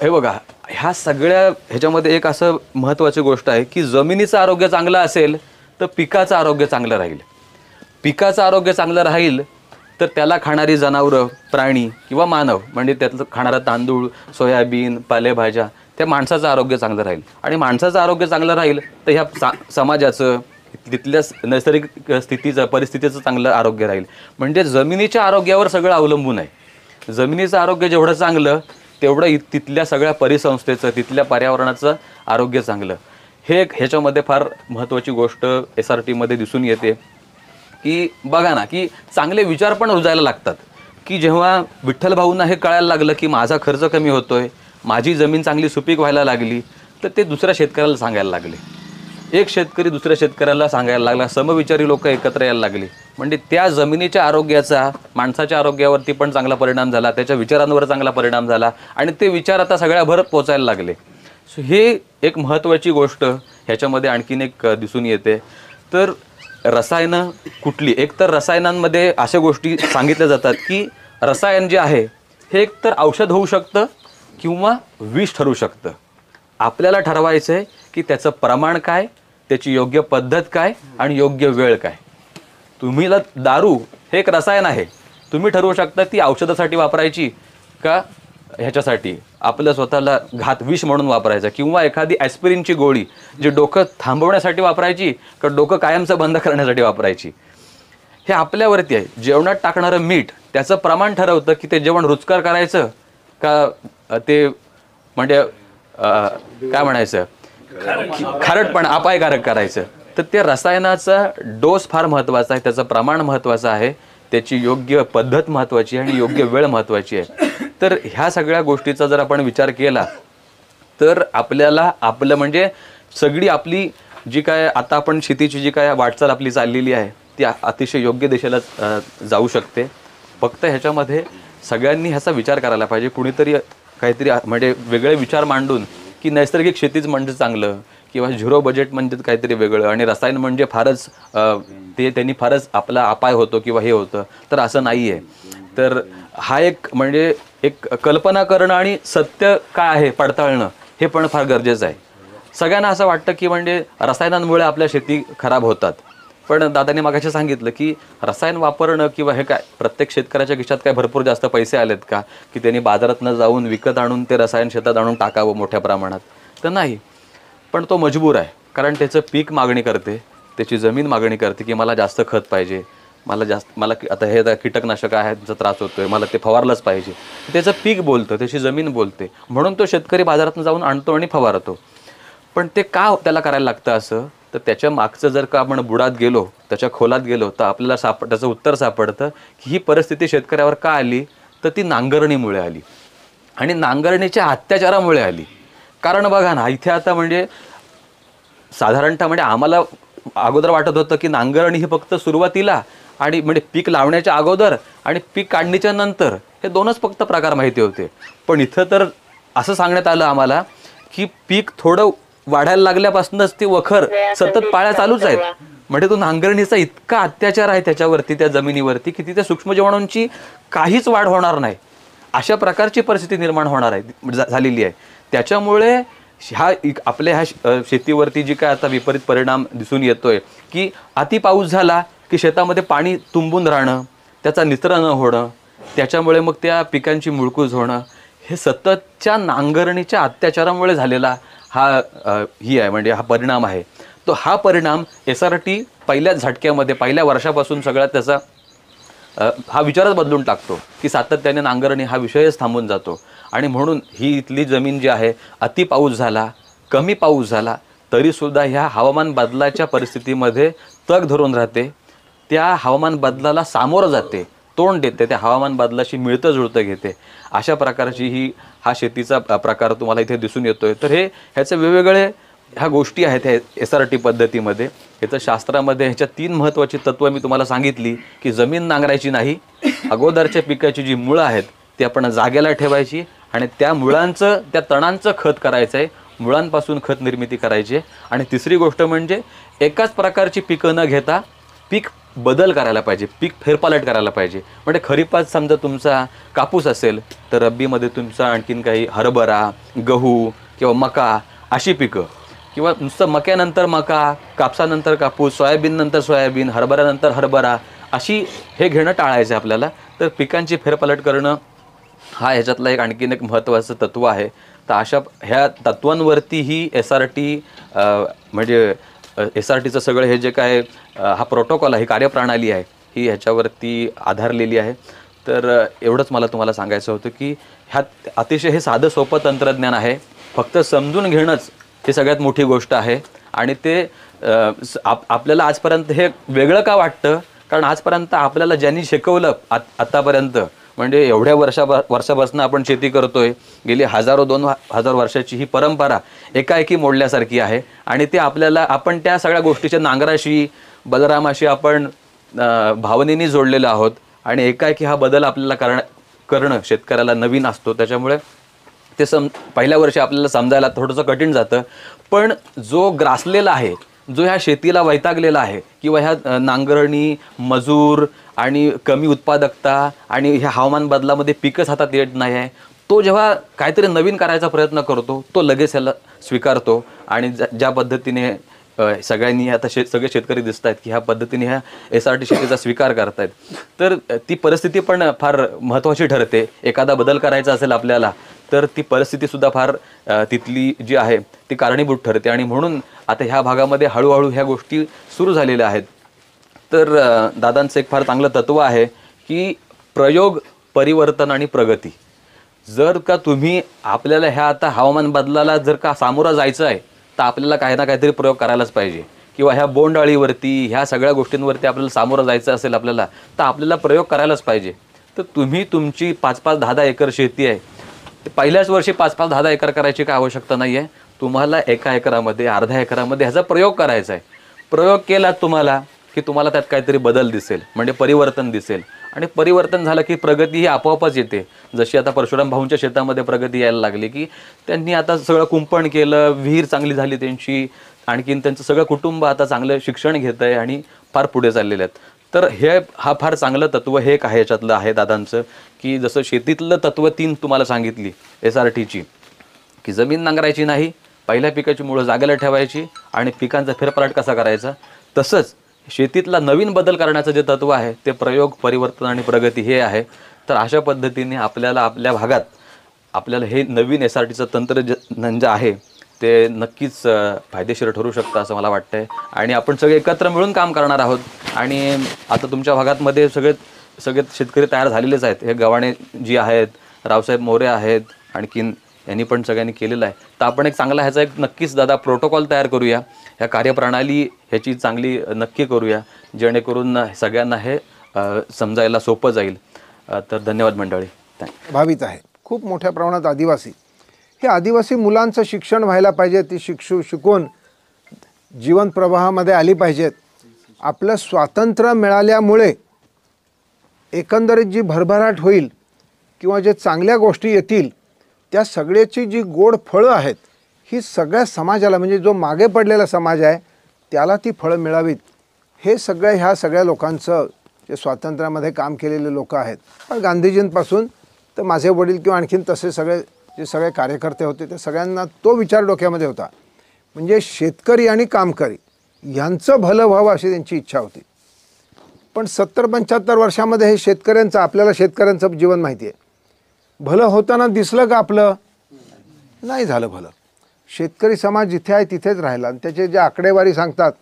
हे बघा, ह्या सगळ्या ह्याच्यामध्ये एक असं महत्त्वाची गोष्ट आहे की जमिनीचं आरोग्य चांगलं असेल तर पिकाचं आरोग्य चांगलं राहील. पिकाचं आरोग्य चांगलं राहील तर त्याला खाणारी जनावरं, प्राणी किंवा मानव म्हणजे त्यातलं खाणारा तांदूळ, सोयाबीन, पालेभाज्या त्या माणसाचं आरोग्य चांगलं राहील. आणि माणसाचं आरोग्य चांगलं राहील तर ह्या समाजाचं, तिथल्या नैसर्गिक स्थितीचं, परिस्थितीचं चांगलं आरोग्य राहील. म्हणजे जमिनीच्या आरोग्यावर सगळं अवलंबून आहे. जमिनीचं आरोग्य जेवढं चांगलं तेवढं तिथल्या सगळ्या परिसंस्थेचं, तिथल्या पर्यावरणाचं आरोग्य चांगलं. ह्याच्यामध्ये फार महत्त्वाची गोष्ट SRTमध्ये दिसून येते की बघा ना, की चांगले विचार पण रुजायला लागतात. की जेव्हा विठ्ठल भाऊंना हे कळायला लागलं की माझा खर्च कमी होतोय, माझी जमीन चांगली सुपीक व्हायला लागली, तर ते दुसऱ्या शेतकऱ्याला सांगायला लागले. एक शेतकरी दुसऱ्या शेतकऱ्याला सांगायला लागला, समविचारी लोक एकत्र यायला लागली. म्हणजे त्या जमिनीच्या आरोग्याचा माणसाच्या आरोग्यावरती पण चांगला परिणाम झाला, त्याच्या विचारांवर चांगला परिणाम झाला आणि ते विचार आता सगळ्याभर पोचायला लागले. सो हे एक महत्त्वाची गोष्ट ह्याच्यामध्ये आणखीन एक दिसून येते. तर रसायनं कुठली, एकतर रसायनांमध्ये अशा गोष्टी सांगितल्या जातात की रसायन जे आहे हे एकतर औषध होऊ शकतं किंवा विष ठरू शकतं. आपल्याला ठरवायचं आहे की त्याचं प्रमाण काय, त्याची योग्य पद्धत काय आणि योग्य वेळ काय. तुम्हीला दारू हे एक रसायन आहे, तुम्ही ठरवू शकता ती औषधासाठी वापरायची का ह्याच्यासाठी आपलं स्वतःला विष म्हणून वापरायचं, किंवा एखादी ॲस्पिरिनची गोळी जी डोकं थांबवण्यासाठी वापरायची का डोकं कायमचं बंद करण्यासाठी वापरायची. हे आपल्यावरती आहे. जेवणात टाकणारं मीठ त्याचं प्रमाण ठरवतं की ते जेवण रुचकर करायचं का ते म्हणजे काय म्हणायचं खारटपण अपायकारक करायचं. तर ते रसायनाचा डोस फार महत्त्वाचा आहे, त्याचं प्रमाण महत्त्वाचं आहे, त्याची योग्य पद्धत महत्त्वाची आहे आणि योग्य वेळ महत्त्वाची आहे. तर ह्या सगळ्या गोष्टीचा जर आपण विचार केला तर आपल्याला आपलं म्हणजे सगळी आपली जी काय आता आपण शेतीची जी काय वाटचाल आपली चाललेली आहे ती अतिशय योग्य दिशेला जाऊ शकते. फक्त ह्याच्यामध्ये सगळ्यांनी ह्याचा विचार करायला पाहिजे. कुणीतरी काहीतरी म्हणजे वेगळे विचार मांडून की नैसर्गिक शेतीच म्हणजे चांगलं किंवा झिरो बजेट म्हणजे काहीतरी वेगळं आणि रसायन म्हणजे फारच त्यांनी फारच आपला अपाय होतो किंवा हे होतं, तर असं नाही आहे. तर हा एक म्हणजे एक कल्पना करणं आणि सत्य काय आहे पडताळणं हे पण फार गरजेचं आहे. सगळ्यांना असं वाटतं की म्हणजे रसायनांमुळे आपल्या शेती खराब होतात, पण दादाने मागाशी सांगितलं की रसायन वापरणं किंवा हे काय प्रत्येक शेतकऱ्याच्या खिशात काय भरपूर जास्त पैसे आलेत का की त्यांनी बाजारात न जाऊन विकत आणून ते रसायन शेतात आणून टाकावं मोठ्या प्रमाणात, तर नाही. पण तो मजबूर आहे, कारण त्याचं पीक मागणी करते, त्याची जमीन मागणी करते की मला जास्त खत पाहिजे, मला आता हे कीटकनाशक आहे त्याचा त्रास होतोय, मला ते फवारलंच पाहिजे. त्याचं पीक बोलतं, त्याची जमीन बोलते, म्हणून तो शेतकरी बाजारातून जाऊन आणतो आणि फवारतो. पण ते का त्याला करायला लागतं असं, तर त्याच्या मागचं जर का आपण बुडात गेलो, त्याच्या खोलात गेलो तर आपल्याला त्याचं उत्तर सापडतं की ही परिस्थिती शेतकऱ्यावर का आली, तर ती नांगरणीमुळे आली आणि नांगरणीच्या अत्याचारामुळे आली. कारण बघा ना, इथे आता म्हणजे साधारणतः म्हणजे आम्हाला अगोदर वाटत होतं की नांगरणी ही फक्त सुरुवातीला आणि म्हणजे पीक लावण्याच्या अगोदर आणि पीक काढणीच्या नंतर हे दोनच फक्त प्रकार माहिती होते. पण इथं तर असं सांगण्यात आलं आम्हाला की पीक थोडं वाढायला लागल्यापासूनच ती वखर सतत पाळ्या चालूच आहेत. म्हणजे तो नांगरणीचा इतका अत्याचार आहे त्याच्यावरती, त्या जमिनीवरती, की तिथे सूक्ष्मजीवाणूंची काहीच वाढ होणार नाही, अशा प्रकारची परिस्थिती निर्माण होणार आहे झालेली आहे. त्याच्यामुळे आपल्या ह्या शेतीवरती जी काय आता विपरीत परिणाम दिसून येतोय की अति पाऊस झाला की शेतामध्ये पाणी तुंबून राहणं, त्याचा निचरा न होणं, त्याच्यामुळे मग त्या पिकांची मुळकूज होणं, हे सततच्या नांगरणीच्या अत्याचारामुळे झालेला ही आहे म्हणजे हा परिणाम आहे. तो हा परिणाम SRT पहिल्याच झटक्यामध्ये पहिल्या वर्षापासून सगळ्यात त्याचा हा विचारच बदलून टाकतो की सातत्याने नांगरणी हा विषयच थांबून जातो. आणि म्हणून ही इथली जमीन जी आहे अति पाऊस झाला, कमी पाऊस झाला तरीसुद्धा ह्या हवामान बदलाच्या परिस्थितीमध्ये तग धरून राहते, त्या हवामान बदलाला सामोरं जाते, तोंड देते, त्या हवामान बदलाशी मिळतं जुळतं घेते. अशा प्रकारची हा शेतीचा प्रकार तुम्हाला इथे दिसून येतोय. तर ह्याचे वेगवेगळे ह्या गोष्टी आहेत ह्या SRT पद्धतीमध्ये. ह्याचं शास्त्रामध्ये ह्याच्या 3 महत्त्वाची तत्त्वं मी तुम्हाला सांगितली की जमीन नांगरायची नाही, अगोदरच्या पिकाची जी मुळं आहेत ती आपण जागेला ठेवायची आणि त्या मुळांचं त्या तणांचं खत करायचं आहे, मुळांपासून खत निर्मिती करायची. आणि तिसरी गोष्ट म्हणजे एकाच प्रकारची पिकं न घेता पीक बदल करायला पाहिजे, पीक फेरपालट करायला पाहिजे. म्हणजे खरीपात समजा तुमचा कापूस असेल तर रब्बीमध्ये तुमचा आणखीन काही हरभरा, गहू किंवा मका अशी पिकं, किंवा नुसतं मक्यानंतर मका, कापसानंतर कापूस, सोयाबीननंतर सोयाबीन, हरभऱ्यानंतर हरभरा अशी हे घेणं टाळायचं आपल्याला. तर पिकांची फेरपालट करणं हा ह्याच्यातला एक आणखीन एक महत्त्वाचं तत्त्व आहे. तर अशा ह्या तत्वांवरती ही SRT म्हणजे SRTचं सगळं हे जे काय हा प्रोटोकॉल आहे, कार्यप्रणाली आहे, ही ह्याच्यावरती आधारलेली आहे. तर एवढंच मला तुम्हाला सांगायचं होतं की ह्यात अतिशय हे साधं सोपं तंत्रज्ञान आहे. फक्त समजून घेणंच ही सगळ्यात मोठी गोष्ट आहे. आणि ते आपल्याला आजपर्यंत हे वेगळं का वाटतं, कारण आजपर्यंत आपल्याला ज्यांनी शिकवलं आत्तापर्यंत, म्हणजे एवढ्या वर्षापासून आपण शेती करतोय, गेली 1000-2000 वर्षाची ही परंपरा एकाएकी मोडल्यासारखी आहे. आणि ते आपल्याला, आपण त्या सगळ्या गोष्टीच्या नांगराशी, बलरामाशी आपण भावनेने जोडलेलो आहोत. आणि एकाएकी हा बदल आपल्याला करणं शेतकऱ्याला नवीन असतो. त्याच्यामुळे ते पहिल्या वर्षी आपल्याला समजायला थोडंसं कठीण जातं. पण जो ग्रासलेला आहे, जो ह्या शेतीला वैतागलेला आहे, किंवा ह्या नांगरणी, मजूर आणि कमी उत्पादकता आणि ह्या हवामान बदलामध्ये पिकच हातात येत नाही आहे, तो जेव्हा काहीतरी नवीन करायचा प्रयत्न करतो, तो लगेच ह्याला स्वीकारतो. आणि ज्या पद्धतीने सगळ्यांनी आता सगळे शेतकरी दिसत आहेत की ह्या पद्धतीने ह्या SRT शेतीचा स्वीकार करतायत, तर ती परिस्थिती पण फार महत्त्वाची ठरते. एखादा बदल करायचा असेल आपल्याला, तर ती परिस्थितीसुद्धा फार तिथली जी आहे ती कारणीभूत ठरते. आणि म्हणून आता ह्या भागामध्ये हळूहळू ह्या गोष्टी सुरू झालेल्या आहेत. तर दादांचं एक फार चांगलं तत्त्व आहे की प्रयोग, परिवर्तन आणि प्रगती. जर का तुम्ही आपल्याला ह्या आता हवामान बदलाला जर का सामोरं जायचं आहे, तर आपल्याला काही ना काहीतरी प्रयोग करायलाच पाहिजे. किंवा ह्या बोंडअळीवरती, ह्या सगळ्या गोष्टींवरती आपल्याला सामोरं जायचं असेल आपल्याला, तर आपल्याला प्रयोग करायलाच पाहिजे. तर तुम्ही तुमची 5-5, 10-10 एकर शेती आहे, ते पहिल्याच वर्षी 5-5, 10-10 एकर करायची काय आवश्यकता नाही आहे. तुम्हाला 1 एकरामध्ये, अर्ध्या एकरामध्ये ह्याचा प्रयोग करायचा आहे. प्रयोग केला तुम्हाला की तुम्हाला त्यात काहीतरी बदल दिसेल, म्हणजे परिवर्तन दिसेल. आणि परिवर्तन झालं की प्रगती ही आपोआपच येते. जशी आता परशुराम भाऊंच्या शेतामध्ये प्रगती यायला लागली की त्यांनी आता सगळं कुंपण केलं, विहीर चांगली झाली त्यांची, आणखीन त्यांचं सगळं कुटुंब आता चांगलं शिक्षण घेत आहे आणि फार पुढे चाललेले आहेत. तर हा फार चांगलं तत्त्व हे एक आहे याच्यातलं आहे दादांचं, की जसं शेतीतलं तत्त्व 3 तुम्हाला सांगितली SRTची, की जमीन नांगरायची नाही, पहिल्या पिकाची मुळं जागेला ठेवायची आणि पिकांचा फेरपलाट कसा करायचा, तसंच शेतीतला नवीन बदल करण्याचं जे तत्त्व आहे ते प्रयोग, परिवर्तन आणि प्रगती हे आहे. तर अशा पद्धतीने आपल्याला आपल्या भागात आपल्याला हे नवीन SRTचं तंत्रज्ञान जे आहे ते नक्कीच फायदेशीर ठरू शकतं असं मला वाटतंय. आणि आपण सगळे एकत्र मिळून काम करणार आहोत. आणि आता तुमच्या भागातमध्ये सगळे शेतकरी तयार झालेलेच आहेत. हे गव्हाणे जी आहेत, रावसाहेब मोरे आहेत, आणखीन यांनी पण सगळ्यांनी केलेलं आहे. तर आपण एक चांगला ह्याचा एक नक्कीच दादा प्रोटोकॉल तयार करूया, ह्या कार्यप्रणाली ह्याची चांगली नक्की करूया, जेणेकरून सगळ्यांना हे समजायला सोपं जाईल. तर धन्यवाद मंडळी. भावित आहे खूप मोठ्या प्रमाणात आदिवासी. हे आदिवासी मुलांचं शिक्षण व्हायला पाहिजे, ती शिकून जीवन प्रवाहामध्ये आली पाहिजेत. आपलं स्वातंत्र्य मिळाल्यामुळे एकंदरीत जी भरभराट होईल किंवा जे चांगल्या गोष्टी येतील, त्या सगळ्याची जी गोड फळं आहेत ही सगळ्या समाजाला, म्हणजे जो मागे पडलेला समाज आहे त्याला ती फळं मिळावीत. हे सगळं ह्या सगळ्या लोकांचं, जे स्वातंत्र्यामध्ये काम केलेले लोक आहेत, पण गांधीजींपासून तर माझे वडील किंवा आणखीन तसे जे सगळे कार्यकर्ते होते, ते सगळ्यांना तो विचार डोक्यामध्ये होता, म्हणजे शेतकरी आणि कामकरी यांचं भलं व्हावं अशी त्यांची इच्छा होती. पण 70-75 वर्षामध्ये हे शेतकऱ्यांचं, आपल्याला शेतकऱ्यांचं जीवन माहिती आहे, भलं होताना दिसलं का आपलं? नाही झालं भलं. शेतकरी समाज जिथे आहे तिथेच राहिला. आणि त्याचे जे आकडेवारी सांगतात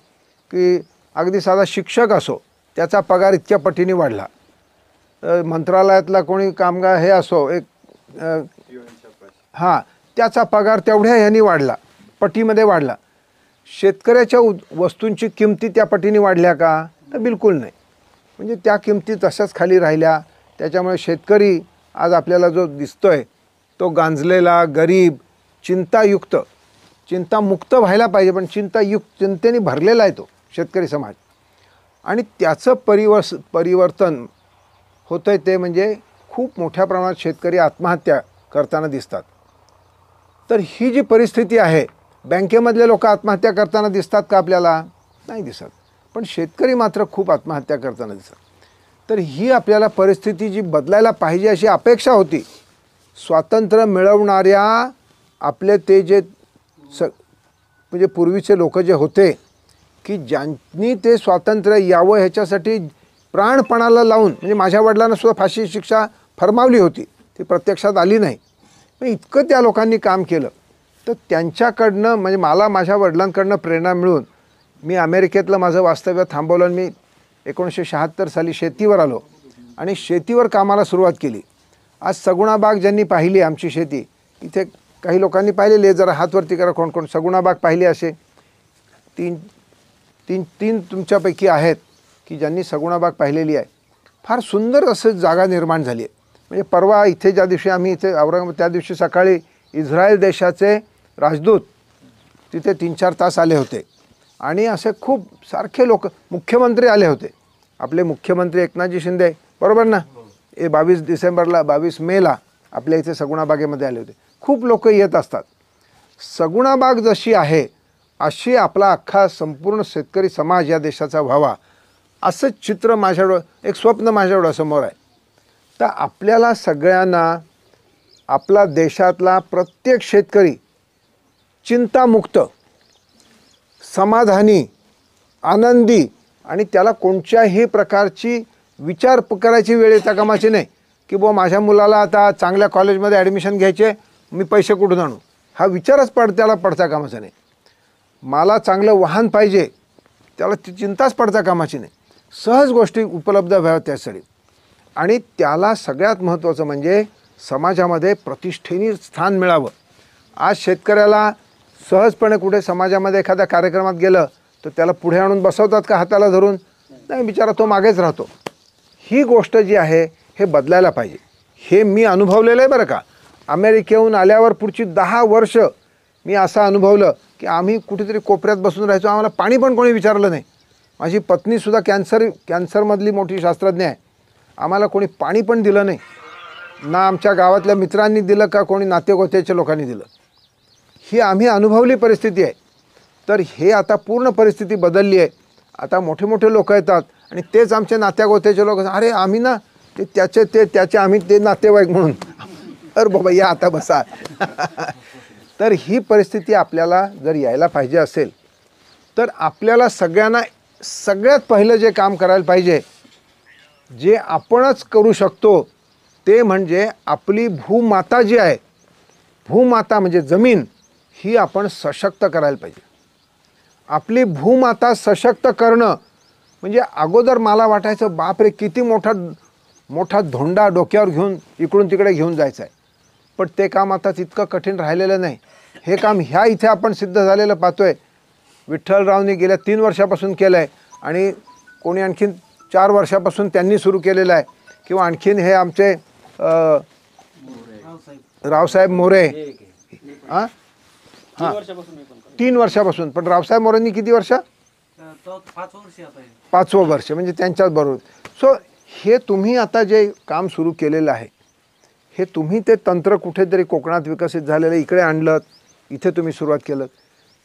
की अगदी साधा शिक्षक असो, त्याचा पगार इतक्या पटीने वाढला. मंत्रालयातला कोणी कामगार हे असो, एक त्याचा पगार तेवढ्या ह्यानी वाढला, पटीमध्ये वाढला. शेतकऱ्याच्या वस्तूंची किमती त्या पटीने वाढल्या का? तर बिलकुल नाही. म्हणजे त्या किमती तशाच खाली राहिल्या. त्याच्यामुळे शेतकरी आज आपल्याला जो दिसतोय तो गांजलेला, गरीब, चिंतामुक्त व्हायला पाहिजे, पण चिंतेने भरलेला आहे तो शेतकरी समाज. आणि त्याचं परिवर्तन होतं आहे ते म्हणजे खूप मोठ्या प्रमाणात शेतकरी आत्महत्या करताना दिसतात. तर ही जी परिस्थिती आहे, बँकेमधले लोक आत्महत्या करताना दिसतात का आपल्याला? नाही दिसत. पण शेतकरी मात्र खूप आत्महत्या करताना दिसतात. तर ही आपल्याला परिस्थिती जी बदलायला पाहिजे अशी अपेक्षा होती. स्वातंत्र्य मिळवणाऱ्या आपले ते जे म्हणजे पूर्वीचे लोक जे होते, की ज्यांनी ते स्वातंत्र्य यावं ह्याच्यासाठी प्राणपणाला लावून, म्हणजे माझ्या वडिलांना सुद्धा फाशी शिक्षा फरमावली होती, ती प्रत्यक्षात आली नाही. पण इतकं त्या लोकांनी काम केलं. तर त्यांच्याकडनं म्हणजे मला माझ्या वडिलांकडनं प्रेरणा मिळून मी अमेरिकेतलं माझं वास्तव्य थांबवलं आणि मी 1976 साली शेतीवर आलो आणि शेतीवर कामाला सुरुवात केली. आज सगुणाबाग ज्यांनी पाहिली आमची शेती, इथे काही लोकांनी पाहिलेली आहे, जरा हातवरती करा कोण कोण सगुणाबाग पाहिली असे. तीन तुमच्यापैकी आहेत की ज्यांनी सगुणाबाग पाहिलेली आहे. फार सुंदर असं जागा निर्माण झाली आहे. म्हणजे परवा इथे ज्या दिवशी आम्ही इथे औरंगाबाद, त्या दिवशी सकाळी इस्रायल देशाचे राजदूत तिथे 3-4 तास आले होते आणि असे खूप सारखे लोक, मुख्यमंत्री आले होते. आपले मुख्यमंत्री एकनाथजी शिंदे, बरोबर ना, 22 डिसेंबरला 22 मेला आपल्या इथे सगुणाबागेमध्ये आले होते. खूप लोक येत असतात. सगुणाबाग जशी आहे अशी आपला अख्खा संपूर्ण शेतकरी समाज या देशाचा व्हावा असं चित्र माझ्याजवळ, एक स्वप्न माझ्याजवळ समोर आहे. तर आपल्याला सगळ्यांना आपला देशातला प्रत्येक शेतकरी चिंतामुक्त, समाधानी, आनंदी आणि त्याला कोणत्याही प्रकारची विचार करायची वेळ येता कामाची नाही की बुवा माझ्या मुलाला आता चांगल्या कॉलेजमध्ये ॲडमिशन घ्यायचे, मी पैसे कुठून आणू, हा विचारच त्याला पडता कामाचा नाही. मला चांगलं वाहन पाहिजे, त्याला ती चिंताच पडता कामाची नाही. सहज गोष्टी उपलब्ध व्हाव्यात त्यासाठी. आणि त्याला सगळ्यात महत्त्वाचं म्हणजे समाजामध्ये प्रतिष्ठेने स्थान मिळावं. आज शेतकऱ्याला सहजपणे कुठे समाजामध्ये एखाद्या कार्यक्रमात गेलं तर त्याला पुढे आणून बसवतात का हाताला धरून? नाही, बिचारा तो मागेच राहतो. ही गोष्ट जी आहे हे बदलायला पाहिजे. हे मी अनुभवलेलं आहे बरं का. अमेरिकेहून आल्यावर पुढची 10 वर्ष मी असं अनुभवलं की आम्ही कुठेतरी कोपऱ्यात बसून राहायचो, आम्हाला पाणी पण कोणी विचारलं नाही. माझी पत्नीसुद्धा कॅन्सरमधली मोठी शास्त्रज्ञ आहे. आम्हाला कोणी पाणी पण दिलं नाही, ना आमच्या गावातल्या मित्रांनी दिलं का कोणी नातेगोत्याच्या लोकांनी दिलं. ही आम्ही अनुभवली परिस्थिती आहे. तर हे आता पूर्ण परिस्थिती बदलली आहे. आता मोठे मोठे लोक येतात आणि तेच आमचे नात्यागोत्याचे लोक, अरे आम्ही ना ते त्याचे आम्ही ते नातेवाईक म्हणून, अरे बाबा या आता बसा. तर ही परिस्थिती आपल्याला जर यायला पाहिजे असेल तर आपल्याला सगळ्यांना सगळ्यात पहिलं जे काम करायला पाहिजे, जे आपणच करू शकतो, ते म्हणजे आपली भूमाता जी आहे, भूमाता म्हणजे जमीन, ही आपण सशक्त करायला पाहिजे. आपली भूमाता सशक्त करणं म्हणजे अगोदर मला वाटायचं बापरे किती मोठा धोंडा डोक्यावर घेऊन इकडून तिकडे घेऊन जायचं आहे. पण ते काम आता तितकं कठीण राहिलेलं नाही. हे काम ह्या इथे आपण सिद्ध झालेलं पाहतोय. विठ्ठलरावनी गेल्या 3 वर्षापासून केलं आहे आणि कोणी आणखीन 4 वर्षापासून त्यांनी सुरू केलेलं आहे. किंवा आणखीन हे आमचे रावसाहेब मोरे, हां 3 वर्षापासून. पण रावसाहेब मोरेंनी किती वर्ष? 5वं वर्ष म्हणजे त्यांच्याच बरोबर. सो हे तुम्ही आता जे काम सुरू केलेलं आहे, हे तुम्ही ते तंत्र कुठेतरी कोकणात विकसित झालेलं इकडे आणलं, इथे तुम्ही सुरुवात केलं,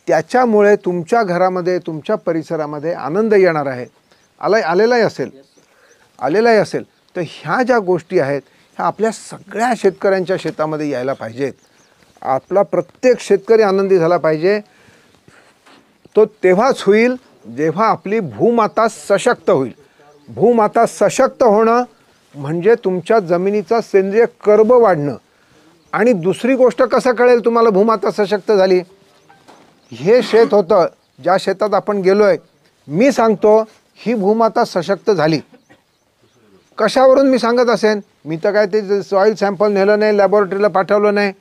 त्याच्यामुळे तुमच्या घरामध्ये, तुमच्या परिसरामध्ये आनंद येणार आहे. आलेलाही असेल. तर ह्या ज्या गोष्टी आहेत ह्या आपल्या सगळ्या शेतकऱ्यांच्या शेतामध्ये यायला पाहिजेत. आपला प्रत्येक शेतकरी आनंदी झाला पाहिजे. तो तेव्हाच होईल जेव्हा आपली भूमाता सशक्त होईल. भूमाता सशक्त होणं म्हणजे तुमच्या जमिनीचा सेंद्रिय कर्ब वाढणं. आणि दुसरी गोष्ट कसं कळेल तुम्हाला भूमाता सशक्त झाली? हे शेत होतं ज्या शेतात आपण गेलो आहे, मी सांगतो ही भूमाता सशक्त झाली. कशावरून मी सांगत असेन? मी तर काय ते सॉईल सॅम्पल नेलं नाही, लॅबोरेटरीला पाठवलं नाही.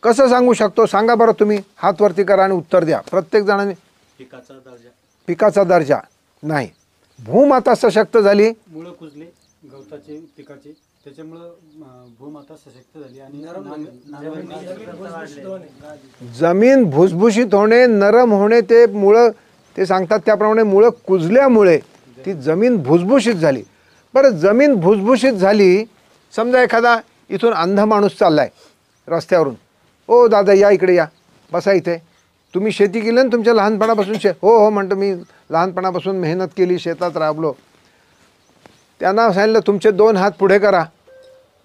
कसं सांगू शकतो सांगा बरं तुम्ही? हात वरती करा आणि उत्तर द्या प्रत्येक जणांनी. पिकाचा दर्जा नाही. भूमाता सशक्त झाली, मुळं कुजले गवताचे पिकाचे, त्याच्यामुळं भूमाता सशक्त झाली आणि जमीन भुसभुशीत होणे, नरम होणे, ते मुळं ते सांगतात त्याप्रमाणे मुळं कुजल्यामुळे ती जमीन भुसभुशीत झाली. बरं, जमीन भुसभुशीत झाली, समजा एखादा इथून अंध माणूस चाललाय रस्त्यावरून, ओ दादा या इकडे या, बसा इथे. तुम्ही शेती केली ना तुमच्या लहानपणापासून? हो म्हणतो मी लहानपणापासून मेहनत केली, शेतात राबलो. त्यांना सांगितलं तुमचे 2 हात पुढे करा.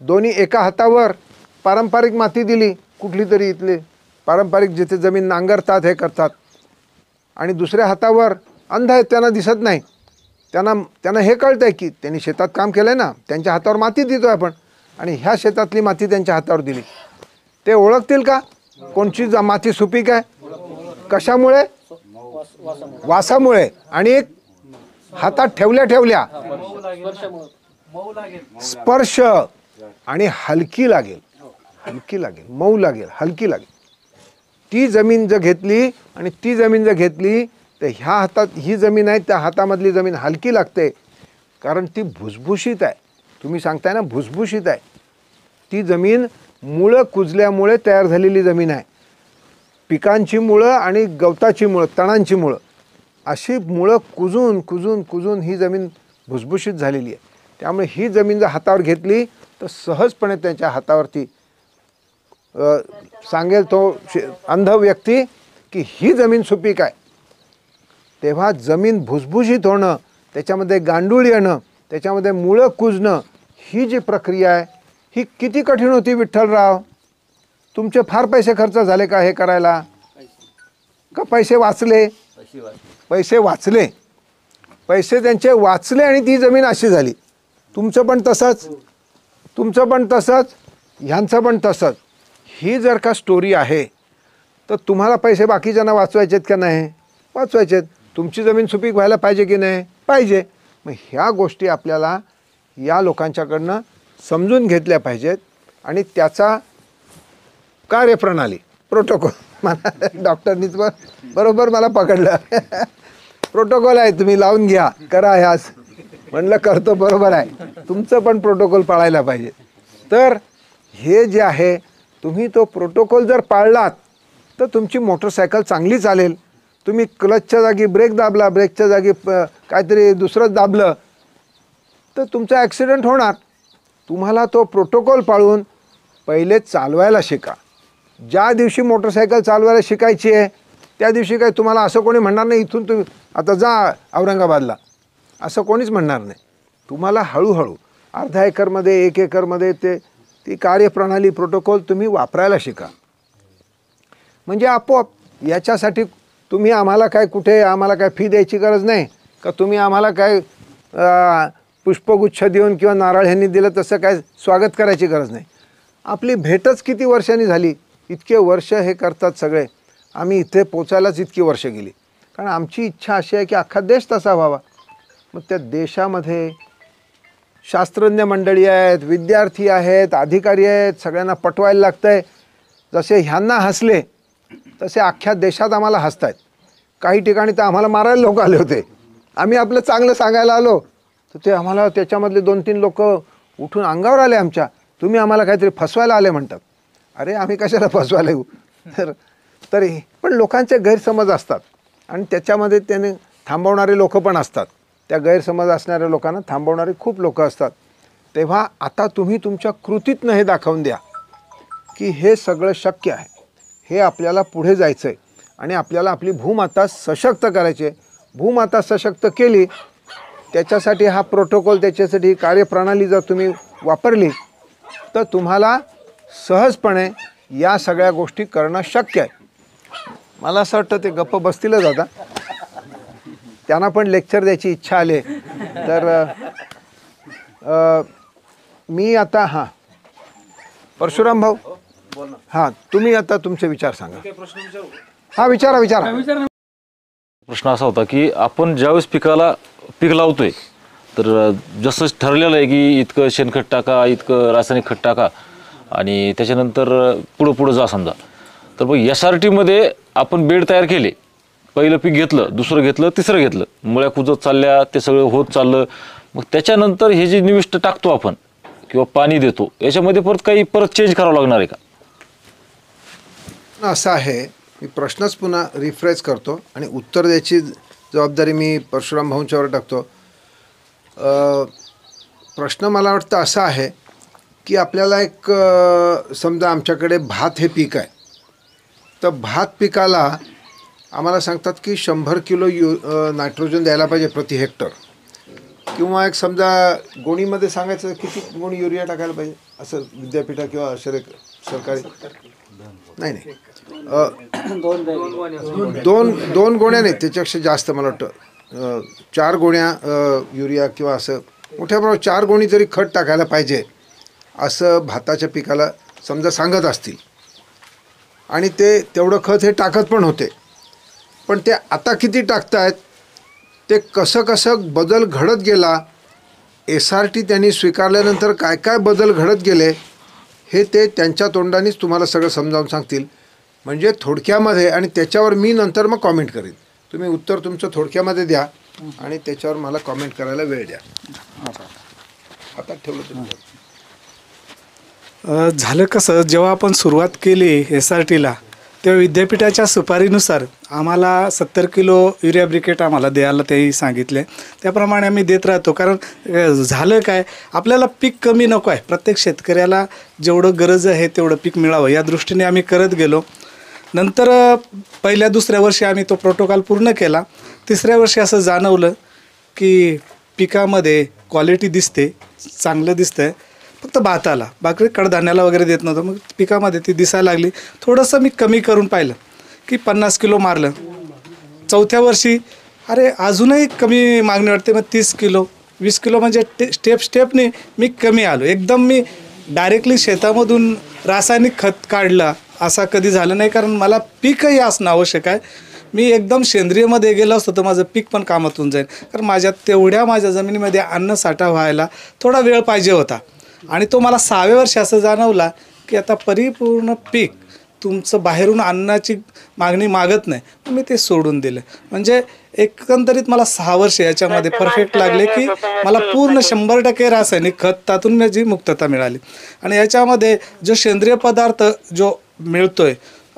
दोन्ही एका हातावर पारंपरिक माती दिली, कुठली तरी इथले पारंपरिक जिथे जमीन नांगरतात हे करतात, आणि दुसऱ्या हातावर अंध आहेत, त्यांना दिसत नाही. त्यांना हे कळतं आहे की त्यांनी शेतात काम केलं आहे ना, त्यांच्या हातावर माती देतो आपण. आणि ह्या शेतातली माती त्यांच्या हातावर दिली, ते ओळखतील का कोणची माती सुपीक आहे? कशामुळे? वासामुळे आणि एक हातात ठेवल्या ठेवल्या स्पर्श, आणि हलकी लागेल, हलकी लागेल, मऊ लागेल, हलकी लागेल. ती जमीन जर घेतली आणि ती जमीन जर घेतली तर ह्या हातात ही जमीन आहे, त्या हातामधली जमीन हलकी लागते, कारण ती भुसभुशीत आहे. तुम्ही सांगताय ना भुसभुशीत आहे. ती जमीन मुळं कुजल्यामुळे तयार झालेली जमीन आहे. पिकांची मुळं आणि गवताची मुळं, तणांची मुळं, अशी मुळं कुजून कुजून कुजून ही जमीन भुसभुशीत झालेली आहे. त्यामुळे ही जमीन जर हातावर घेतली तर सहजपणे त्यांच्या हातावरती सांगेल तो अंध व्यक्ती की ही जमीन सुपीक आहे. तेव्हा जमीन भुसभुशीत होणं, त्याच्यामध्ये गांडूळ येणं, त्याच्यामध्ये मुळं कुजणं, ही जी प्रक्रिया आहे ही किती कठीण होती विठ्ठलराव? तुमचे फार पैसे खर्च झाले का हे करायला? का पैसे वाचले? पैसे वाचले, पैसे त्यांचे वाचले आणि ती जमीन अशी झाली. तुमचं पण तसंच, तुमचं पण तसंच, ह्यांचं पण तसंच. ही जर का स्टोरी आहे तर तुम्हाला पैसे बाकीच्यांना वाचवायचेत का नाही? वाचवायचेत. तुमची जमीन सुपीक व्हायला पाहिजे की नाही? पाहिजे. मग ह्या गोष्टी आपल्याला या लोकांच्याकडनं समजून घेतल्या पाहिजेत आणि त्याचा कार्यप्रणाली, प्रोटोकॉल, मला डॉक्टरनीच बरोबर मला पकडलं. प्रोटोकॉल आहे, तुम्ही लावून घ्या, करा ह्यास म्हणलं, करतो, बरोबर आहे. तुमचं पण प्रोटोकॉल पाळायला पाहिजे. तर हे जे आहे, तुम्ही तो प्रोटोकॉल जर पाळलात तर तुमची मोटरसायकल चांगली चालेल. तुम्ही क्लचच्या जागी ब्रेक दाबला, ब्रेकच्या जागी काहीतरी दुसरंच दाबलं तर तुमचा ॲक्सिडेंट होणार. तुम्हाला तो प्रोटोकॉल पाळून पहिले चालवायला शिका. ज्या दिवशी मोटरसायकल चालवायला शिकायची आहे त्या दिवशी काय तुम्हाला असं कोणी म्हणणार नाही इथून तुम्ही आता जा औरंगाबादला, असं कोणीच म्हणणार नाही. तुम्हाला हळूहळू अर्धा एकरमध्ये, 1 एकरमध्ये ती कार्यप्रणाली, प्रोटोकॉल तुम्ही वापरायला शिका. म्हणजे आपोआप. याच्यासाठी तुम्ही आम्हाला काय कुठे आम्हाला काय फी द्यायची गरज नाही का, तुम्ही आम्हाला काय पुष्पगुच्छ देऊन किंवा नारळ ह्यांनी दिलं तसं काय स्वागत करायची गरज नाही. आपली भेटच किती वर्षांनी झाली, इतके वर्ष हे करतात सगळे. आम्ही इथे पोचायलाच इतकी वर्ष गेली, कारण आमची इच्छा अशी आहे की अख्खा देश तसा व्हावा. मग त्या देशामध्ये शास्त्रज्ञ मंडळी आहेत, विद्यार्थी आहेत, अधिकारी आहेत, सगळ्यांना पटवायला लागतं आहे. जसे ह्यांना हसले तसे अख्ख्या देशात आम्हाला हसत आहेत. काही ठिकाणी तर आम्हाला मारायला लोक आले होते. आम्ही आपलं चांगलं सांगायला आलो तर ते आम्हाला त्याच्यामधले 2-3 लोक उठून अंगावर आले आमच्या, तुम्ही आम्हाला काहीतरी फसवायला आले म्हणतात. अरे आम्ही कशाला फसवायला येऊ? तरी पण लोकांचे गैरसमज असतात आणि त्याच्यामध्ये त्याने थांबवणारे लोक पण असतात. त्या गैरसमज असणाऱ्या लोकांना थांबवणारे खूप लोक असतात. तेव्हा आता तुम्ही तुमच्या कृतीतनं हे दाखवून द्या की हे सगळं शक्य आहे, हे आपल्याला पुढे जायचं आहे आणि आपल्याला आपली भूमाता सशक्त करायची आहे. भूमाता सशक्त केली त्याच्यासाठी हा प्रोटोकॉल, त्याच्यासाठी ही कार्यप्रणाली जर तुम्ही वापरली तर तुम्हाला सहजपणे या सगळ्या गोष्टी करणं शक्य आहे. मला असं वाटतं ते गप्प बसतीलच आता, त्यांना पण लेक्चर द्यायची इच्छा आली. तर मी आता हां परशुराम भाऊ, हां तुम्ही आता तुमचे विचार सांगा. हां विचारा विचारा. प्रश्न असा होता की आपण ज्यावेळेस पीक लावतोय तर जसं ठरलेलं आहे की इतकं शेणखत टाका, इतकं रासायनिक खत टाका आणि त्याच्यानंतर पुढं जा समजा. तर मग SRTमध्ये आपण बेड तयार केले, पहिलं पीक घेतलं, दुसरं घेतलं, तिसरं घेतलं, मुळ्या कुजत चालल्या, ते सगळं होत चाललं. मग त्याच्यानंतर हे जे निविष्ट टाकतो आपण किंवा पाणी देतो, याच्यामध्ये परत चेंज करावं लागणार आहे का? असं आहे, मी प्रश्नच पुन्हा रिफ्रेश करतो आणि उत्तर द्यायची जबाबदारी मी परशुराम भाऊंच्यावर टाकतो. प्रश्न मला वाटतं असा आहे की आपल्याला एक समजा आमच्याकडे भात हे पीक आहे, तर भात पिकाला आम्हाला सांगतात की 100 किलो नायट्रोजन द्यायला पाहिजे प्रति हेक्टर, किंवा एक समजा गोणीमध्ये सांगायचं किती गोणी युरिया टाकायला पाहिजे असं विद्यापीठा किंवा सरकारी नाही दोन गोण्या नाही, त्याच्यापेक्षा जास्त मला वाटतं 4 गोण्या युरिया किंवा असं मोठ्या प्रमाणात 4 गोणी तरी खत टाकायला पाहिजे. असं भाताच्या पिकाला समजा सांगत असतील आणि ते तेवढं खत हे टाकत पण होते, पण ते आता किती टाकतायत, ते कसं कसं बदल घडत गेला, SRT त्यांनी स्वीकारल्यानंतर काय काय बदल घडत गेले हे ते त्यांच्या तोंडानेच तुम्हाला सगळं समजावून सांगतील. म्हणजे थोडक्यामध्ये, आणि त्याच्यावर मी नंतर मग कॉमेंट करेन. तुम्ही उत्तर तुमचं थोडक्यामध्ये द्या आणि त्याच्यावर मला कॉमेंट करायला वेळ द्या. आता ठेवलं तुम्ही. झालं कसं, जेव्हा आपण सुरुवात केली SRTला तेव्हा विद्यापीठाच्या सुपारीनुसार आम्हाला 70 किलो युरिया ब्रिकेट आम्हाला द्यायला तेही सांगितले. त्याप्रमाणे आम्ही देत राहतो. कारण झालं काय, आपल्याला पीक कमी नको आहे, प्रत्येक शेतकऱ्याला जेवढं गरज आहे तेवढं पीक मिळावं या दृष्टीने आम्ही करत गेलो. नंतर पहिल्या दुसऱ्या वर्षी आम्ही तो प्रोटोकॉल पूर्ण केला. तिसऱ्या वर्षी असं जाणवलं की पिकामध्ये क्वालिटी दिसते, चांगलं दिसतंय, फक्त भाताला, बाकी कडधान्याला वगैरे देत नव्हतं. मग पिकामध्ये ती दिसायला लागली. थोडंसं मी कमी करून पाहिलं की 50 किलो मारलं. चौथ्या वर्षी अरे अजूनही कमी मागणी वाटते, मग 30 किलो 20 किलो, म्हणजे स्टेपने मी कमी आलो. एकदम मी डायरेक्टली शेतामधून रासायनिक खत काढलं असा कधी झालं नाही, कारण मला पीकही असणं आवश्यक आहे. मी एकदम सेंद्रियमध्ये गेलो असतो तर माझं पीक पण कामातून जाईल, कारण माझ्या जमिनीमध्ये अन्न साठा व्हायला थोडा वेळ पाहिजे होता. आणि तो मला 6व्या वर्षी असं जाणवला की आता परिपूर्ण पीक तुमचं बाहेरून अन्नाची मागणी मागत नाही, मी ते सोडून दिलं. म्हणजे एकंदरीत मला 6 वर्ष याच्यामध्ये परफेक्ट लागले की मला पूर्ण 100% रासायनिक खतातून माझी मुक्तता मिळाली. आणि याच्यामध्ये जो सेंद्रिय पदार्थ जो मिळतोय,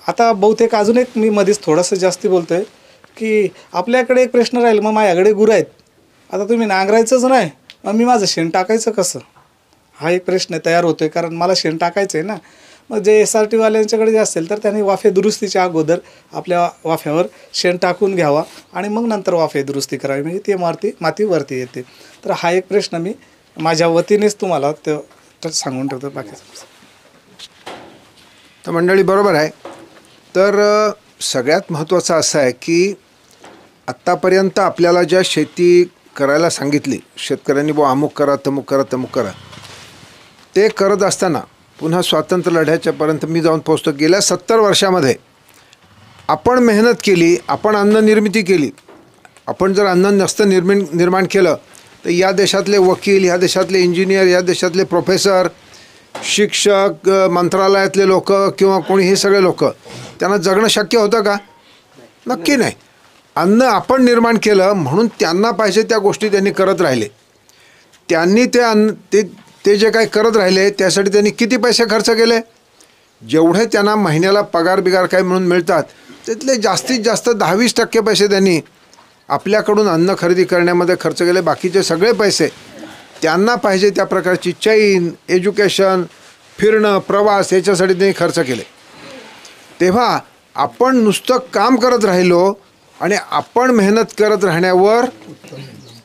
आता बहुतेक अजून एक मी मध्येच थोडंसं जास्ती बोलतोय की आपल्याकडे एक प्रश्न राहील, मग माझ्याकडे गुरं आहेत, आता तुम्ही नांगरायचंच नाही, मग मी माझं शेण टाकायचं कसं, हा एक प्रश्न तयार होतोय. कारण मला शेण टाकायचं आहे ना. मग जे SRTवाल्यांच्याकडे जे असेल तर त्यांनी वाफे दुरुस्तीच्या अगोदर आपल्या वाफ्यावर शेण टाकून घ्यावा आणि मग नंतर वाफे दुरुस्ती करावी, म्हणजे ती माती वरती येते. तर हा एक प्रश्न मी माझ्या वतीनेच तुम्हाला ते सांगून ठेवतो. बाकीचं तर मंडळी बरोबर आहे. तर सगळ्यात महत्त्वाचं असं आहे की आत्तापर्यंत आपल्याला ज्या शेती करायला सांगितली शेतकऱ्यांनी, अमुक करा तमुक करा तमुक करा, ते करत असताना पुन्हा स्वातंत्र्य लढ्याच्यापर्यंत मी जाऊन पोचतो. गेल्या 70 वर्षामध्ये आपण मेहनत केली, आपण अन्न निर्मिती केली. आपण जर अन्न नसतं निर्माण केलं तर या देशातले वकील, या देशातले इंजिनियर, या देशातले प्रोफेसर, शिक्षक, मंत्रालयातले लोक किंवा कोणी, हे सगळे लोक, त्यांना जगणं शक्य होतं का? नक्की नाही. अन्न आपण निर्माण केलं म्हणून त्यांना पाहिजे त्या गोष्टी त्यांनी करत राहिले. त्यांनी ते जे काही करत राहिले त्यासाठी त्यांनी किती पैसे खर्च केले? जेवढे त्यांना महिन्याला पगार बिगार काही म्हणून मिळतात त्यातले जास्तीत जास्त 10-20% पैसे त्यांनी आपल्याकडून अन्न खरेदी करण्यामध्ये खर्च केले. बाकीचे सगळे पैसे त्यांना पाहिजे त्या प्रकारची चैन, एज्युकेशन, फिरणं, प्रवास याच्यासाठी त्यांनी खर्च केले. तेव्हा आपण नुसतं काम करत राहिलो आणि आपण मेहनत करत राहण्यावर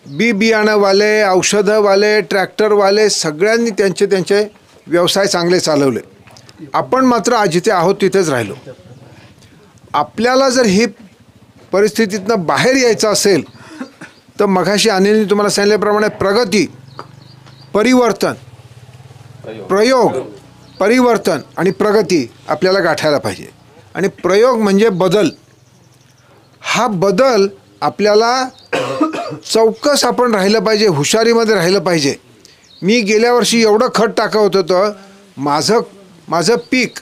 बियाणंवाले, औषधंवाले, ट्रॅक्टरवाले सगळ्यांनी त्यांचे व्यवसाय चांगले चालवले. आपण मात्र जिथे आहोत तिथेच राहिलो. आपल्याला जर ही परिस्थितीतनं बाहेर यायचं असेल तर मघाशी अनिलने तुम्हाला सांगितल्याप्रमाणे प्रगती, परिवर्तन, परिवर्तन आणि प्रगती आपल्याला गाठायला पाहिजे. आणि प्रयोग म्हणजे बदल. हा बदल आपल्याला चौकस आपण राहिलं पाहिजे, हुशारीमध्ये राहिलं पाहिजे. मी गेल्या वर्षी एवढं खत टाकत होतं, माझं पीक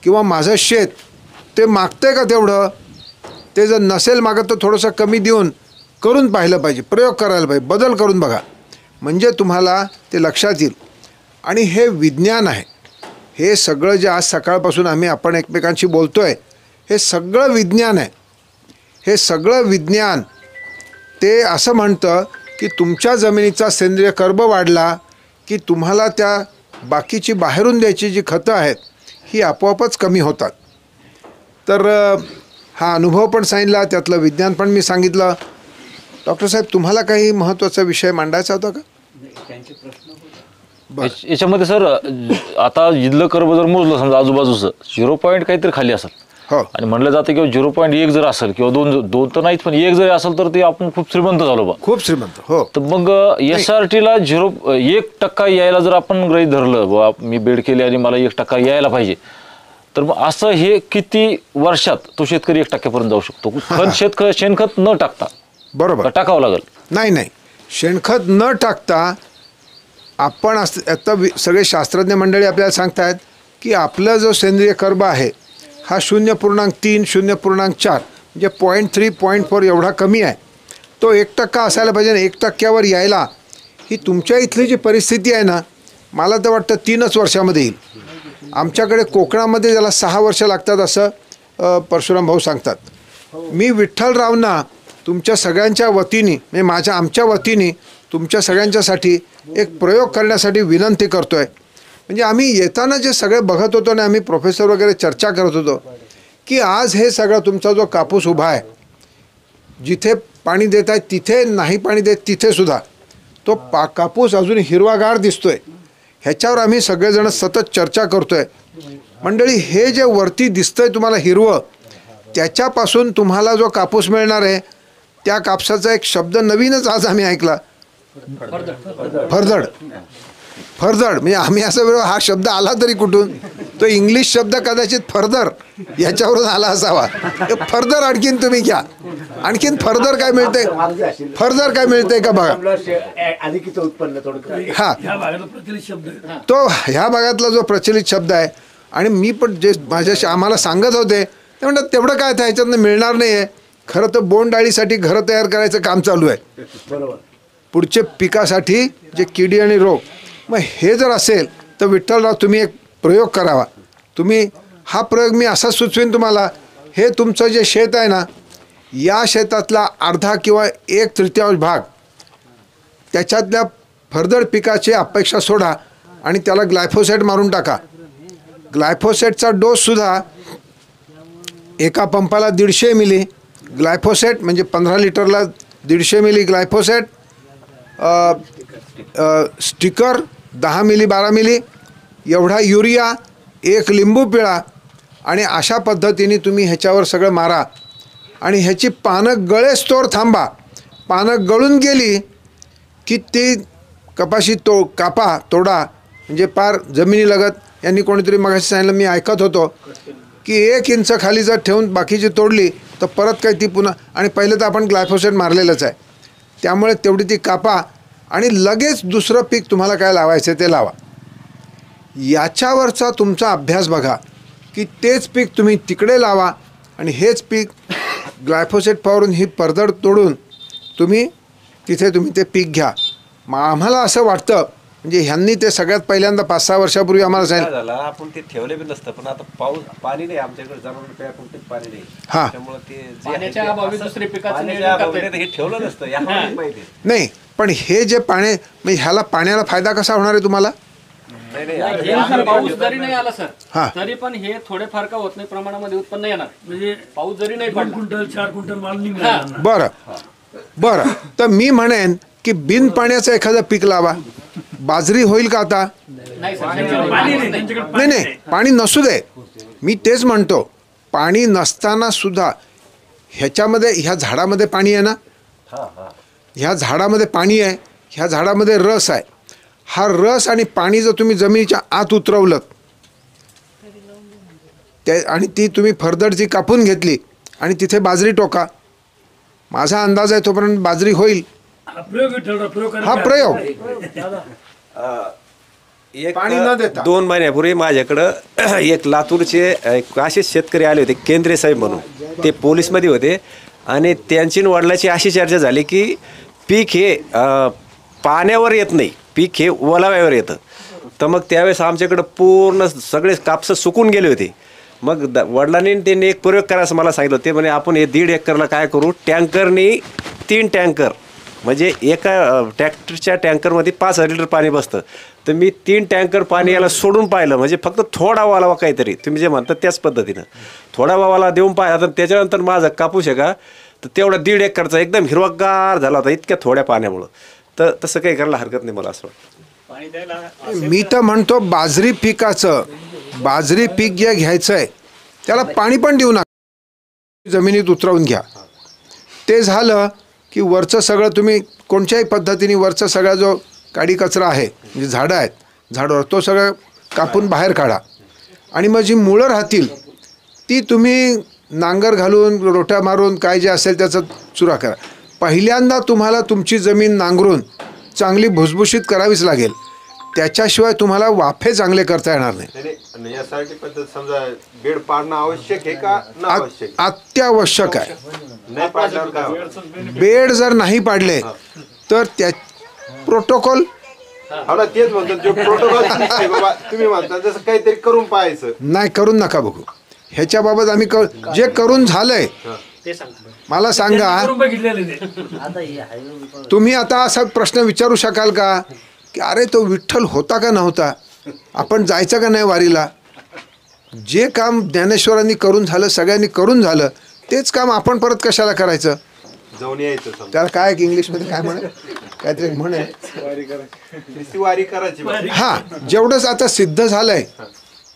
किंवा माझं शेत ते मागतंय का तेवढं? ते जर नसेल मागत तर थोडंसं कमी देऊन करून पाहिलं पाहिजे, प्रयोग करायला पाहिजे, बदल करून बघा, म्हणजे तुम्हाला ते लक्षात येईल. आणि हे विज्ञान आहे. हे सगळं जे आज सकाळपासून आपण एकमेकांशी बोलतोय, हे सगळं विज्ञान आहे. हे सगळं विज्ञान ते असं म्हणतं की तुमच्या जमिनीचा सेंद्रिय कर्ब वाढला की तुम्हाला त्या बाकीची बाहेरून द्यायची जी खतं आहेत ही आपोआपच कमी होतात. तर हा अनुभव पण सांगितला, त्यातलं विज्ञान पण मी सांगितलं. डॉक्टर साहेब, तुम्हाला काही महत्त्वाचा विषय मांडायचा होता का? याच्यामध्ये सर आता इथलं कर्ब जर मोजलं समजा आजूबाजूचं 0 पॉईंट काहीतरी खाली असेल हो. आणि म्हणलं जातं किंवा 0.1 जर असेल किंवा दोन तर नाहीत पण 1 जरी असेल तर ते आपण खूप श्रीमंत झालो बा. खूप श्रीमंत. हो. तर मग SRTला 1% यायला जर आपण गृहीत धरलं बा, मी बेड केले आणि मला 1% यायला पाहिजे, तर मग असं हे किती वर्षात तो शेतकरी 1% जाऊ शकतो? शेणखत न टाकता बरोबर टाकावं लागेल? नाही, शेणखत न टाकता आपण आता सगळे शास्त्रज्ञ मंडळी आपल्याला सांगतायत की आपला जो सेंद्रिय कर्ब आहे हा 0.3 0.4 म्हणजे 0.3 0.4 एवढा कमी आहे. तो 1% असायला पाहिजे. 1%वर यायला ही तुमच्या इथली जी परिस्थिती आहे ना, मला तर वाटतं 3च वर्षामध्ये येईल. आमच्याकडे कोकणामध्ये त्याला 6 वर्ष लागतात असं परशुराम भाऊ सांगतात. मी विठ्ठलरावना तुमच्या सगळ्यांच्या वतीने म्हणजे आमच्या वतीने तुमच्या सगळ्यांच्यासाठी एक प्रयोग करण्यासाठी विनंती करतो आहे. म्हणजे आम्ही येताना जे सगळे बघत होतो आणि आम्ही प्रोफेसर वगैरे चर्चा करत होतो की आज हे सगळं तुमचा जो कापूस उभा आहे, जिथे पाणी देत आहे तिथे नाही पाणी देत तिथेसुद्धा तो कापूस अजून हिरवागार दिसतोय. ह्याच्यावर आम्ही सगळेजण सतत चर्चा करतो आहे. मंडळी, हे जे वरती दिसतंय तुम्हाला हिरवं, त्याच्यापासून तुम्हाला जो कापूस मिळणार आहे त्या कापसाचा एक शब्द नवीनच आज आम्ही ऐकला, फरदड. फरदड म्हणजे आम्ही असं वेळ हा शब्द आला तरी कुठून, तो इंग्लिश शब्द कदाचित फर्दर याच्यावरून आला असावा. फर्दर आणखीन तुम्ही घ्या, आणखीन फर्दर काय मिळतंय, फर्दर काय मिळतंय का बघा. हा तो ह्या भागातला जो प्रचलित शब्द आहे. आणि मी पण जे माझ्याशी आम्हाला सांगत होते ते म्हणतात तेवढं काय त्या ह्याच्यातनं मिळणार नाही आहे. खरं तर बोंडअळीसाठी घरं तयार करायचं काम चालू आहे पुढच्या पिकासाठी, जे किडी आणि रोग. मग हे जर असेल तर विठ्ठलराव तुम्ही एक प्रयोग करावा. तुम्ही हा प्रयोग मी असा सुचवीन तुम्हाला, हे तुमचं जे शेत आहे ना, या शेतातला अर्धा किंवा 1/3 भाग त्याच्यातल्या फरदड पिकाची अपेक्षा सोडा आणि त्याला ग्लायफोसेट मारून टाका. ग्लायफोसेटचा डोससुद्धा एका पंपाला 150 मिली ग्लायफोसेट म्हणजे 15 लिटरला 150 मिली ग्लायफोसेट, स्टिकर 10 मिली 12 मिली एवढा युरिया, 1 लिंबू पिळा आणि अशा पद्धतीने तुम्ही ह्याच्यावर सगळं मारा. आणि ह्याची पानं गळेस्तोवर थांबा. पानं गळून गेली की ती कपाशी तोडा म्हणजे पार जमिनीलगत. यांनी कोणीतरी मगाशी सांगितलं, मी ऐकत होतो की 1 इंच खाली जर ठेवून बाकीची तोडली तर परत काय ती पुन्हा. आणि पहिलं तर आपण ग्लायफोसेट मारलेलंच आहे, त्यामुळे तेवढी ती कापा आणि लगेच दुसरं पीक तुम्हाला काय लावायचं ते लावा. याच्यावरचा तुमचा अभ्यास बघा की तेच पीक तुम्ही तिकडे लावा आणि हेच पीक ग्लायफोसेट फवारून ही फरदड तोडून तुम्ही ते पीक घ्या. मग आम्हाला असं वाटतं म्हणजे ह्यांनी ते सगळ्यात पहिल्यांदा 5-6 वर्षापूर्वी आम्हाला सांगितलं, आपण ते ठेवले बी नसतं, पण आता पाणी नाही आमच्याकडे, जनावर प्यायला पाणी नाही. हां, त्यामुळे ते हे ठेवलं नसतं यामध्ये माहिती नाही. पण हे जे पाणी म्हणजे ह्याला पाण्याला फायदा कसा होणार आहे तुम्हाला? पाऊस जरी नाही आला सर, हा, तरी पण हे थोडेफार का होत नाही प्रमाणामध्ये उत्पन्न येणार. म्हणजे पाऊस जरी नाही पडला, 2 क्विंटल 4 क्विंटल माल निघणार. बरं तर मी म्हणेन की बिन पाण्याचं एखादं पीक लावा. बाजरी होईल का आता? नाही, पाणी नसू दे. मी तेच म्हणतो, पाणी नसताना सुद्धा ह्याच्यामध्ये ह्या झाडामध्ये पाणी आहे ना, ह्या झाडामध्ये पाणी आहे, ह्या झाडामध्ये रस आहे. हा रस आणि पाणी जर तुम्ही जमिनीच्या आत उतरवलं आणि ती तुम्ही फरदडची कापून घेतली आणि तिथे बाजरी टोका. माझा अंदाज आहे तोपर्यंत बाजरी होईल. हा प्रयोग पाणी न देता 2 महिन्यापूर्वी माझ्याकडं एक लातूरचे असे शेतकरी आले होते, केंद्रे साहेब म्हणून. ते पोलीसमध्ये होते आणि त्यांची वडिलाची अशी चर्चा झाली की पीक हे पाण्यावर येत नाही, पीक हे ओलाव्यावर येतं. तर मग त्यावेळेस आमच्याकडं पूर्ण सगळे कापसं सुकून गेले होते. मग वडिलांनी त्यांनी एक प्रयोग करायचं मला सांगितलं. ते म्हणे आपण हे 1.5 एकरला काय करू, टँकरनी 3 टँकर म्हणजे एका ट्रॅक्टरच्या टँकरमध्ये 5,000 लिटर पाणी बसतं. तर मी 3 टँकर पाणी याला सोडून पाहिलं, म्हणजे फक्त थोडा वालावा काहीतरी तुम्ही जे म्हणता त्याच पद्धतीनं थोडा वाला देऊन पाहिला. तर त्याच्यानंतर माझा कापूस आहे का तर तेवढा 1.5 एकरचा एकदम हिरवागार झाला होता इतक्या थोड्या पाण्यामुळं. तर तसं काही करायला हरकत नाही मला असं वाटतं. मी तर म्हणतो बाजरी पीक जे घ्यायचं आहे त्याला पाणी पण देऊ नका, जमिनीत उतरवून घ्या. ते झालं की वरचं सगळं तुम्ही कोणत्याही पद्धतीने वरचा सगळा जो काडी कचरा आहे म्हणजे झाडं आहेत झाडावर तो सगळं कापून बाहेर काढा. आणि मग जी मुळं राहतील ती तुम्ही नांगर घालून रोट्या मारून काय जे असेल त्याचा चुरा करा. पहिल्यांदा तुम्हाला तुमची जमीन नांगरून चांगली भुसभुशीत करावीच लागेल, त्याच्याशिवाय तुम्हाला वाफे चांगले करता येणार नाही. यासाठी पद्धत समजा बेड पाडणं आवश्यक आहे का अनावश्यक? अत्यावश्यक आहे. नाही पाडल्यावर काय? बेड जर नाही पाडले तर त्या प्रोटोकॉल हा तेच म्हणतो जो प्रोटोकॉल बाबा तुम्ही म्हणता जसं काहीतरी करून पाहायचं. नाही, करून नका बघू. ह्याच्याबाबत आम्ही जे करून झालंय मला सांगा. तुम्ही आता असा प्रश्न विचारू शकाल का की अरे तो विठ्ठल होता का नव्हता, आपण जायचं का नाही वारीला? जे काम ज्ञानेश्वरांनी करून झालं, सगळ्यांनी करून झालं, तेच काम आपण परत कशाला करायचं? जाऊन यायचं. त्याला काय इंग्लिशमध्ये काय म्हणे, काहीतरी म्हणे वारी करायची. हां, जेवढंच आता सिद्ध झालंय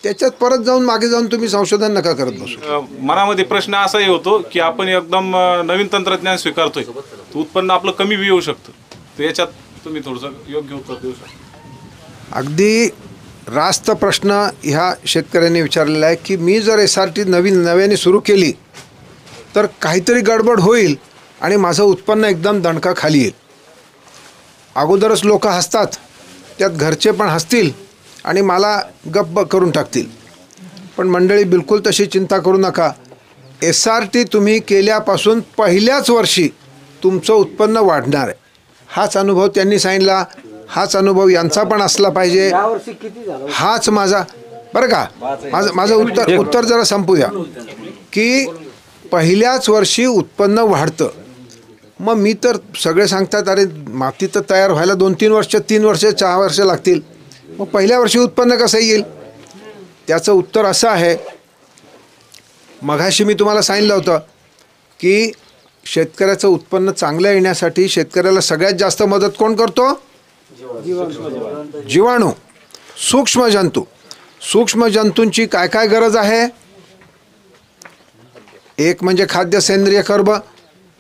त्याच्यात परत जाऊन मागे जाऊन तुम्ही संशोधन नका करत बसू. मनामध्ये प्रश्न असाही होतो की आपण एकदम नवीन तंत्रज्ञान स्वीकारतोय, उत्पन्न आपलं कमी बी येऊ शकतं, तर याच्यात तुम्ही थोडंसं योग्य उत्तर देऊ शकता. अगदी रास्त प्रश्न ह्या शेतकऱ्यांनी विचारलेला आहे की मी जर SRT नव्याने सुरू केली तर काहीतरी गडबड होईल आणि माझं उत्पन्न एकदम दणका खाली येईल. अगोदरच लोक हसतात, त्यात घरचे पण हसतील आणि मला गप्प करून टाकतील. पण मंडळी बिलकुल तशी चिंता करू नका. SRT तुम्ही केल्यापासून पहिल्याच वर्षी तुमचं उत्पन्न वाढणार आहे. हाच अनुभव त्यांनी सांगितला, हाच अनुभव यांचा पण असला पाहिजे. हाच माझा बरं का, माझं उत्तर जरा संपू द्या की पहिल्याच वर्षी उत्पन्न वाढतं. मग मी तर सगळे सांगतात अरे माती तर तयार व्हायला 2-3 वर्ष 3 वर्ष 4 वर्ष लागतील, मग पहिल्या वर्षी उत्पन्न कसं येईल? त्याचं उत्तर असं आहे, मघाशी मी तुम्हाला सांगितलं होतं की शेतकऱ्याचं उत्पन्न चांगलं येण्यासाठी शेतकऱ्याला सगळ्यात जास्त मदत कोण करतो? जीवाणू, सूक्ष्मजंतू. सूक्ष्मजंतूंची काय काय गरज आहे? एक म्हणजे खाद्य सेंद्रिय कर्ब,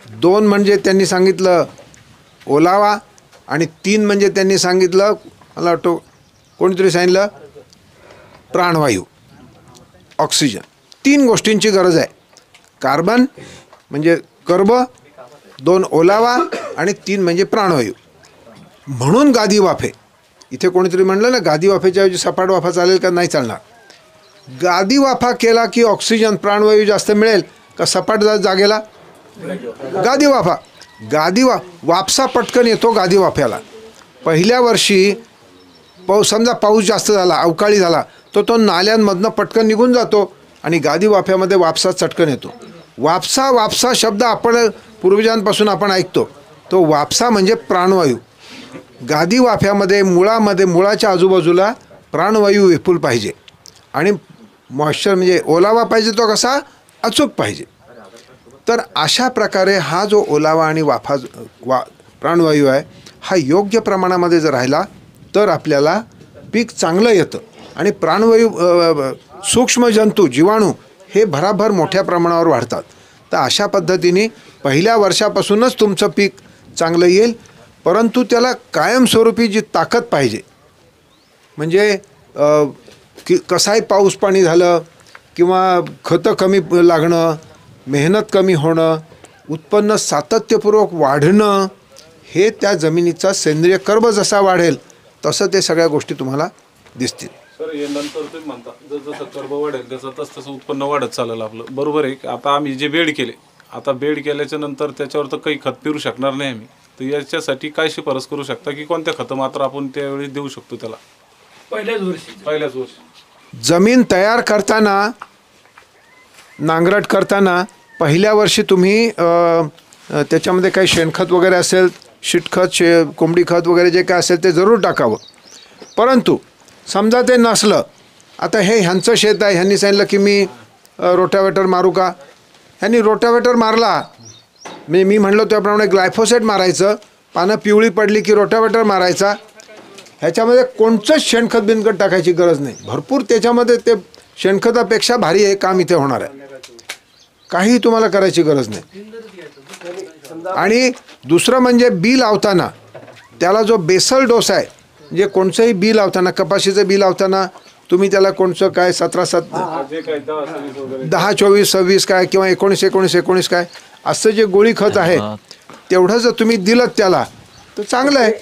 2 म्हणजे त्यांनी सांगितलं ओलावा, आणि 3 म्हणजे त्यांनी सांगितलं, मला वाटतं कोणीतरी सांगितलं प्राणवायू, ऑक्सिजन. 3 गोष्टींची गरज आहे. कार्बन म्हणजे कर्ब, 2 ओलावा आणि 3 म्हणजे प्राणवायू. म्हणून गादी वाफे. इथे कोणीतरी म्हणलं ना गादी वाफेच्या ऐवजी सपाट वाफा चालेल का? नाही चालणार. गादी वाफा केला की ऑक्सिजन प्राणवायू जास्त मिळेल का सपाट जागेला? गादी वाफा. वापसा पटकन येतो गादी वाफ्याला. पहिल्या वर्षी समजा पाऊस जास्त झाला, अवकाळी झाला, तो नाल्यांमधनं पटकन निघून जातो आणि गादी वाफ्यामध्ये वापसा चटकन येतो. वापसा शब्द आपण पूर्वजांपासून आपण ऐकतो. तो वापसा म्हणजे प्राणवायू. गादी वाफ्यामध्ये मुळाच्या आजूबाजूला प्राणवायू विपुल पाहिजे आणि मॉइश्चर म्हणजे ओलावा पाहिजे, तो कसा अचूक पाहिजे. तर अशा प्रकारे हा जो ओलावा आणि प्राणवायू आहे हा योग्य प्रमाणामध्ये जर राहिला तर आपल्याला पीक चांगलं येतं. आणि प्राणवायू सूक्ष्मजंतू जीवाणू हे भराभर मोठ्या प्रमाणावर वाढतात. तर अशा पद्धतीने पहिल्या वर्षापासूनच तुमचं पीक चांगलं येईल. परंतु त्याला कायमस्वरूपी जी ताकद पाहिजे, म्हणजे कसाही पाऊस पाणी झालं किंवा खतं कमी लागणं, मेहनत कमी होणं, उत्पन्न सातत्यपूर्वक वाढणं, हे त्या जमिनीचा सेंद्रिय कर्ब जसा वाढेल तसं ते सगळ्या गोष्टी तुम्हाला दिसतील. सर हे नंतर तुम्ही म्हणता जसं कर्ब वाढेल तसं उत्पन्न वाढत चालेल आपलं, बरोबर आहे. आता आम्ही जे बेड केले, आता बेड केल्याच्या नंतर त्याच्यावर तर काही खत पिरू शकणार नाही आम्ही, तर याच्यासाठी काय शिफारस करू शकता की कोणत्या खतं मात्र आपण त्यावेळी देऊ शकतो त्याला? पहिल्याच वर्षी जमीन तयार करताना, नांगरट करताना पहिल्या वर्षी तुम्ही त्याच्यामध्ये काही शेणखत वगैरे असेल, शिटखत, कोंबडी खत वगैरे जे काय असेल ते जरूर टाकावं. परंतु समजा ते नसलं, आता ह्यांचं शेत आहे, ह्यांनी सांगितलं की मी रोटावेटर मारू का? ह्यांनी रोटावेटर मारला, मी म्हणलो त्याप्रमाणे ग्लायफोसेट मारायचं, पानं पिवळी पडली की रोटावेटर मारायचा. ह्याच्यामध्ये कोणतंच शेणखत बिनखत टाकायची गरज नाही. भरपूर त्याच्यामध्ये ते शेणखतापेक्षा भारी हे काम इथे होणार आहे. काही तुम्हाला करायची गरज नाही. आणि दुसरं म्हणजे बी लावताना त्याला जो बेसल डोस आहे, म्हणजे कोणचंही बी लावताना, कपाशीचं बी लावताना तुम्ही त्याला कोणचं काय 17-7 10-24-26 काय किंवा 19-19-19 काय असं जे गोळी खत आहे तेवढं जर तुम्ही दिलं त्याला तर चांगलं आहे.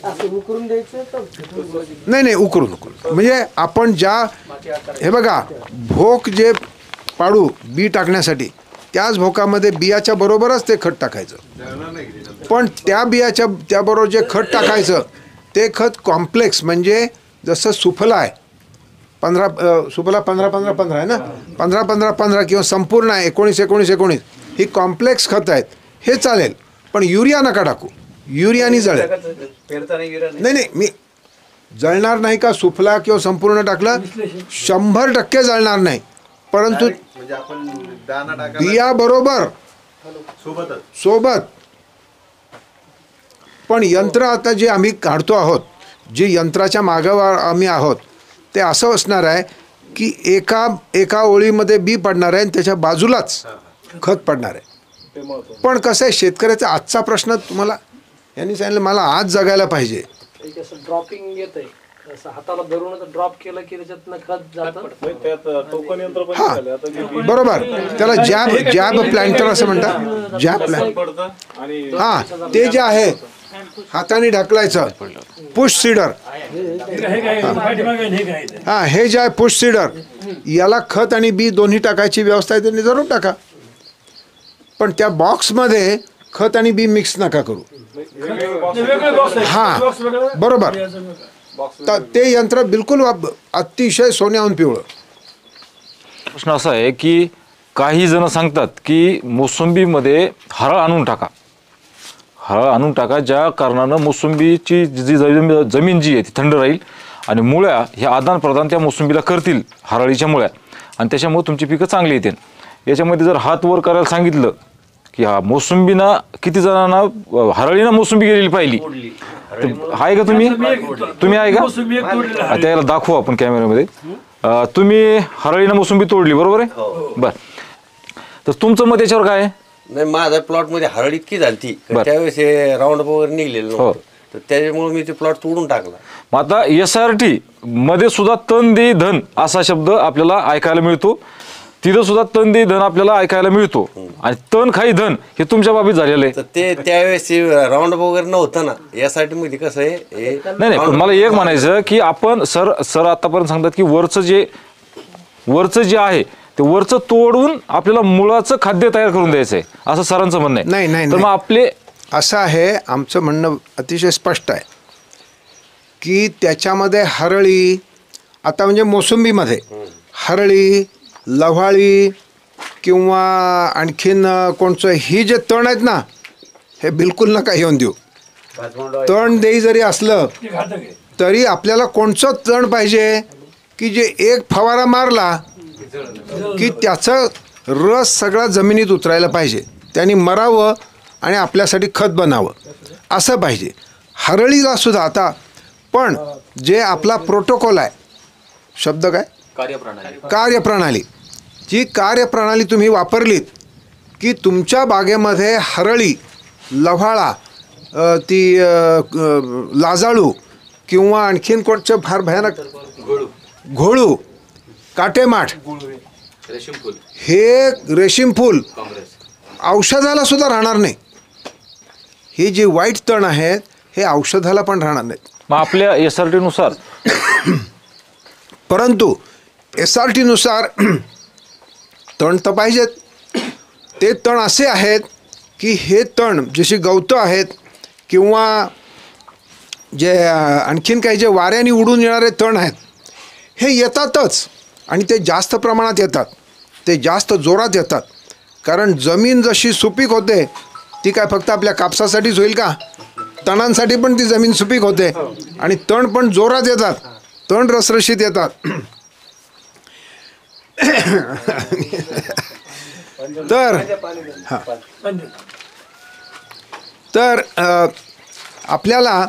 नाही उकरून म्हणजे आपण हे बघा भोक जे पाडू बी टाकण्यासाठी त्याच भोकामध्ये बियाच्या बरोबरच ते खत टाकायचं. पण त्या बियाच्या त्याबरोबर जे खत टाकायचं ते खत कॉम्प्लेक्स, म्हणजे जसं सुफला आहे 15-15-15 आहे ना, 15-15-15 किंवा संपूर्ण आहे 19-19-19 ही कॉम्प्लेक्स खत आहेत, हे चालेल. पण युरिया नका टाकू, युरियानी जळेल. नाही मी जळणार नाही का सुफला किंवा संपूर्ण टाकलं 100% जळणार नाही, परंतु बिया बरोबर सोबत. पण यंत्र आता जे आम्ही काढतो आहोत, जे यंत्राच्या मागावर आम्ही आहोत, ते असं असणार आहे की एका ओळीमध्ये बी पडणार आहे आणि त्याच्या बाजूलाच खत पडणार आहे. पण कसं आहे, शेतकऱ्याचा आजचा प्रश्न तुम्हाला यांनी सांगितलं मला आज जगायला पाहिजे. ड्रॉपिंग येत आहे, हाताला धरून ड्रॉप केलं की त्याच्यातनं खत जातं. बरोबर, त्याला जॅब प्लॅन्टर असं म्हणतात. जॅब प्लॅन्टर, हां ते जे आहे हाताने ढकलायचं पुश सीडर. हां हे जे आहे पुश सीडर, याला खत आणि बी दोन्ही टाकायची व्यवस्था आहे, त्यांनी जरूर टाका. पण त्या बॉक्समध्ये खत आणि बी मिक्स नका करू. हां बरोबर, ते यंत्र बिलकुल अतिशय सोन्याहून पिवळं. प्रश्न असा आहे की काही जण सांगतात की मोसंबीमध्ये हरळ आणून टाका, ज्या कारणानं मोसंबीची जी जमीन जी आहे ती थंड राहील आणि मुळ्या हे आदान प्रदान त्या मोसंबीला करतील हरळीच्या मुळ्या, आणि त्याच्यामुळे तुमची पिकं चांगली येतील. याच्यामध्ये जर हात वर करायला सांगितलं की हा मोसंबीना किती जणांना हरळीना मोसंबी गेलेली पाहिली आहे का? तुम्ही आहे का? त्याला दाखवू आपण कॅमेऱ्यामध्ये. तुम्ही हरळीना मोसंबी तोडली बरोबर आहे? बर, तर तुमचं मत याच्यावर काय आहे? नाही, माझ्या प्लॉट मध्ये हरळ इतकी झाली त्यावेळेस राऊंड वगैरे निघलेलं, तर त्याच्यामुळे मी ते प्लॉट तोडून टाकला. मग आता SRT मध्ये सुद्धा तण दे धन असा शब्द आपल्याला ऐकायला मिळतो, तिथं सुद्धा तण दे धन आपल्याला ऐकायला मिळतो, आणि तण खाई धन हे तुमच्या बाबतीत झालेलं आहे. ते त्यावेळेस राऊंड वगैरे नव्हतं ना, यासाठी मध्ये कसं आहे. नाही पण मला एक म्हणायचं की आपण सर आतापर्यंत सांगतात की वरचं जे आहे ते वरचं तोडून आपल्याला मुळाचं खाद्य तयार करून द्यायचं आहे, असं सरांचं म्हणणं आहे. नाही तर मग आपले असं आहे, आमचं म्हणणं अतिशय स्पष्ट आहे की त्याच्यामध्ये हरळी, आता म्हणजे मोसंबीमध्ये हरळी, लव्हाळी किंवा आणखीन कोणचं ही जे तण आहेत ना, हे बिलकुल नका येऊन देऊ. तण देई जरी असलं तरी आपल्याला कोणचं तण पाहिजे की जे एक फवारा मारला की त्याचं रस सगळा जमिनीत उतरायला पाहिजे, त्यांनी मरावं आणि आपल्यासाठी खत बनावं असं पाहिजे. हरळीला सुद्धा आता पण जे आपला प्रोटोकॉल आहे, शब्द काय, कार्यप्रणाली, जी कार्यप्रणाली तुम्ही वापरलीत की तुमच्या बागेमध्ये हरळी, लव्हाळा, ती लाजाळू किंवा आणखीन कोणचं फार भयानक घोळू, काटेमाठ, हे रेशीम फूल औषधाला सुद्धा राहणार नाही. हे जे वाईट तण आहेत हे औषधाला पण राहणार नाहीत. मग आपल्या SRT नुसार परंतु SRT नुसार तण तर पाहिजेत. ते तण असे आहेत की हे तण जशी गवतं आहेत किंवा जे आणखीन काही जे वाऱ्याने उडून येणारे तण आहेत हे येतातच, आणि ते जास्त प्रमाणात येतात, ते जास्त जोरात येतात. कारण जमीन जशी सुपीक होते ती काय फक्त आपल्या कापसासाठीच होईल का, तणांसाठी पण ती जमीन सुपीक होते, आणि तण पण जोरात येतात, तण रसरशीत येतात. तर आपल्याला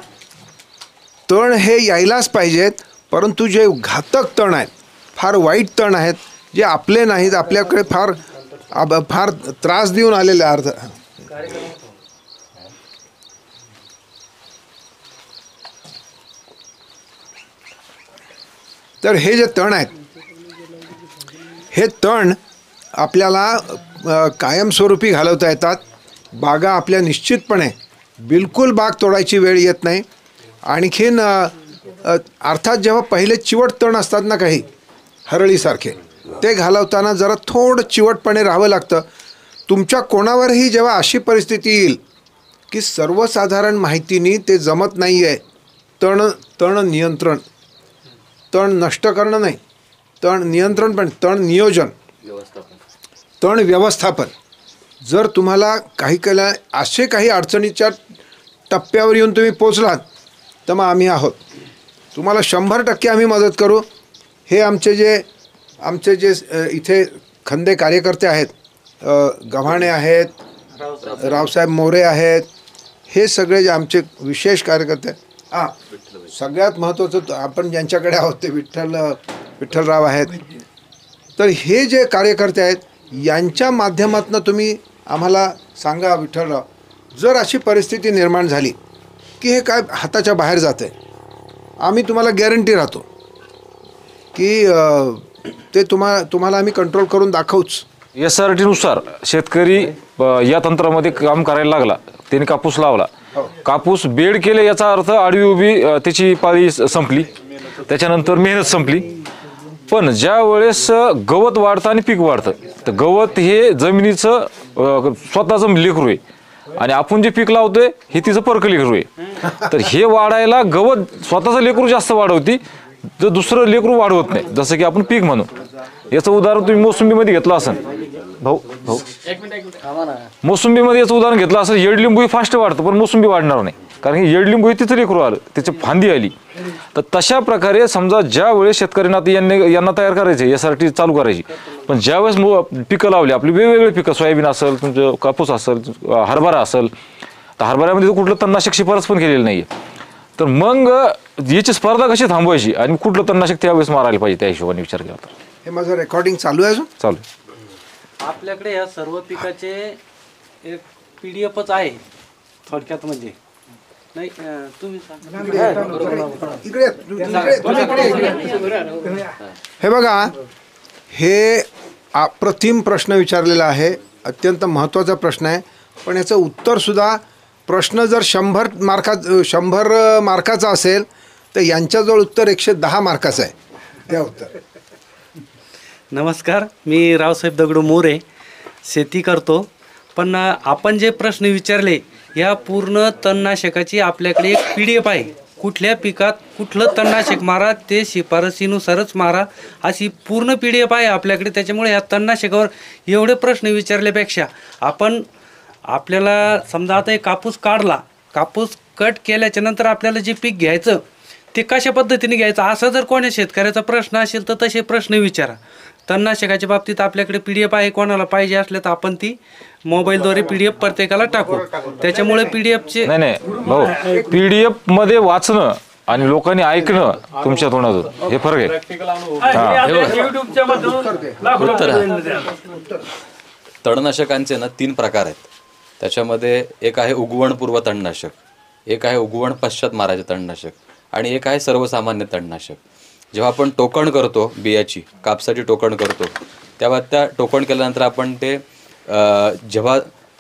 तण हे यायलाच पाहिजेत, परंतु जे घातक तण आहेत, फार वाईट तण आहेत, जे आपले नाहीत, आपल्याकडे फार त्रास देऊन आलेले अर्थ. तर हे जे तण आहेत, हे तण आपल्याला कायमस्वरूपी घालवता येतात. बागा आपल्या निश्चितपणे बिलकुल बाग तोडायची वेळ येत नाही. आणखीन अर्थात जेव्हा पहिले चिवट तण असतात ना, काही हरळीसारखे, ते घालवताना जरा थोडं चिवटपणे राहावं लागतं. तुमच्या कोणावरही जेव्हा अशी परिस्थिती येईल की सर्वसाधारण माहितीनी ते जमत नाही आहे, तण नियंत्रण, तण नष्ट करणं नाही, तण नियंत्रण पण, तण नियोजन, तण व्यवस्थापन, जर तुम्हाला काही केलं असे काही अडचणीच्या टप्प्यावर येऊन तुम्ही पोचलात तर मग आम्ही आहोत, तुम्हाला 100% आम्ही मदत करू. हे आमचे जे इथे खंदे कार्यकर्ते आहेत, गव्हाणे आहेत, रावसाहेब मोरे आहेत, हे सगळे जे आमचे विशेष कार्यकर्ते आहेत. सगळ्यात महत्त्वाचं आपण ज्यांच्याकडे आहोत ते विठ्ठलराव आहेत. तर हे जे कार्यकर्ते आहेत यांच्या माध्यमातून तुम्ही आम्हाला सांगा, विठ्ठलराव, जर अशी परिस्थिती निर्माण झाली की हे काय हाताच्या बाहेर जाते, आम्ही तुम्हाला गॅरंटी राहतो की ते तुम्हाला आम्ही कंट्रोल करून दाखवूच. SRTनुसार शेतकरी या तंत्रामध्ये काम करायला लागला, त्याने कापूस लावला, कापूस बेड केले, याचा अर्थ आडवी उभी त्याची पाळी संपली, त्याच्यानंतर मेहनत संपली. पण ज्या वेळेस गवत वाढतं आणि पीक वाढतं, तर गवत हे जमिनीचं स्वतःचं लेकरू आहे आणि आपण जे पीक लावतोय हे तिचं परक लेकरू आहे. तर हे वाढायला गवत स्वतःचं लेकरू जास्त वाढवती, तर दुसरं लेकरू वाढवत नाही, जसं की आपण पीक म्हणू. याचं उदाहरण तुम्ही मोसंबीमध्ये घेतलं असेल, भाऊ मोसंबीमध्ये याचं उदाहरण घेतलं असेल, येडलिंबू ही फास्ट वाढतं पण मोसंबी वाढणार नाही, कारण की येडलिंबू हे तिचं लेकरू आलं, त्याची फांदी आली. तर तशा प्रकारे समजा ज्या वेळेस शेतकऱ्यांना यांना तयार करायचे, यासाठी चालू करायची, पण ज्यावेळेस पिकं लावली, आपली वेगवेगळी पिकं, सोयाबीन असेल, तुमचं कापूस असेल, हरभरा असेल, तर हरभऱ्यामध्ये तर कुठलं तणनाशक शिफारस पण केलेली नाही आहे. तर मग याची स्पर्धा कशी थांबवायची आणि कुठलं तणनाशक त्यावेळेस मारायला पाहिजे, त्या हिशोबाने विचार केला. तर हे माझं रेकॉर्डिंग चालू आहे, चालू. आपल्याकडे या सर्व पिकाचे एक PDF आहे थोडक्यात, म्हणजे नाही तुम्ही हे बघा, हे अप्रतिम प्रश्न विचारलेला आहे, अत्यंत महत्त्वाचा प्रश्न आहे. पण याचं उत्तरसुद्धा, प्रश्न जर 100 मार्काचा असेल तर यांच्याजवळ उत्तर 110 मार्काचं आहे. त्या उत्तर. नमस्कार, मी रावसाहेब दगडू मोरे, शेती करतो. पण आपण जे प्रश्न विचारले, या पूर्ण तणनाशकाची आपल्याकडे एक PDF आहे. कुठल्या पिकात कुठलं तणनाशक मारा ते शिफारसीनुसारच मारा, अशी पूर्ण PDF आहे आपल्याकडे. त्याच्यामुळे या तणनाशकावर एवढे प्रश्न विचारल्यापेक्षा आपल्याला समजा आता एक कापूस काढला, कापूस कट केल्याच्या नंतर आपल्याला जे पीक घ्यायचं ते कशा पद्धतीने घ्यायचं, असा जर कोणा शेतकऱ्याचा प्रश्न असेल तर तसे प्रश्न विचारा. तणनाशकाच्या बाबतीत आपल्याकडे PDF आहे, कोणाला पाहिजे असले तर आपण ती मोबाईलद्वारे PDF प्रत्येकाला टाकू. त्याच्यामुळे PDFचे नाही भाऊ, PDF मध्ये वाचणं आणि लोकांनी ऐकणं तुमच्या तोंडातून हे फरक आहे. तणनाशकांचे ना 3 प्रकार आहेत. त्याच्यामध्ये एक आहे उगवणपूर्व तणनाशक, एक आहे उगवण पश्चात मारायचे तणनाशक आणि एक आहे सर्वसामान्य तणनाशक. जेव्हा आपण टोकण करतो, बियाची कापसाची टोकण करतो, तेव्हा त्या टोकण केल्यानंतर आपण ते जेव्हा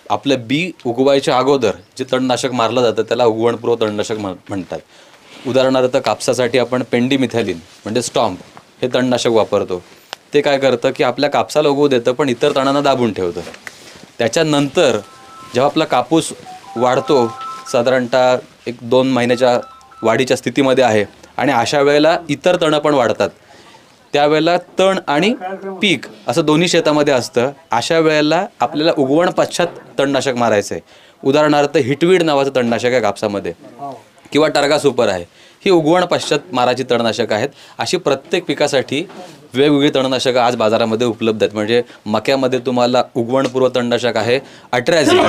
आपलं बी उगवायच्या अगोदर जे तणनाशक मारलं जातं त्याला उगवणपूर्व तणनाशक म्हणतात. उदाहरणार्थ कापसासाठी आपण पेंडीमिथॅलिन म्हणजे स्टॉम्प हे तणनाशक वापरतो. ते काय करतं की आपल्या कापसाला उगवू देतं पण इतर तणांना दाबून ठेवतं. त्याच्यानंतर जेव्हा आपला कापूस वाढतो, साधारणतः 1-2 महिन्याच्या वाढीच्या स्थितीमध्ये आहे आणि अशा वेळेला इतर तणं पण वाढतात, त्यावेळेला तण आणि पीक असं दोन्ही शेतामध्ये असतं. अशा वेळेला आपल्याला उगवण पश्चात तणनाशक मारायचं आहे. उदाहरणार्थ हिटवीड नावाचं तणनाशक आहे कापसामध्ये किंवा टर्गा सुपर आहे, ही उगवण पश्चात माराची तणनाशकं आहेत. अशी प्रत्येक पिकासाठी वेगवेगळी तणनाशकं आज बाजारामध्ये उपलब्ध आहेत. म्हणजे मक्यामध्ये तुम्हाला उगवणपूर्व तणनाशक आहे अट्रॅझिन,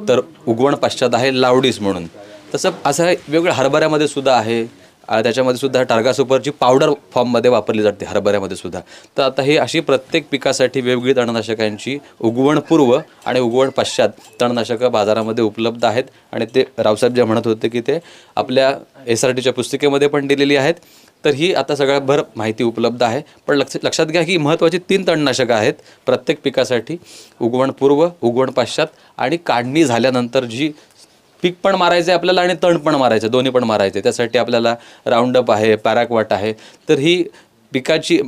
तर उगवण पश्चात आहे लावडीस म्हणून. तसं असं वेगवेगळ्या हरभऱ्यामध्ये सुद्धा आहे, त्याच्यामध्ये सुद्धा टार्गा सुपरची पावडर फॉर्ममध्ये वापरली जाते हरभऱ्यामध्ये सुद्धा. तर आता ही अशी प्रत्येक पिकासाठी वेगवेगळी तणनाशकांची उगवणपूर्व आणि उगवण पश्चात तणनाशकं बाजारामध्ये उपलब्ध आहेत. आणि ते रावसाहेब जे म्हणत होते की ते आपल्या SRTच्या पुस्तिकेमध्ये पण दिलेली आहेत. तर ही आता सगळ्याभर माहिती उपलब्ध आहे. पण लक्षात घ्या की महत्त्वाची 3 तणनाशकं आहेत प्रत्येक पिकासाठी: उगवणपूर्व, उगवण पश्चात आणि काढणी झाल्यानंतर जी पीक पण मारायचं आहे आपल्याला आणि तण पण मारायचं, दोन्ही पण मारायचे. त्यासाठी आपल्याला राऊंडअप आहे, पॅराक्वाट आहे. तर ही पिकाची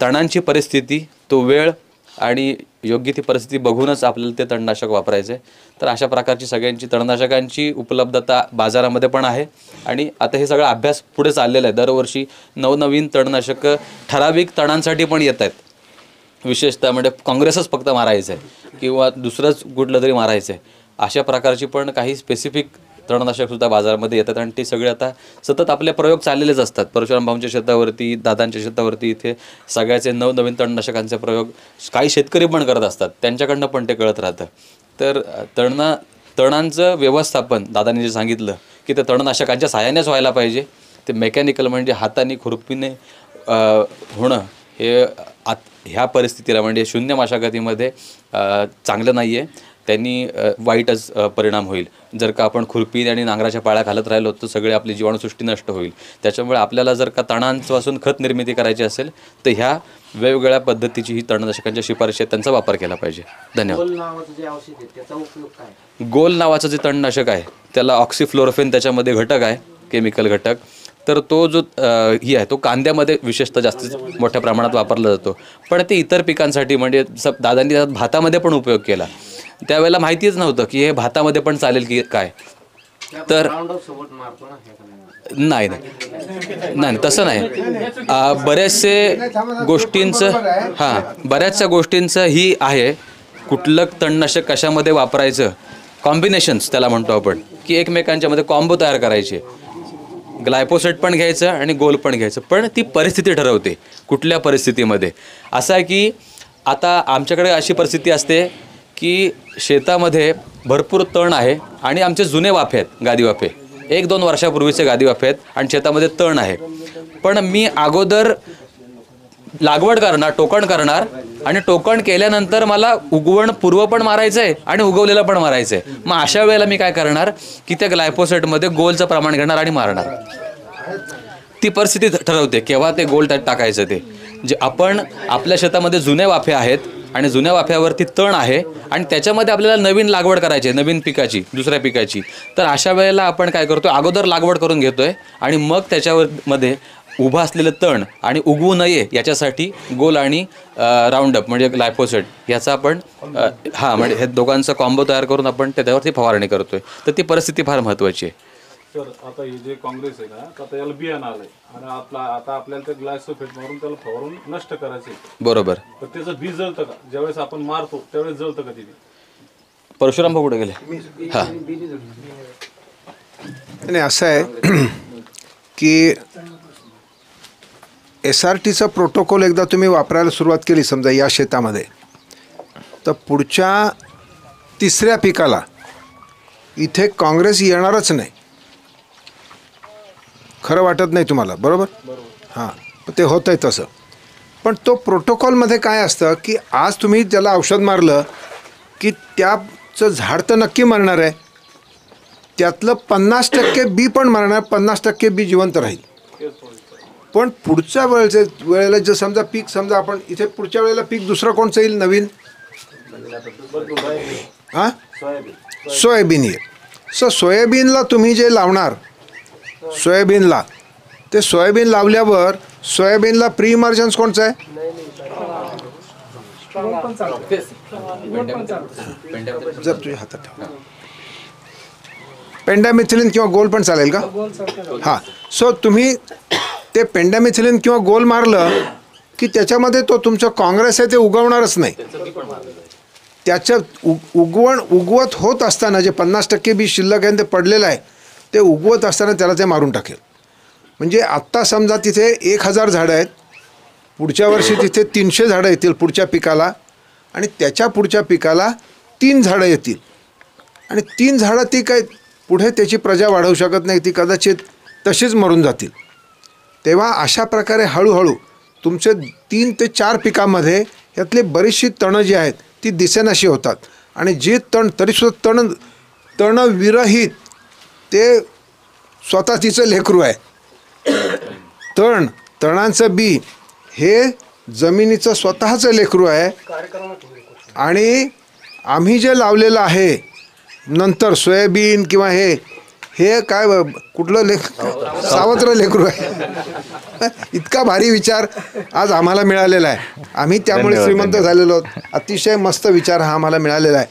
तणांची परिस्थिती, तो वेळ आणि योग्य ती परिस्थिती बघूनच आपल्याला ते तणनाशक वापरायचे. तर अशा प्रकारची सगळ्यांची तणनाशकांची उपलब्धता बाजारामध्ये पण आहे. आणि आता हे सगळा अभ्यास पुढे चाललेला आहे. दरवर्षी नवनवीन तणनाशकं ठराविक तणांसाठी पण येत आहेत. विशेषतः म्हणजे काँग्रेसच फक्त मारायचं आहे किंवा दुसरंच कुठलं तरी मारायचं आहे, अशा प्रकारची पण काही स्पेसिफिक तणनाशकसुद्धा बाजारामध्ये येतात. आणि ते सगळे आता सतत आपले प्रयोग चाललेलेच असतात. परशुराम भाऊंच्या शेतावरती, दादांच्या शेतावरती इथे सगळ्याचे नवनवीन तणनाशकांचे प्रयोग काही शेतकरी पण करत असतात, त्यांच्याकडनं पण ते कळत राहतं. तर तणांचं व्यवस्थापन दादांनी जे सांगितलं की ते तणनाशकांच्या सहाय्यानेच व्हायला पाहिजे. ते मेकॅनिकल म्हणजे हाताने खुरपीने होणं हे ह्या परिस्थितीला म्हणजे शून्य मशागतीमध्ये चांगलं नाही आहे. त्यांनी वाईटच परिणाम होईल. जर का आपण खुरपी आणि नांगराच्या पाळ्या घालत राहिलो तर सगळे आपली जीवाणुसृष्टी नष्ट होईल. त्याच्यामुळे आपल्याला जर का तणांपासून खत निर्मिती करायची असेल तर ह्या वेगवेगळ्या पद्धतीची ही तणनाशकांच्या शिफारशी आहेत, त्यांचा वापर केला पाहिजे. धन्यवाद. गोल नावाचं जे तणनाशक आहे त्याला ऑक्सिफ्लोरोफेन त्याच्यामध्ये घटक आहे, केमिकल घटक. तर तो जो ही आहे तो कांद्यामध्ये विशेषतः जास्त मोठ्या प्रमाणात वापरला जातो. पण ते इतर पिकांसाठी म्हणजे दादांनी भातामध्ये पण उपयोग केला. त्यावेळेला माहितीच नव्हतं की हे भातामध्ये पण चालेल की काय. तर नाही नाही तसं नाही. बऱ्याचशे गोष्टींचं ही आहे. कुठलं तणनाशक कशामध्ये वापरायचं, कॉम्बिनेशन्स त्याला म्हणतो आपण, की एकमेकांच्यामध्ये कॉम्बो तयार करायचे. ग्लायफोसेट पण घ्यायचं आणि गोल पण घ्यायचं. पण ती परिस्थिती ठरवते कुठल्या परिस्थितीमध्ये. असं आहे की आता आमच्याकडे अशी परिस्थिती असते की शेतामध्ये भरपूर तण आहे आणि आमचे जुने वाफे आहेत, गादी वाफे, 1-2 वर्षापूर्वीचे गादी वाफे आहेत आणि शेतामध्ये तण आहे. पण मी अगोदर लागवड करणार, टोकण करणार आणि टोकण केल्यानंतर मला उगवण पूर्व पण मारायचं आहे आणि उगवलेलं पण मारायचं आहे. मग अशा वेळेला मी काय करणार की त्या ग्लायफोसेटमध्ये गोलचं प्रमाण घेणार आणि मारणार. ती परिस्थिती ठरवते केव्हा ते गोल त्यात टाकायचं. ते जे आपण आपल्या शेतामध्ये जुने वाफे आहेत आणि जुन्या वाफ्यावरती तण आहे आणि त्याच्यामध्ये आपल्याला नवीन लागवड करायची आहे, नवीन पिकाची, दुसऱ्या पिकाची. तर अशा वेळेला आपण काय करतो, अगोदर लागवड करून घेतोय आणि मग त्याच्यामध्ये उभं असलेलं तण आणि उगवू नये याच्यासाठी गोल आणि राऊंडअप म्हणजे ग्लायफोसेट याचा आपण म्हणजे हे दोघांचा कॉम्बो तयार करून आपण त्याच्यावरती फवारणी करतोय. तर ती परिस्थिती फार महत्त्वाची आहे. सर आता हे जे काँग्रेस आहे ना, आता याला बियाणं आलंय आणि आता आपल्याला ते ग्लायफोसेट मारून त्याला फवारून नष्ट करायचे. बरोबर. तर त्याचं बी जळतं का ज्यावेळेस आपण मारतो त्यावेळेस जळतं का ते बी? परशुराम भाऊ कुठे गेले? हां नाही असं आहे की SRTचा प्रोटोकॉल एकदा तुम्ही वापरायला सुरुवात केली समजा या शेतामध्ये, तर पुढच्या 3ऱ्या पिकाला इथे काँग्रेस येणारच नाही. खरं वाटत नाही तुम्हाला, बरोबर? हां, ते होतं आहे तसं. पण तो प्रोटोकॉलमध्ये काय असतं की आज तुम्ही त्याला औषध मारलं की त्याचं झाड तर नक्की मरणार आहे, त्यातलं 50% बी पण मरणार, 50% बी जिवंत राहील. पण पुढच्या वेळेला जर समजा पीक समजा आपण इथे पुढच्या वेळेला पीक दुसरं कोणचं येईल नवीन? हां, सोयाबीन येईल. सोयाबीनला तुम्ही जे लावणार सोयाबीनला, ते सोयाबीन लावल्यावर सोयाबीनला प्री इमर्जन्स कोणचं आहे? जर तुझ्या हातात ठेव, पेंडामिथिलिन किंवा गोल पण चालेल का? हां. तुम्ही ते पेंडामिथिलिन किंवा गोल मारलं की त्याच्यामध्ये तो तुमचं काँग्रेस आहे ते उगवणारच नाही. त्याचं उगवत होत असताना जे 50% बी शिल्लक आहे ते पडलेलं आहे, ते उगवत असताना त्याला ते मारून टाकेल. म्हणजे आत्ता समजा तिथे 1000 झाडं आहेत, पुढच्या वर्षी तिथे 300 झाडं येतील पुढच्या पिकाला आणि त्याच्या पुढच्या पिकाला 3 झाडं येतील. आणि 3 झाडं ती काय पुढे त्याची प्रजा वाढवू शकत नाही, ती कदाचित तशीच मरून जातील. तेव्हा अशा प्रकारे हळूहळू तुमचे 3 ते 4 पिकामध्ये यातली बरीचशी तणं जी आहेत ती दिसेनाशी होतात. आणि जे तरीसुद्धा तणविरहित ते स्वतः तिचं लेकरू आहे. तणांचं बी हे जमिनीचं स्वतःचं लेकरू आहे. आणि आम्ही जे लावलेलं आहे नंतर सोयाबीन किंवा हे काय कुठलं सावत्र लेकरू आहे. इतका भारी विचार आज आम्हाला मिळालेला आहे. आम्ही त्यामुळे श्रीमंत झालेलो आहोत. अतिशय मस्त विचार हा आम्हाला मिळालेला आहे.